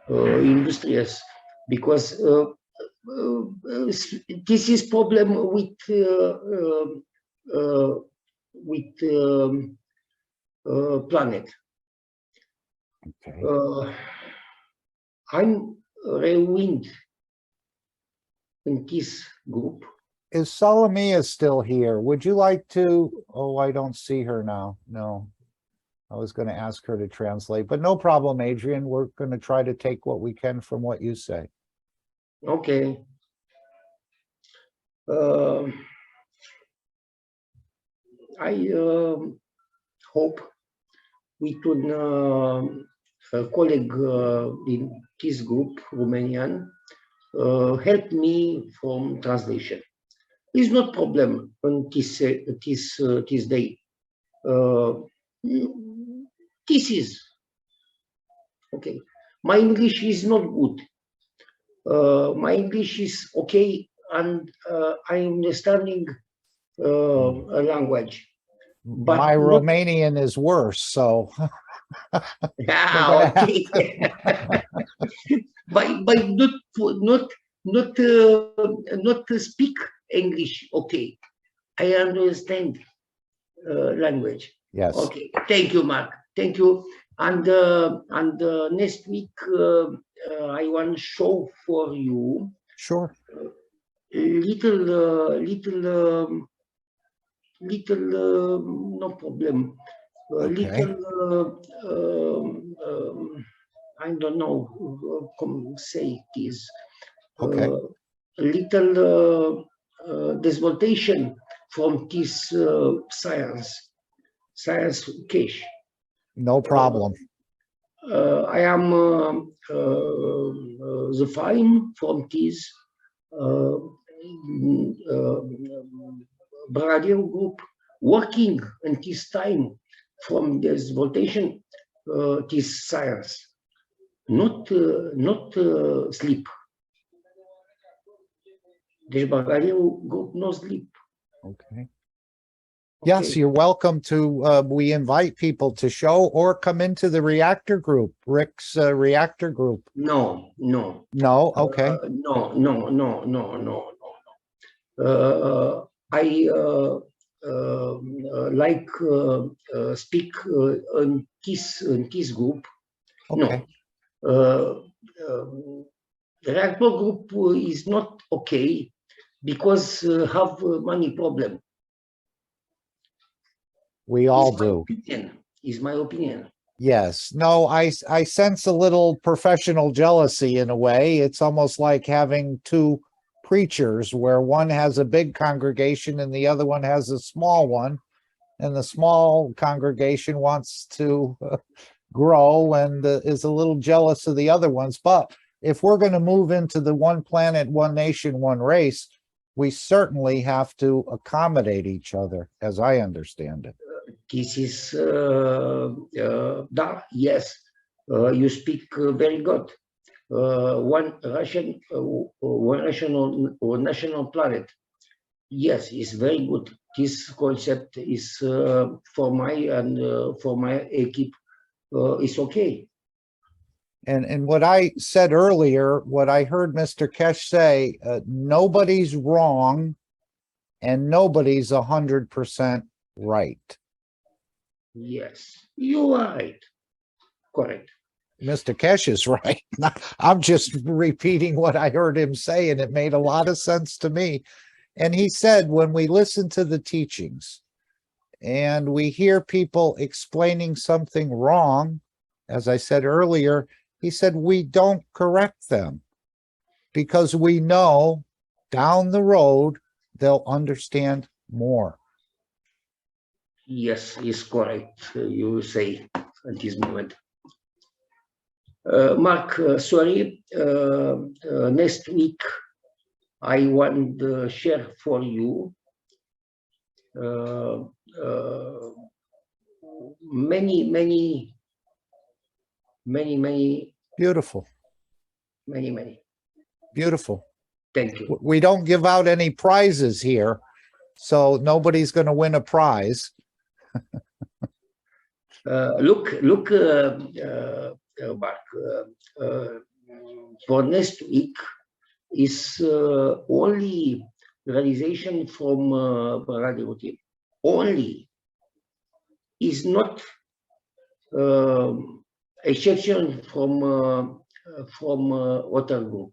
industries, because this is problem with planet. Okay. I'm rewind in this group. Is Salamia still here? Would you like to? Oh, I don't see her now. No, I was going to ask her to translate, but no problem, Adrian. We're going to try to take what we can from what you say. Okay. I hope we could a colleague in this group, Romanian, help me from translation. It's not problem on this day. This is okay. My English is not good. My English is okay, and I'm understanding a language. But my not, Romanian is worse, so. yeah, okay. but not to speak English. Okay, I understand language. Yes. Okay. Thank you, Mark. Thank you. And next week I want to show for you. Sure. Little no problem. Okay. I don't know how say this. Okay. Little dissertation from this science case. No problem. I am the fine from this Baradeu group working in this time from this votation, this science, not sleep. Deci Baradeu group no sleep. Okay. Yes, you're welcome to, we invite people to show or come into the reactor group, Rick's reactor group. No. No, okay. No. I like speak in this group. Okay. No. Reactor group is not okay because have money problem. We all do. Is my opinion. Yes. No, I sense a little professional jealousy in a way. It's almost like having two preachers where one has a big congregation and the other one has a small one. And the small congregation wants to grow and is a little jealous of the other ones. But if we're going to move into the one planet, one nation, one race, we certainly have to accommodate each other, as I understand it. This is, yes, you speak very good. One Russian or national planet. Yes, it's very good. this concept is for my equipe is okay. And what I said earlier, what I heard Mr. Kesh say, nobody's wrong and nobody's 100% right. Yes, you are right. Correct. Mr. Kesh is right. I'm just repeating what I heard him say, and it made a lot of sense to me. And he said, when we listen to the teachings and we hear people explaining something wrong, as I said earlier, he said, we don't correct them because we know down the road they'll understand more. Yes, is correct. You say at this moment. Mark, sorry, next week I want to share for you many Beautiful. Many. Beautiful. Thank you. We don't give out any prizes here, so nobody's going to win a prize. Look, Mark, for next week is only realization from radio team. Only is not exception from other group.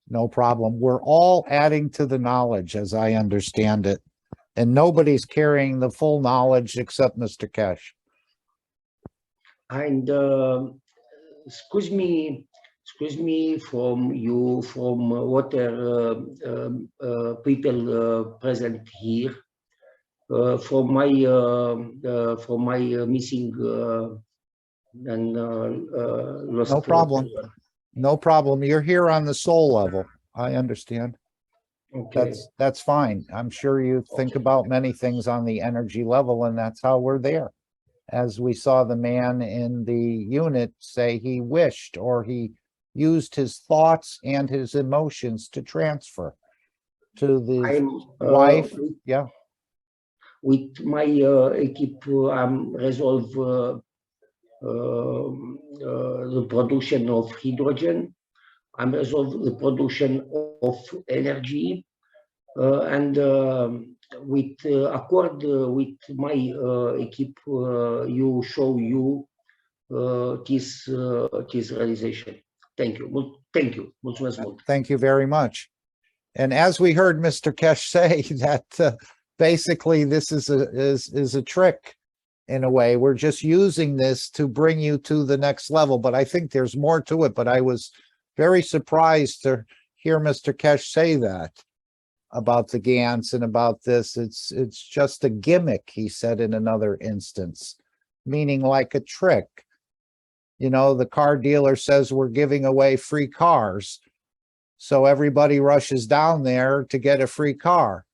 No problem. We're all adding to the knowledge as I understand it. And nobody's carrying the full knowledge except Mr. Kesh. And excuse me from you, from what people present here, from my missing and lost. No problem. No problem. You're here on the soul level. I understand. Okay. That's fine. I'm sure you think about many things on the energy level, and that's how we're there. As we saw the man in the unit say he wished, or he used his thoughts and his emotions to transfer to the wife. Yeah. With my equipe, I'm resolve the production of hydrogen. I'm resolve the production of energy, and with accord with my equipe, you show you this realization. Thank you. Thank you. Mulțumesc mult. Thank you very much. And as we heard Mr. Kesh say, that basically this is a trick in a way. We're just using this to bring you to the next level, but I think there's more to it. But I was very surprised to hear Mr. Kesh say that about the GANs and about this. It's just a gimmick, he said in another instance, meaning like a trick. You know, the car dealer says we're giving away free cars, so everybody rushes down there to get a free car.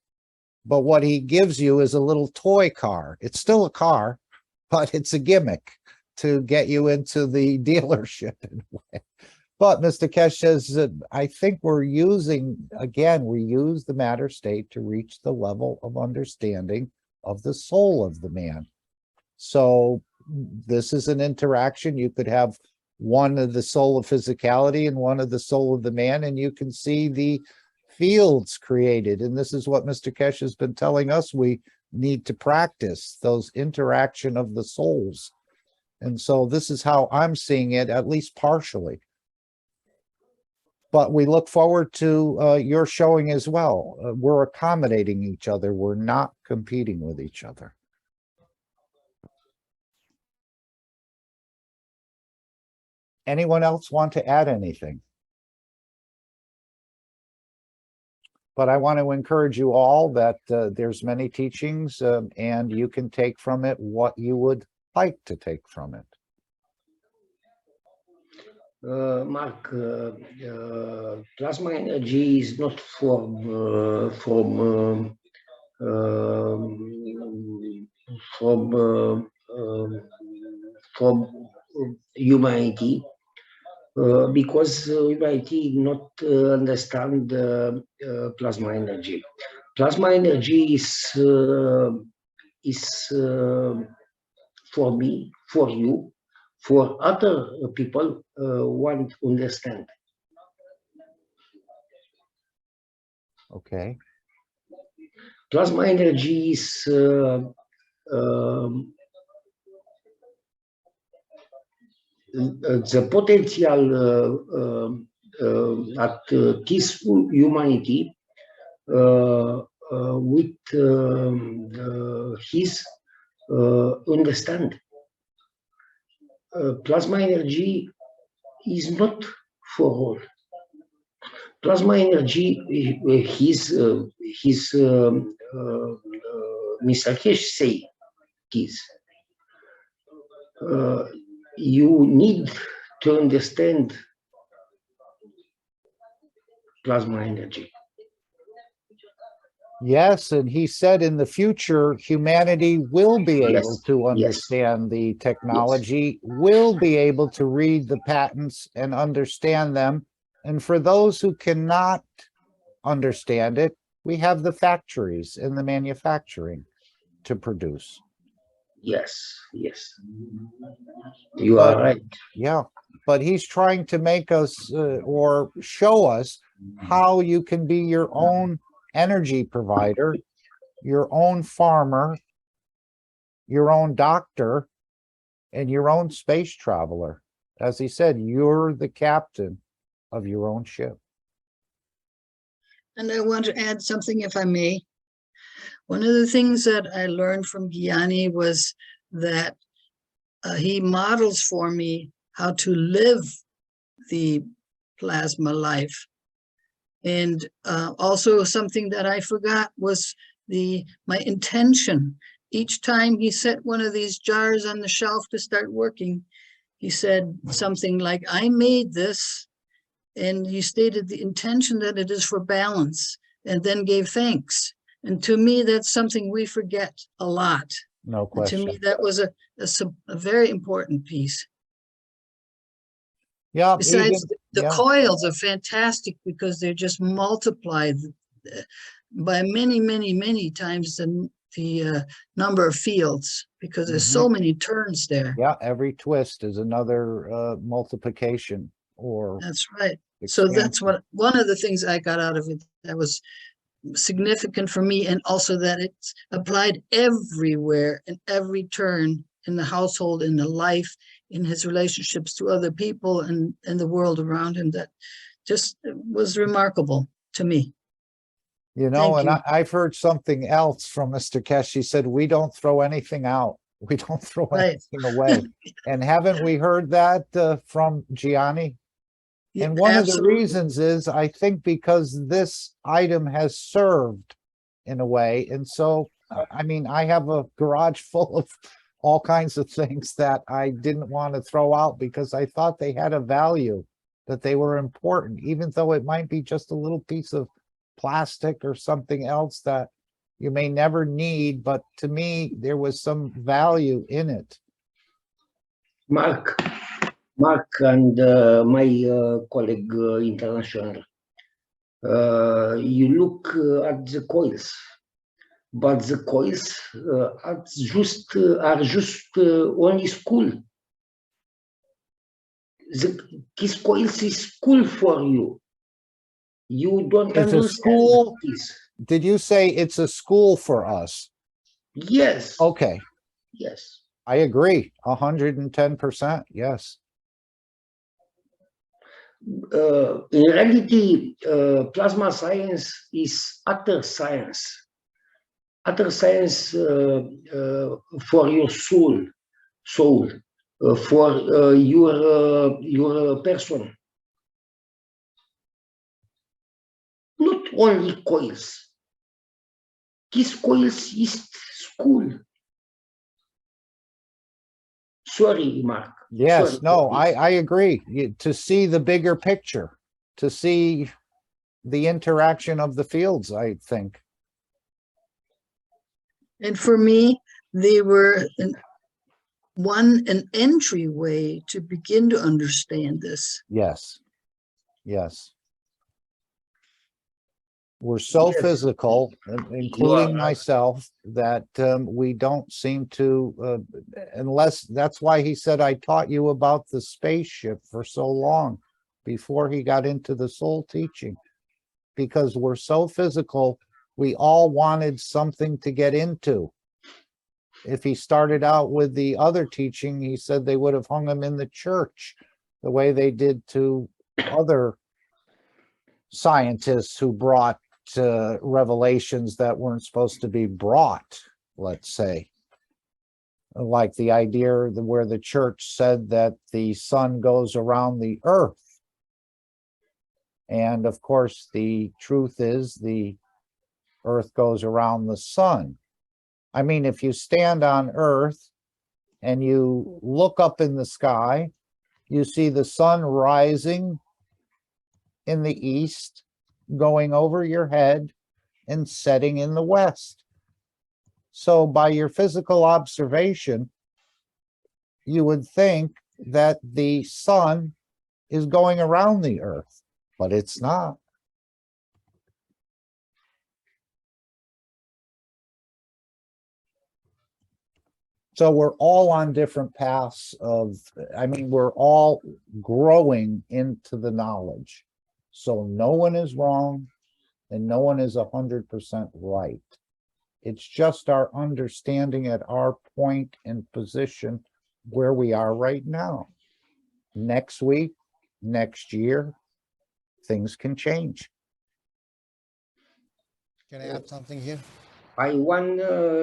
But what he gives you is a little toy car. It's still a car, but it's a gimmick to get you into the dealership in a way. But Mr. Kesh says that I think we're using, again, we use the matter state to reach the level of understanding of the soul of the man. So this is an interaction. You could have one of the soul of physicality and one of the soul of the man, and you can see the fields created. And this is what Mr. Kesh has been telling us we need to practice, those interaction of the souls. And so this is how I'm seeing it, at least partially. But we look forward to your showing as well. We're accommodating each other. We're not competing with each other. Anyone else want to add anything? But I want to encourage you all that there's many teachings and you can take from it what you would like to take from it. Mark, plasma energy is not from humanity, because humanity not understand plasma energy. plasma energy is for me, for you, for other people want to understand. Okay. Plasma energy is the potential at this humanity with his understand. Plasma energy is not for all. Plasma energy, his Mr. Hesh say is you need to understand plasma energy. Yes, and he said in the future, humanity will be able Yes, to yes. understand the technology, will be able to read the patents and understand them. And for those who cannot understand it, we have the factories and the manufacturing to produce. Yes, yes. You are right. Yeah, but he's trying to make us or show us how you can be your own energy provider, your own farmer, your own doctor, and your own space traveler. As he said, you're the captain of your own ship. And I want to add something, if I may. One of the things that I learned from Gianni was that he models for me how to live the plasma life. And also something that I forgot was my intention. Each time he set one of these jars on the shelf to start working, he said something like, I made this. And he stated the intention that it is for balance, and then gave thanks. And to me, that's something we forget a lot. No And to question. me, that was a very important piece. Yeah. Besides, even- the yeah. coils are fantastic because they're just multiplied by many, many, many times the number of fields, because there's so many turns there. Yeah, every twist is another multiplication or That's right. So that's expansion. one of the things I got out of it that was significant for me, and also that it's applied everywhere in every turn in the household, in the life, in his relationships to other people and the world around him. That just was remarkable to me. You know, Thank and you. I've heard something else from Mr. Kesh. He said, we don't throw anything out. We don't throw Right. anything away. And haven't we heard that from Gianni? Yeah, And one of the absolutely. reasons is, I think, because this item has served in a way. And so, I mean, I have a garage full of all kinds of things that I didn't want to throw out because I thought they had a value, that they were important, even though it might be just a little piece of plastic or something else that you may never need. But to me, there was some value in it. Mark and my colleague international, you look at the coils, but the coils are just only school. This coils is school for you. You don't It's a understand school. this. Did you say it's a school for us? Yes. Okay. Yes. I agree. 110%. Yes. In reality, plasma science is utter science. Utter science for your soul, for your person. Not only coils. This coils is school. Sorry, Mark. Yes. Sorry No, for this. I agree. To see the bigger picture, to see the interaction of the fields, I think. And for me, they were an entryway to begin to understand this. Yes. Yes. We're so Yes. physical, including myself, that we don't seem to, unless, that's why he said, I taught you about the spaceship for so long before he got into the soul teaching. Because we're so physical, we all wanted something to get into. If he started out with the other teaching, he said they would have hung him in the church the way they did to other scientists who brought revelations that weren't supposed to be brought, let's say. Like the idea where the church said that the sun goes around the earth. And of course, the truth is the earth goes around the sun. I mean, if you stand on earth and you look up in the sky, you see the sun rising in the east, going over your head and setting in the west. So by your physical observation, you would think that the sun is going around the earth, but it's not. So we're all on different paths of, I mean, we're all growing into the knowledge. So no one is wrong and no one is 100% right. It's just our understanding at our point and position where we are right now. Next week, next year, things can change. Can I add something here? I want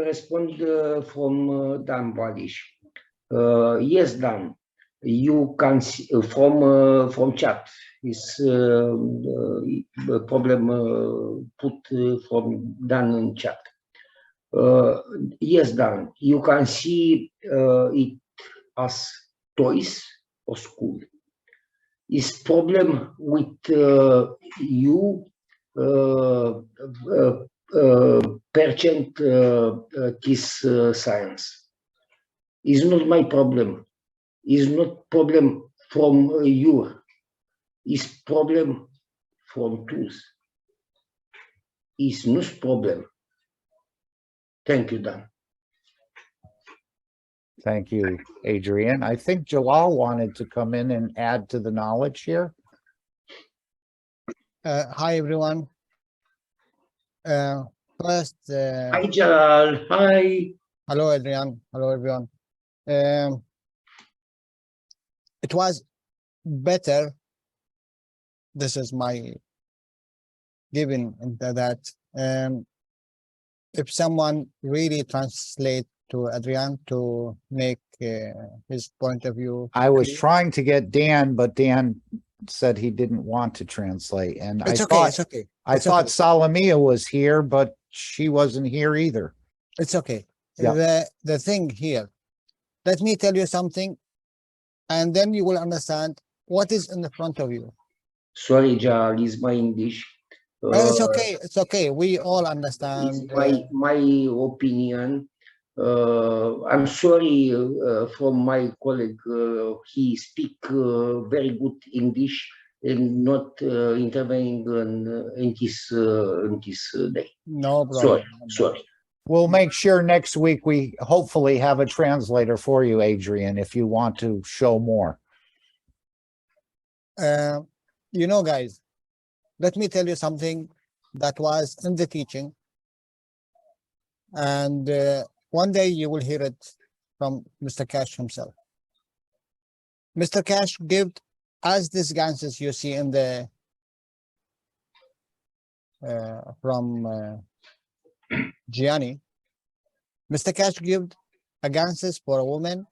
respond from Dan Balish. Yes, Dan, you can see from chat is problem put from Dan in chat. Yes, Dan, you can see it as toys or school. Is problem with you percent this science is not my problem. Is not problem from you. Is problem from tools. Is not problem. Thank you, Dan. Thank you, Adrian. I think Jalal wanted to come in and add to the knowledge here. Hi, everyone. First, Hi, Jalal. Hi. Hello, Adrian. Hello, everyone. It was better. This is my giving into that. If someone really translate to Adrian to make his point of view. I was trying to get Dan, but Dan said he didn't want to translate. And It's I okay, thought, it's okay. I It's thought okay. Salamia was here, but she wasn't here either. It's okay. Yeah. The thing here, let me tell you something, and then you will understand what is in the front of you. Sorry, Jalal, is my English. It's okay. It's okay. We all understand. It's my opinion. I'm sorry from my colleague. He speak very good English and not intervening in this day. No problem. Sorry. We'll make sure next week we hopefully have a translator for you, Adrian, if you want to show more. You know, guys, let me tell you something that was in the teaching. And one day you will hear it from Mr. Cash himself. Mr. Cash gave us these ganses you see in the from Gianni. Mr. Cash gave a ganses for a woman,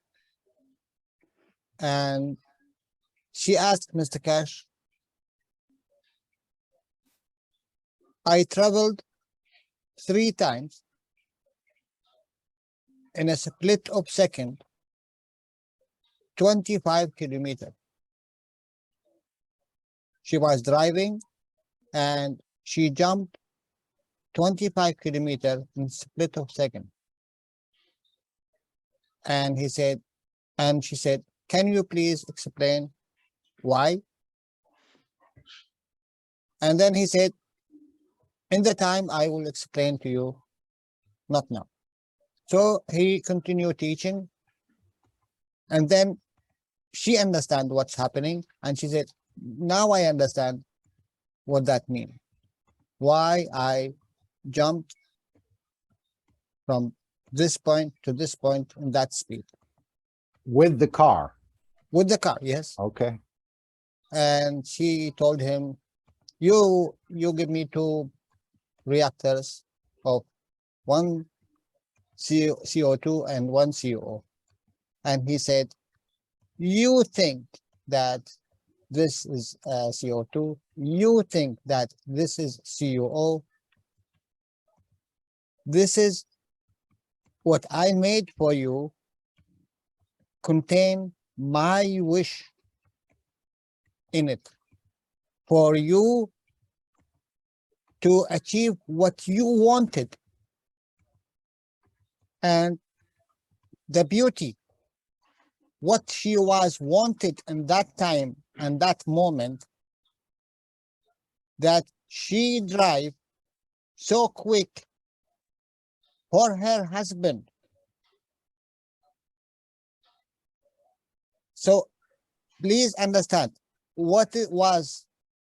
and she asked Mr. Cash, I traveled 3 times in a split of second, 25 kilometers. She was driving and she jumped 25 kilometers in split of second. And he said, and she said, can you please explain why? And then he said, In the time, I will explain to you, not now. So he continued teaching, and then she understand what's happening, and she said, now I understand what that means. Why I jumped from this point to this point in that speed. With the car. With the car, yes. Okay. And she told him, you give me 2 reactors of 1 CO2 and 1 CO. And he said, you think that this is CO2, you think that this is CuO. This is what I made for you, contain my wish in it, for you to achieve what you wanted. And the beauty, what she was wanted in that time and that moment, that she drive so quick for her husband. So please understand what it was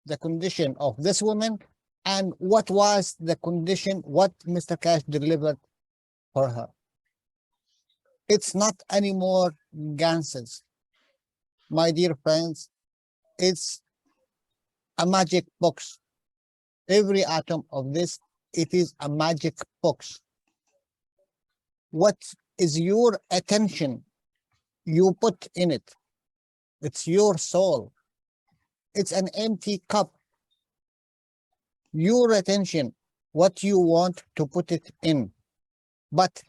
the condition of this woman and what was the condition, what Mr. Cash delivered for her. It's not anymore ganses. My dear friends, it's a magic box. Every atom of this, it is a magic box. What is your attention you put in it? It's your soul. It's an empty cup. Your attention, what you want to put it in. But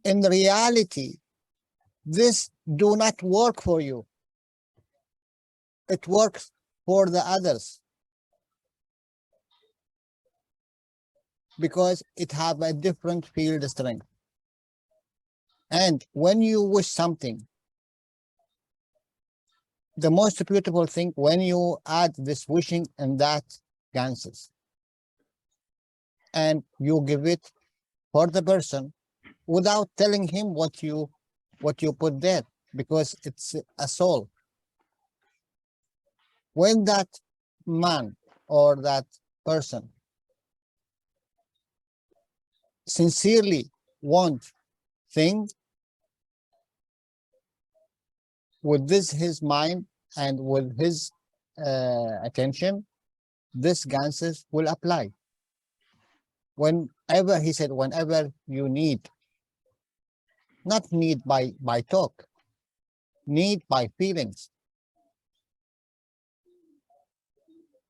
in reality, this do not work for you. It works for the others, because it have a different field strength. And when you wish something, the most beautiful thing, when you add this wishing and that ganses, and you give it for the person without telling him what you put there, because it's a soul. When that man or that person sincerely want thing with this his mind and with his attention, this ganses will apply. Whenever, he said, whenever you need, not need by talk, need by feelings.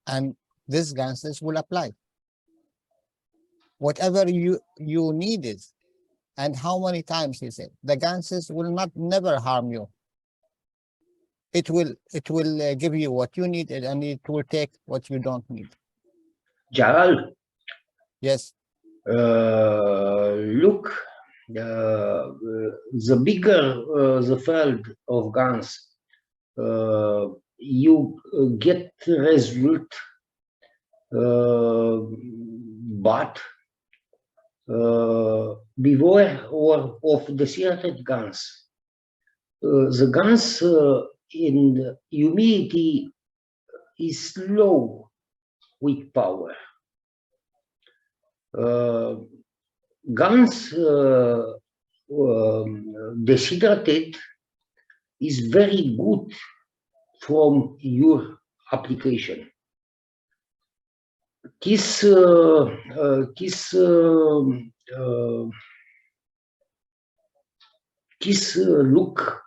And this ganses will apply. Whatever you need is, and how many times, he said, the ganses will never harm you. It will give you what you need, and it will take what you don't need. Jalal, Yes. Look, the bigger the field of guns, you get result, but beware of deserted guns. The guns in humidity is low with power. Guns deshydrated is very good from your application. This look,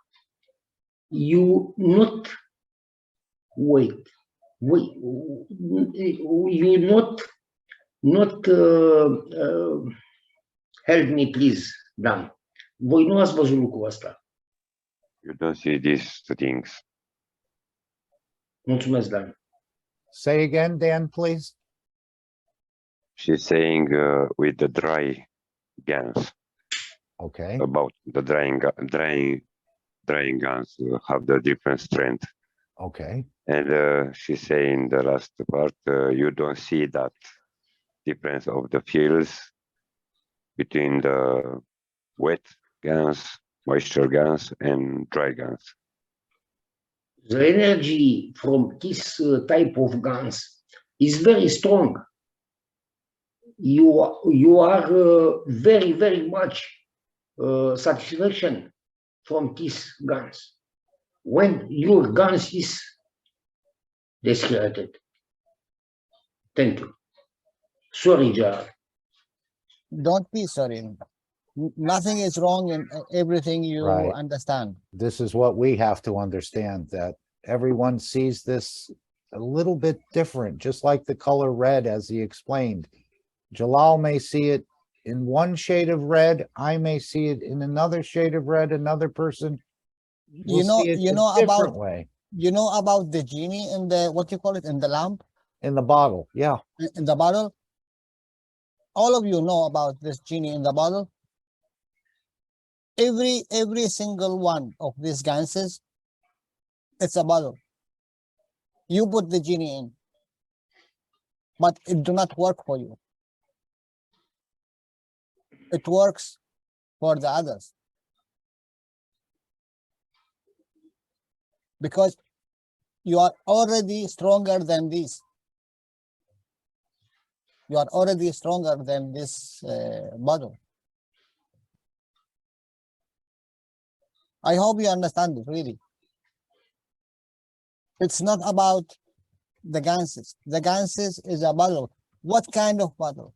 you not wait, you not help me please, Dan. Voi nu ați văzut lucrul ăsta. You don't see these things. Mulțumesc, Dan. Say again, Dan, please. She's saying with the dry guns. Okay. About the drying guns have the different strength. Okay. And she's saying the last part, you don't see that difference of the fields between the wet GANs, moisture GANs, and dry GANs. The energy from this type of GANs is very strong. You are very much satisfaction from these GANs when your GANs is discredited. Thank you. Sorry, Jar. Don't be sorry. Nothing is wrong in everything you Right. understand. This is what we have to understand, that everyone sees this a little bit different, just like the color red, as he explained. Jalal may see it in one shade of red. I may see it in another shade of red. Another person will see it a different way. You know about the genie in the, what you call it, in the lamp? In the bottle, yeah. In the bottle? All of you know about this genie in the bottle. Every single one of these ganses, it's a bottle. You put the genie in, but it do not work for you. It works for the others. Because you are already stronger than this. You are already stronger than this bottle. I hope you understand it, really. It's not about the ganses. The ganses is a bottle. What kind of bottle?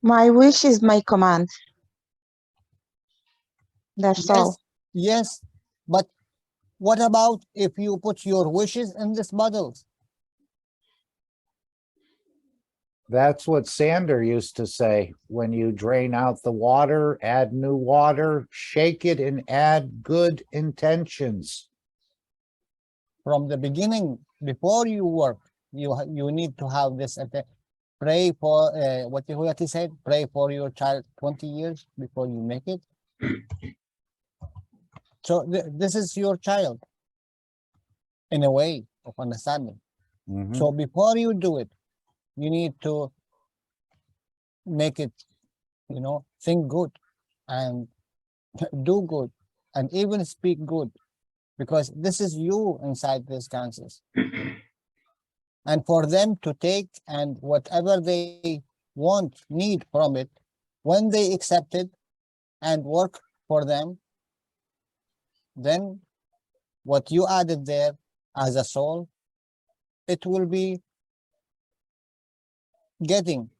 My wish is my command. That's all. Yes, but what about if you put your wishes in this bottles? That's what Sander used to say. When you drain out the water, add new water, shake it and add good intentions. From the beginning, before you work, you need to have this. Pray for what he said. Pray for your child 20 years before you make it. So this is your child, in a way of understanding. So before you do it, you need to make it, think good and do good and even speak good, because this is you inside these cancers. And for them to take and whatever they need from it, when they accept it and work for them, then what you added there as a soul, it will be getting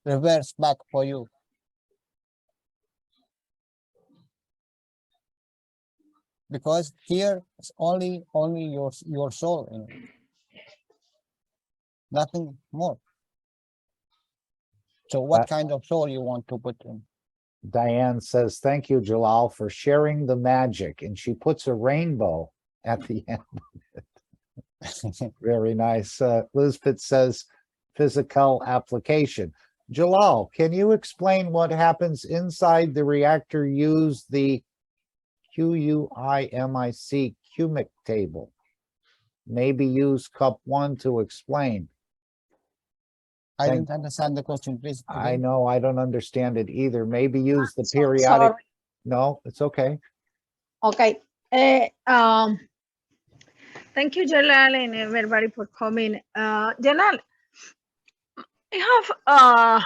reverse back for you. Because here is only your soul in it. Nothing more. So what kind of soul you want to put in? Diane says, thank you, Jalal, for sharing the magic. And she puts a rainbow at the end of it. Very nice. Elizabeth says, physical application. Jalal, can you explain what happens inside the reactor? Use the QUIMIC cumic table. Maybe use cup 1 to explain. I didn't understand the question, please. I know, I don't understand it either. Maybe use the periodic. Sorry. No, it's okay. Okay. Thank you, Jalal, and everybody for coming. Jalal, I have a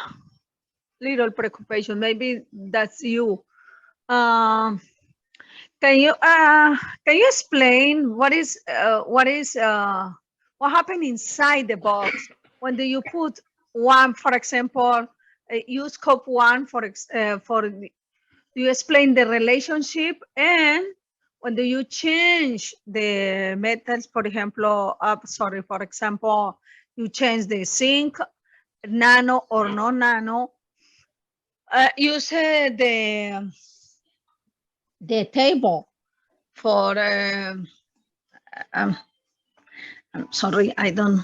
little preoccupation. Maybe that's you. Can you explain what happened inside the box when you put one, for example, use cup 1 for you explain the relationship, and when you change the metals, for example, for example, you change the zinc, nano or non-nano, use the table for, I'm sorry, I don't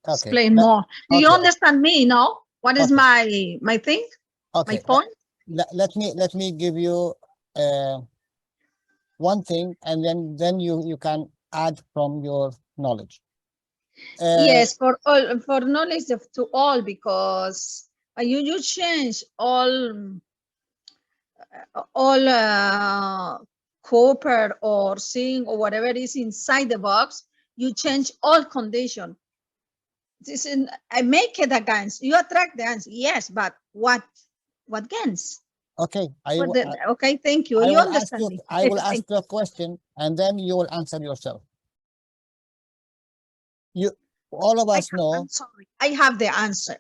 explain more. Do you understand me, no? What is my thing? Okay. My point? Let me give you one thing, and then you can add from your knowledge. Yes, for all, for knowledge to all, because you change all copper or zinc or whatever is inside the box. You change all condition. This is, I make it a GANs. You attract the GANs, yes, but what GANs? Okay, Okay, thank you. I You will ask understand you. me. I will ask Thank you a question, and then you will answer yourself. All of us know. I'm sorry. I have the answer.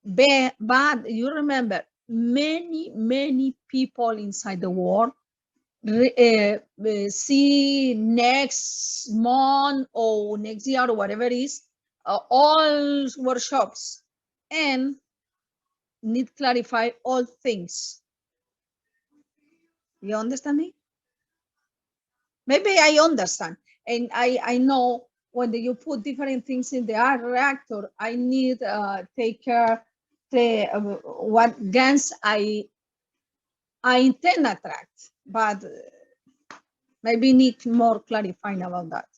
But you remember, many people inside the world see next month or next year or whatever it is, all workshops, and need clarify all things. You understand me? Maybe I understand, and I know when you put different things in the reactor, I need take care the what GANs I intend attract, but maybe need more clarifying about that.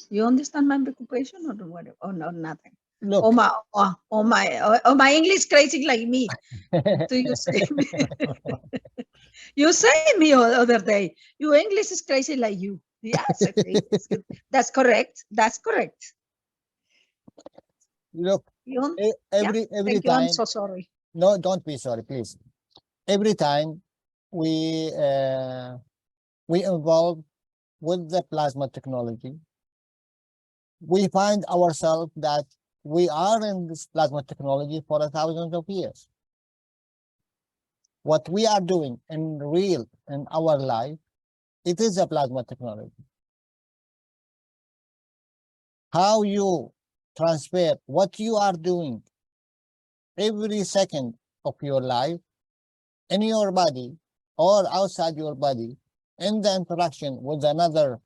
You understand my preoccupation or what, or not, nothing? Look. Oh my English crazy like me. Do you say me? You say me other day. Your English is crazy like you. Yes, okay. That's correct. That's correct. Look, every Thank you. time. I'm so sorry. No, don't be sorry, please. Every time we involve with the plasma technology, we find ourselves that we are in this plasma technology for thousands of years. What we are doing in our life, it is a plasma technology. How you transfer what you are doing every second of your life in your body or outside your body in the interaction with another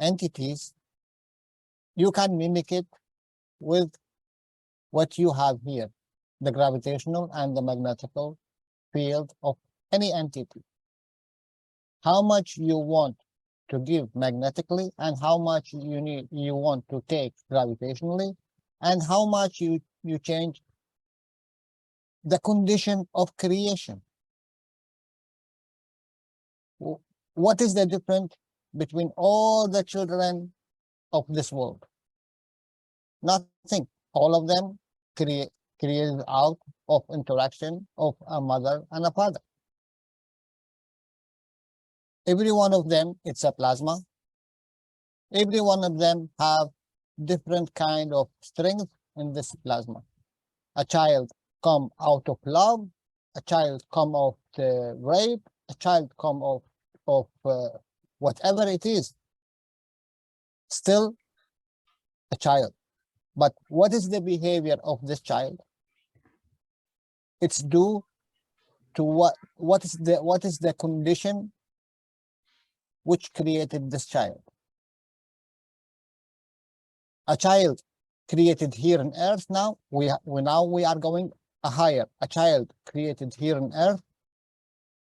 entities, you can mimic it with what you have here, the gravitational and the magnetical field of any entity. How much you want to give magnetically and how much you want to take gravitationally, and how much you change the condition of creation. What is the difference between all the children of this world? Nothing. All of them created out of interaction of a mother and a father. Every one of them, it's a plasma. Every one of them have different kind of strength in this plasma. A child come out of love, a child come out of rape, a child come out of whatever it is. Still a child. But what is the behavior of this child? It's due to what is the condition which created this child. A child created here on earth, now we are going higher. A child created here on earth,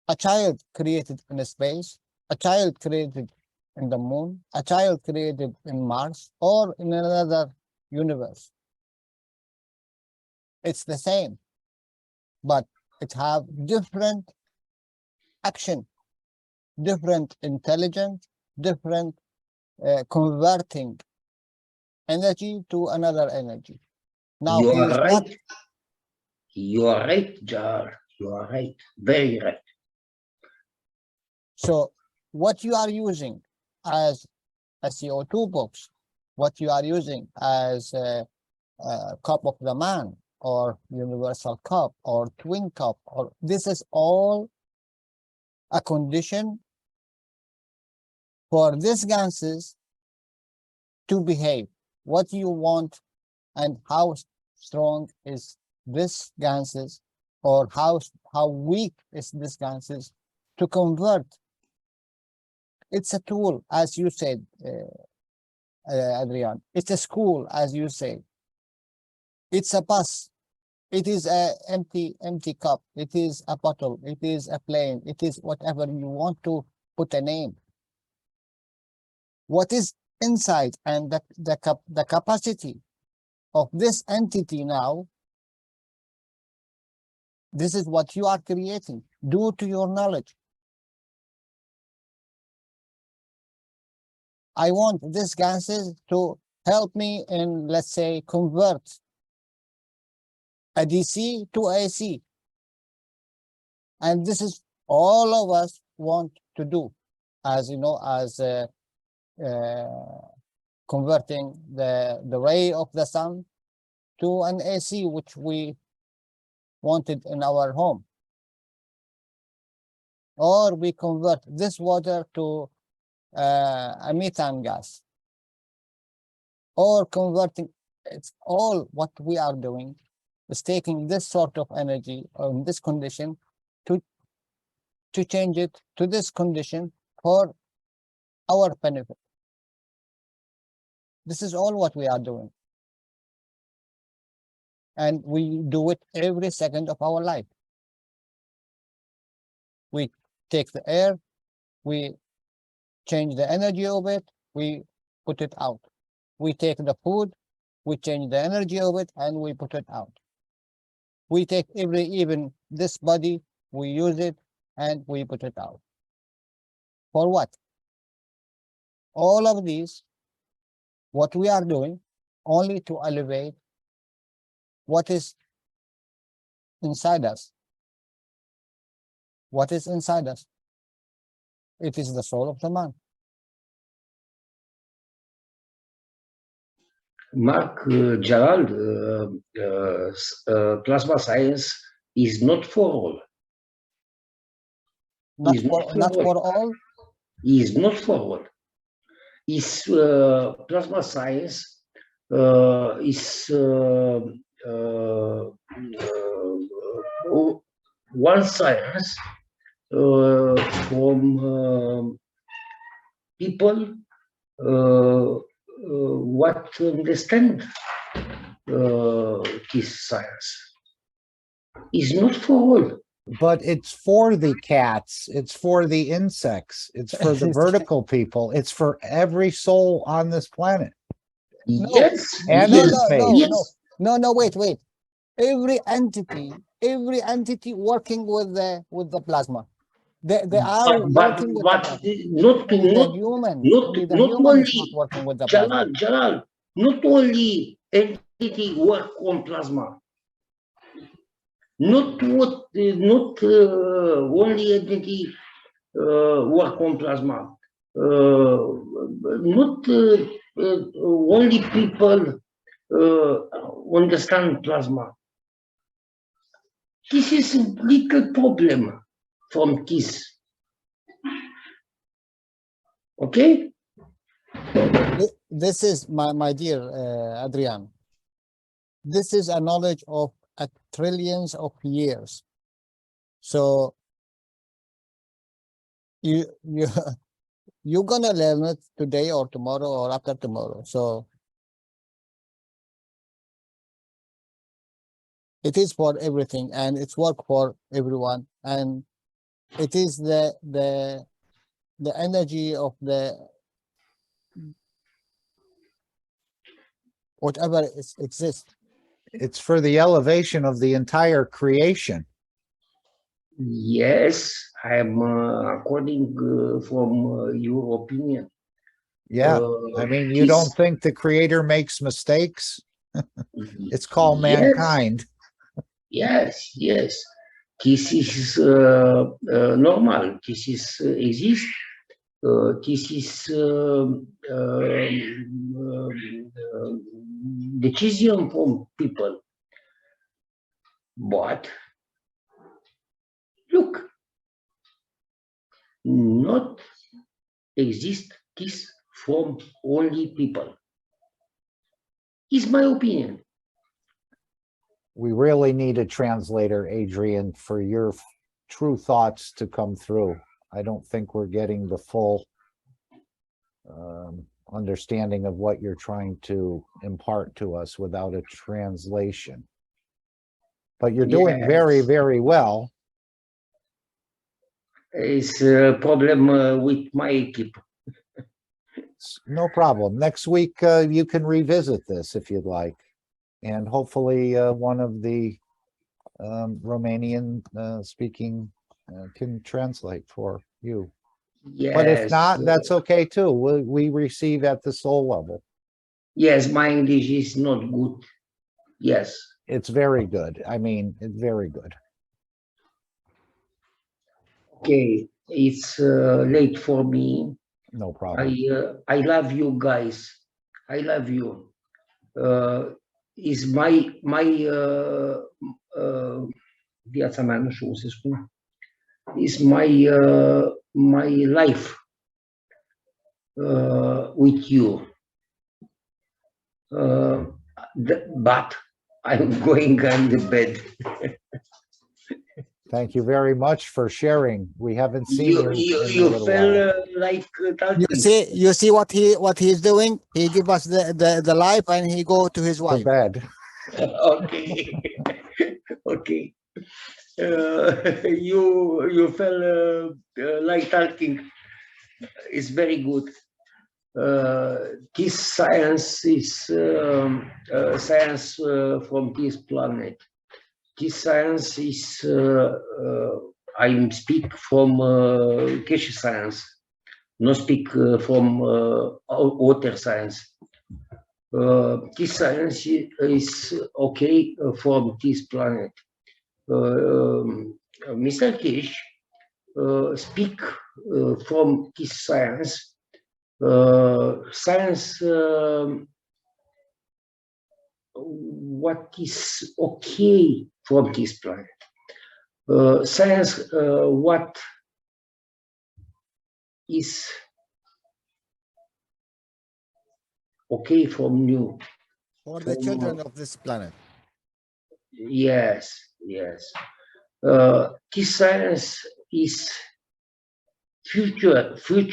a child created in space, a child created in the moon, a child created in Mars or in another universe. It's the same, but it have different action, different intelligence, different converting energy to another energy. Now you are right. You are right, Jar. You are right. Very right. So what you are using as a CO2 box, what you are using as a cup of the man or universal cup or twin cup, or this is all a condition for these gases to behave. What you want and how strong is this gases, or how weak is this gases to convert. It's a tool, as you said, Adrian. It's a school, as you say. It's a bus. It is a empty cup. It is a bottle. It is a plane. It is whatever you want to put a name. What is insight and the capacity of this entity now, this is what you are creating due to your knowledge. I want these gases to help me in, let's say, convert a DC to AC. And this is all of us want to do, as you know, as converting the ray of the sun to an AC, which we wanted in our home. Or we convert this water to a methane gas. Or converting, it's all what we are doing is taking this sort of energy in this condition to change it to this condition for our benefit. This is all what we are doing. And we do it every second of our life. We take the air, we change the energy of it, we put it out. We take the food, we change the energy of it, and we put it out. We take even this body, we use it, and we put it out. For what? All of these, what we are doing, only to elevate what is inside us. What is inside us? It is the soul of the man. Mark, Gerald, plasma science is not for all. Not for all? Is not for all. Is plasma science is one science from people what understand this science. Is not for all. But it's for the cats, it's for the insects, it's for the vertical people, it's for every soul on this planet. Yes. And in space. No, wait. Every entity working with the plasma. They are working with the plasma. Not human is not working with the plasma. Jalal, not only entity work on plasma. Not only entity work on plasma. Not only people understand plasma. This is a little problem from this. Okay? This is, my dear Adrian, this is a knowledge of trillions of years. So you're gonna learn it today or tomorrow or after tomorrow. So it is for everything, and it's work for everyone, and it is the energy of the whatever exists. It's for the elevation of the entire creation. Yes, I am according from your opinion. Yeah, I mean, you don't think the creator makes mistakes? It's called mankind. Yes. This is normal. This is exist. This is decision from people. But look, not exist this from only people. Is my opinion. We really need a translator, Adrian, for your true thoughts to come through. I don't think we're getting the full understanding of what you're trying to impart to us without a translation. But you're doing very, very well. It's a problem with my equipe. No problem. Next week, you can revisit this if you'd like. And hopefully, one of the Romanian speaking can translate for you. But if Yes. not, that's okay too. We receive at the soul level. Yes, my English is not good. Yes. It's very good. I mean, it's very good. Okay, it's late for me. No problem. I love you guys. I love you. Is viața mea, nu știu cum se spune. Is my life with you. But I'm going on the bed. Thank you very much for sharing. We haven't seen you. You felt like talking. You see what he's doing? He give us the life and he go to his wife. To bed. Okay. Okay. You felt like talking. It's very good. This science is science from this planet. This science is I speak from cash science, not speak from water science. This science is okay from this planet. Mr. Kish speak from this science. Science what is okay from this planet. Science what is okay from you. For the children of this planet. Yes, yes. This science is future from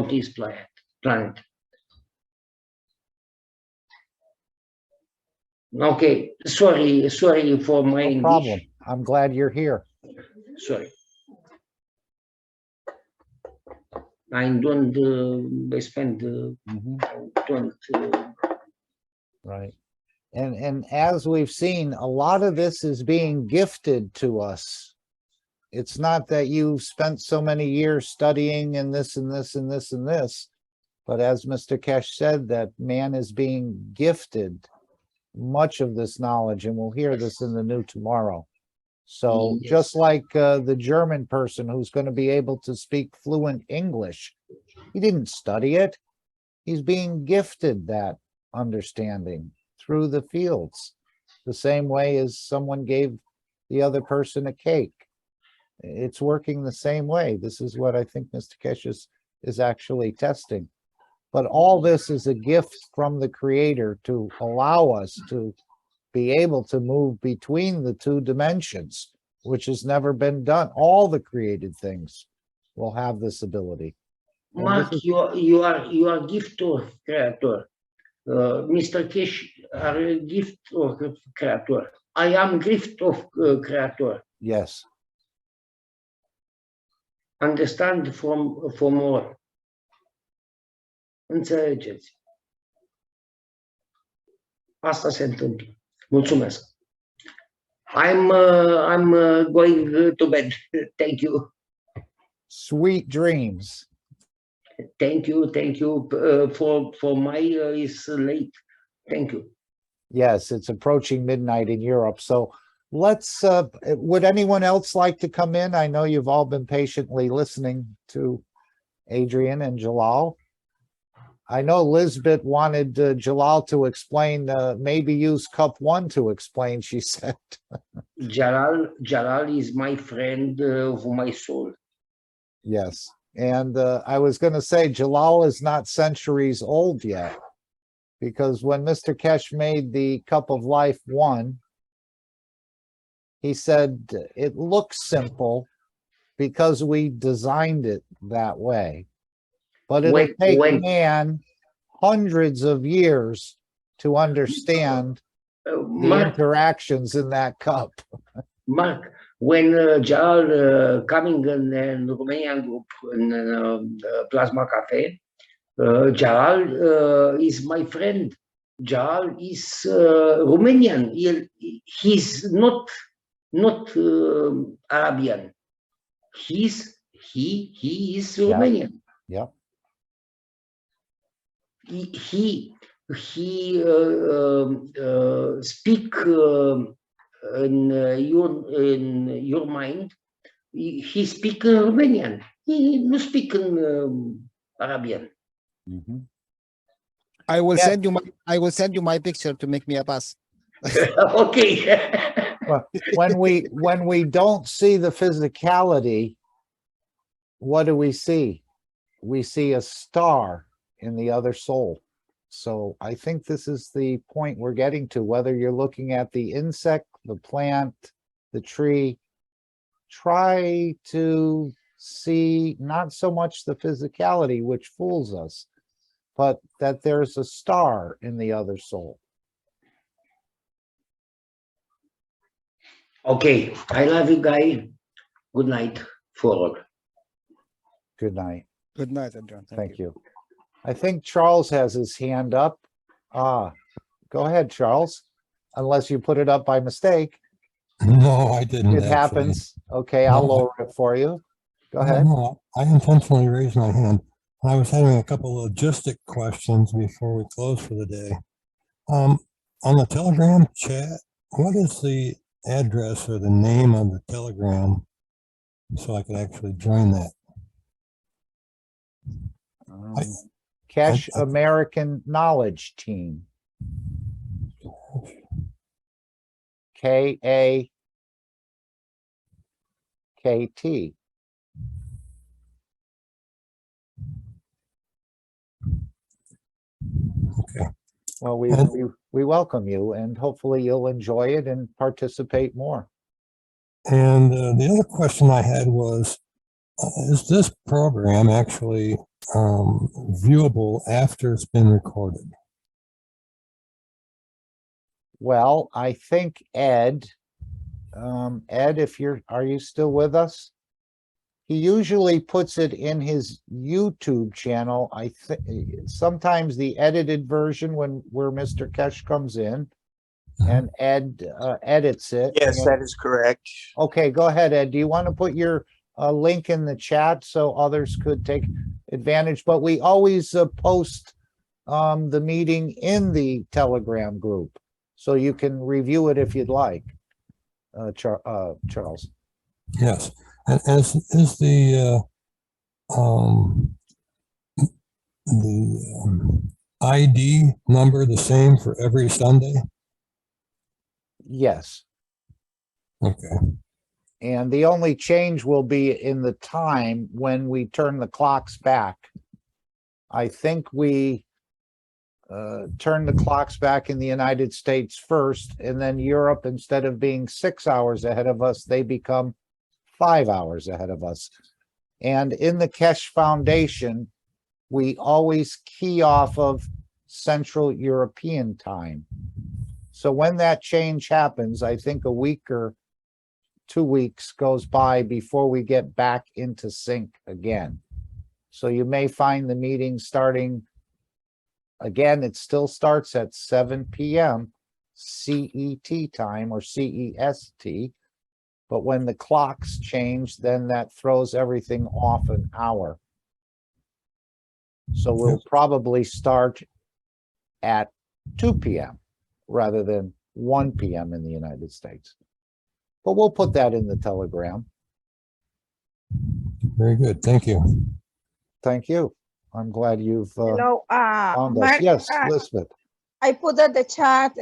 this planet. Okay, sorry for my English. No problem. I'm glad you're here. Sorry. I don't spend Right. And as we've seen, a lot of this is being gifted to us. It's not that you've spent so many years studying and this and this and this and this, but as Mr. Kesh said, that man is being gifted much of this knowledge, and we'll hear this in the new tomorrow. So Yes. just like the German person who's going to be able to speak fluent English, he didn't study it. He's being gifted that understanding through the fields, the same way as someone gave the other person a cake. It's working the same way. This is what I think Mr. Kesh is actually testing. But all this is a gift from the Creator to allow us to be able to move between the two dimensions, which has never been done. All the created things will have this ability. And Mark, this is- you are gift of creator. Mr. Kesh are a gift of creator. I am gift of creator. Yes. Understand from more. Înțelegeți. Asta se întâmplă. Mulțumesc. I'm going to bed. Thank you. Sweet dreams. Thank you. For my is late. Thank you. Yes, it's approaching midnight in Europe. So let's, would anyone else like to come in? I know you've all been patiently listening to Adrian and Jalal. I know Lisbeth wanted Jalal to explain, maybe use cup 1 to explain, she said. Jalal is my friend of my soul. Yes. And I was going to say, Jalal is not centuries old yet, because when Mr. Kesh made the Cup of Life 1, he said it looks simple because we designed it that way. But it'll take man hundreds of years to understand the interactions in that cup. Mark, when Jal coming in Romanian group in Plasma Cafe, Jal is my friend. Jal is Romanian. He's not Arabian. He is Romanian. Yeah. He speak in your mind. He speak Romanian. He no speak Arabian. Mhm. I will Yeah. send you my picture to make me a pass. Okay. Well, when we don't see the physicality, what do we see? We see a star in the other soul. So I think this is the point we're getting to, whether you're looking at the insect, the plant, the tree, try to see not so much the physicality, which fools us, but that there's a star in the other soul. Okay. I love you, guys. Good night for all. Good night. Good night, Adrian. Thank you. I think Charles has his hand up. Go ahead, Charles, unless you put it up by mistake. No, I didn't. It actually. happens. Okay, I'll No, lower it for you. Go ahead. No, I intentionally raised my hand. I was having a couple of logistic questions before we close for the day. On the Telegram chat, what is the address or the name of the Telegram so I can actually join that? Cash American Knowledge Team. KAKT. Okay. Well, we welcome you, and hopefully you'll enjoy it and participate more. And the other question I had was, is this program actually viewable after it's been recorded? Well, I think Ed, Ed, are you still with us? He usually puts it in his YouTube channel. I think sometimes the edited version where Mr. Kesh comes in and Ed edits it. Yes, that is correct. Okay, go ahead, Ed. Do you want to put your link in the chat so others could take advantage? But we always post the meeting in the Telegram group, so you can review it if you'd like, Charles. Yes. And is the ID number the same for every Sunday? Yes. Okay. And the only change will be in the time when we turn the clocks back. I think we turn the clocks back in the United States first, and then Europe, instead of being 6 hours ahead of us, they become 5 hours ahead of us. And in the Kesh Foundation, we always key off of Central European time. So when that change happens, I think a week or 2 weeks goes by before we get back into sync again. So you may find the meeting starting, again, it still starts at 7 p.m. CET time or CEST. But when the clocks change, then that throws everything off an hour. So we'll probably start at 2 p.m. rather than 1 p.m. in the United States. But we'll put that in the Telegram. Very good. Thank you. Thank you. I'm glad you've Hello, found us. Mark, Yes, Elizabeth. I put at the chat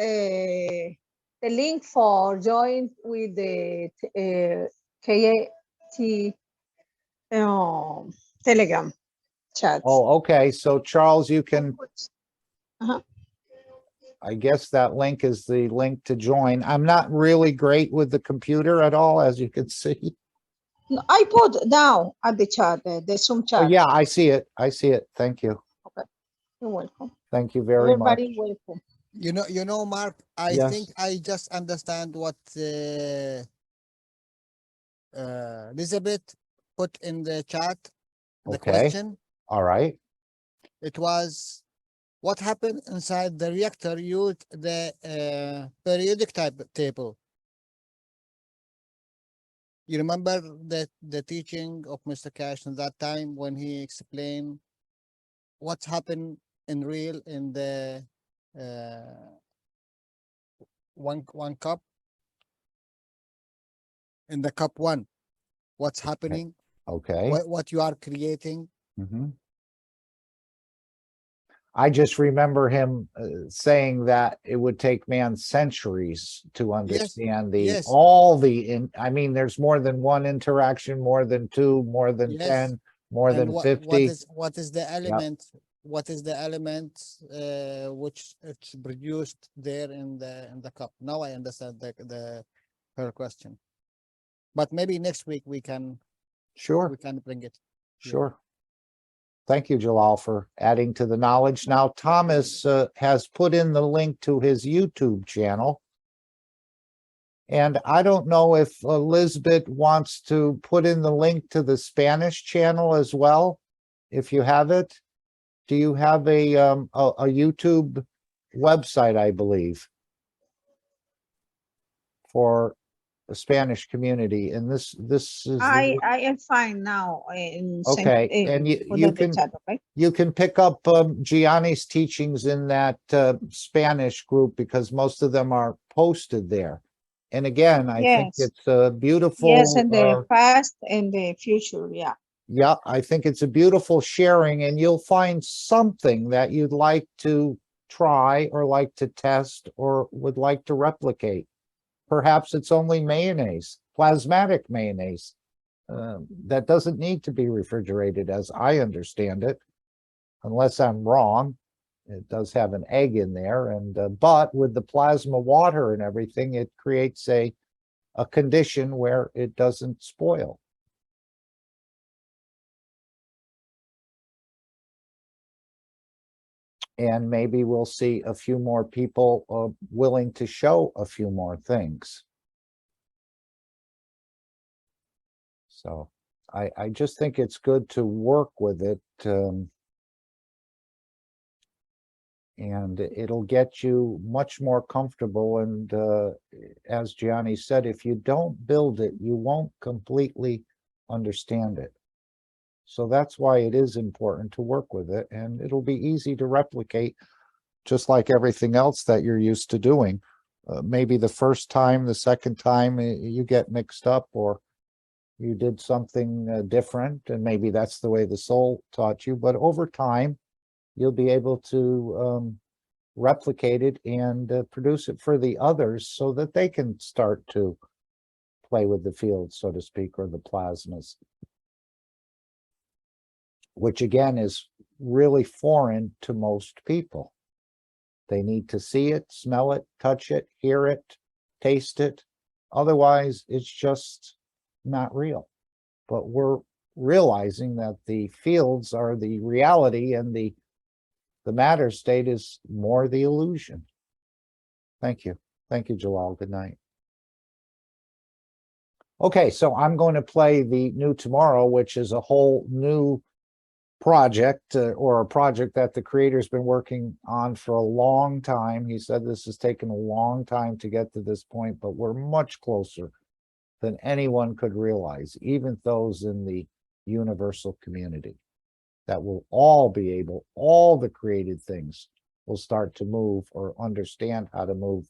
the link for join with the KAKT Telegram chat. Oh, okay. So Charles, you can, Uh-huh. I guess that link is the link to join. I'm not really great with the computer at all, as you can see. No, I put now at the chat, the Zoom chat. Oh, yeah, I see it. I see it. Thank you. Okay. You're welcome. Thank you very much. Everybody welcome. You know, Mark, I Yes. think I just understand what Elizabeth put in the chat the Okay. question. All right. It was, what happened inside the reactor used the periodic table. You remember the teaching of Mr. Cash in that time when he explained what's happened in real in the one cup, in the cup one, what's happening, Okay. what you are creating. Mhm. I just remember him saying that it would take man centuries to understand yes. I mean, there's more than one interaction, more than two, more than Yes. 10, more And than 50. what is the element? What is the element which it's produced there in the cup? Now I understand her question. But maybe next week we can Sure, bring it. sure. Thank you, Jalal, for adding to the knowledge. Now, Thomas has put in the link to his YouTube channel. And I don't know if Elizabeth wants to put in the link to the Spanish channel as well, if you have it. Do you have a YouTube website, I believe, for the Spanish community? And this is I am fine now. okay, and you can pick up Gianni's teachings in that Spanish group because most of them are posted there. And again, I think it's a beautiful. Yes, in the past and the future, yeah. Yeah, I think it's a beautiful sharing, and you'll find something that you'd like to try or like to test or would like to replicate. Perhaps it's only mayonnaise, plasmatic mayonnaise. That doesn't need to be refrigerated, as I understand it, unless I'm wrong. It does have an egg in there, and but with the plasma water and everything, it creates a condition where it doesn't spoil. And maybe we'll see a few more people willing to show a few more things. So I just think it's good to work with it. And it'll get you much more comfortable. And as Gianni said, if you don't build it, you won't completely understand it. So that's why it is important to work with it, and it'll be easy to replicate, just like everything else that you're used to doing. Maybe the first time, the second time, you get mixed up, or you did something different, and maybe that's the way the soul taught you. But over time, you'll be able to replicate it and produce it for the others so that they can start to play with the field, so to speak, or the plasmas, which again is really foreign to most people. They need to see it, smell it, touch it, hear it, taste it. Otherwise, it's just not real. But we're realizing that the fields are the reality and the matter state is more the illusion. Thank you. Thank you, Jalal. Good night. Okay, so I'm going to play the New Tomorrow, which is a whole new project or a project that the creator's been working on for a long time. He said this has taken a long time to get to this point, but we're much closer than anyone could realize, even those in the universal community, that will all be able, all the created things will start to move or understand how to move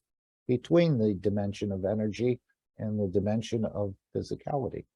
between the dimension of energy and the dimension of physicality.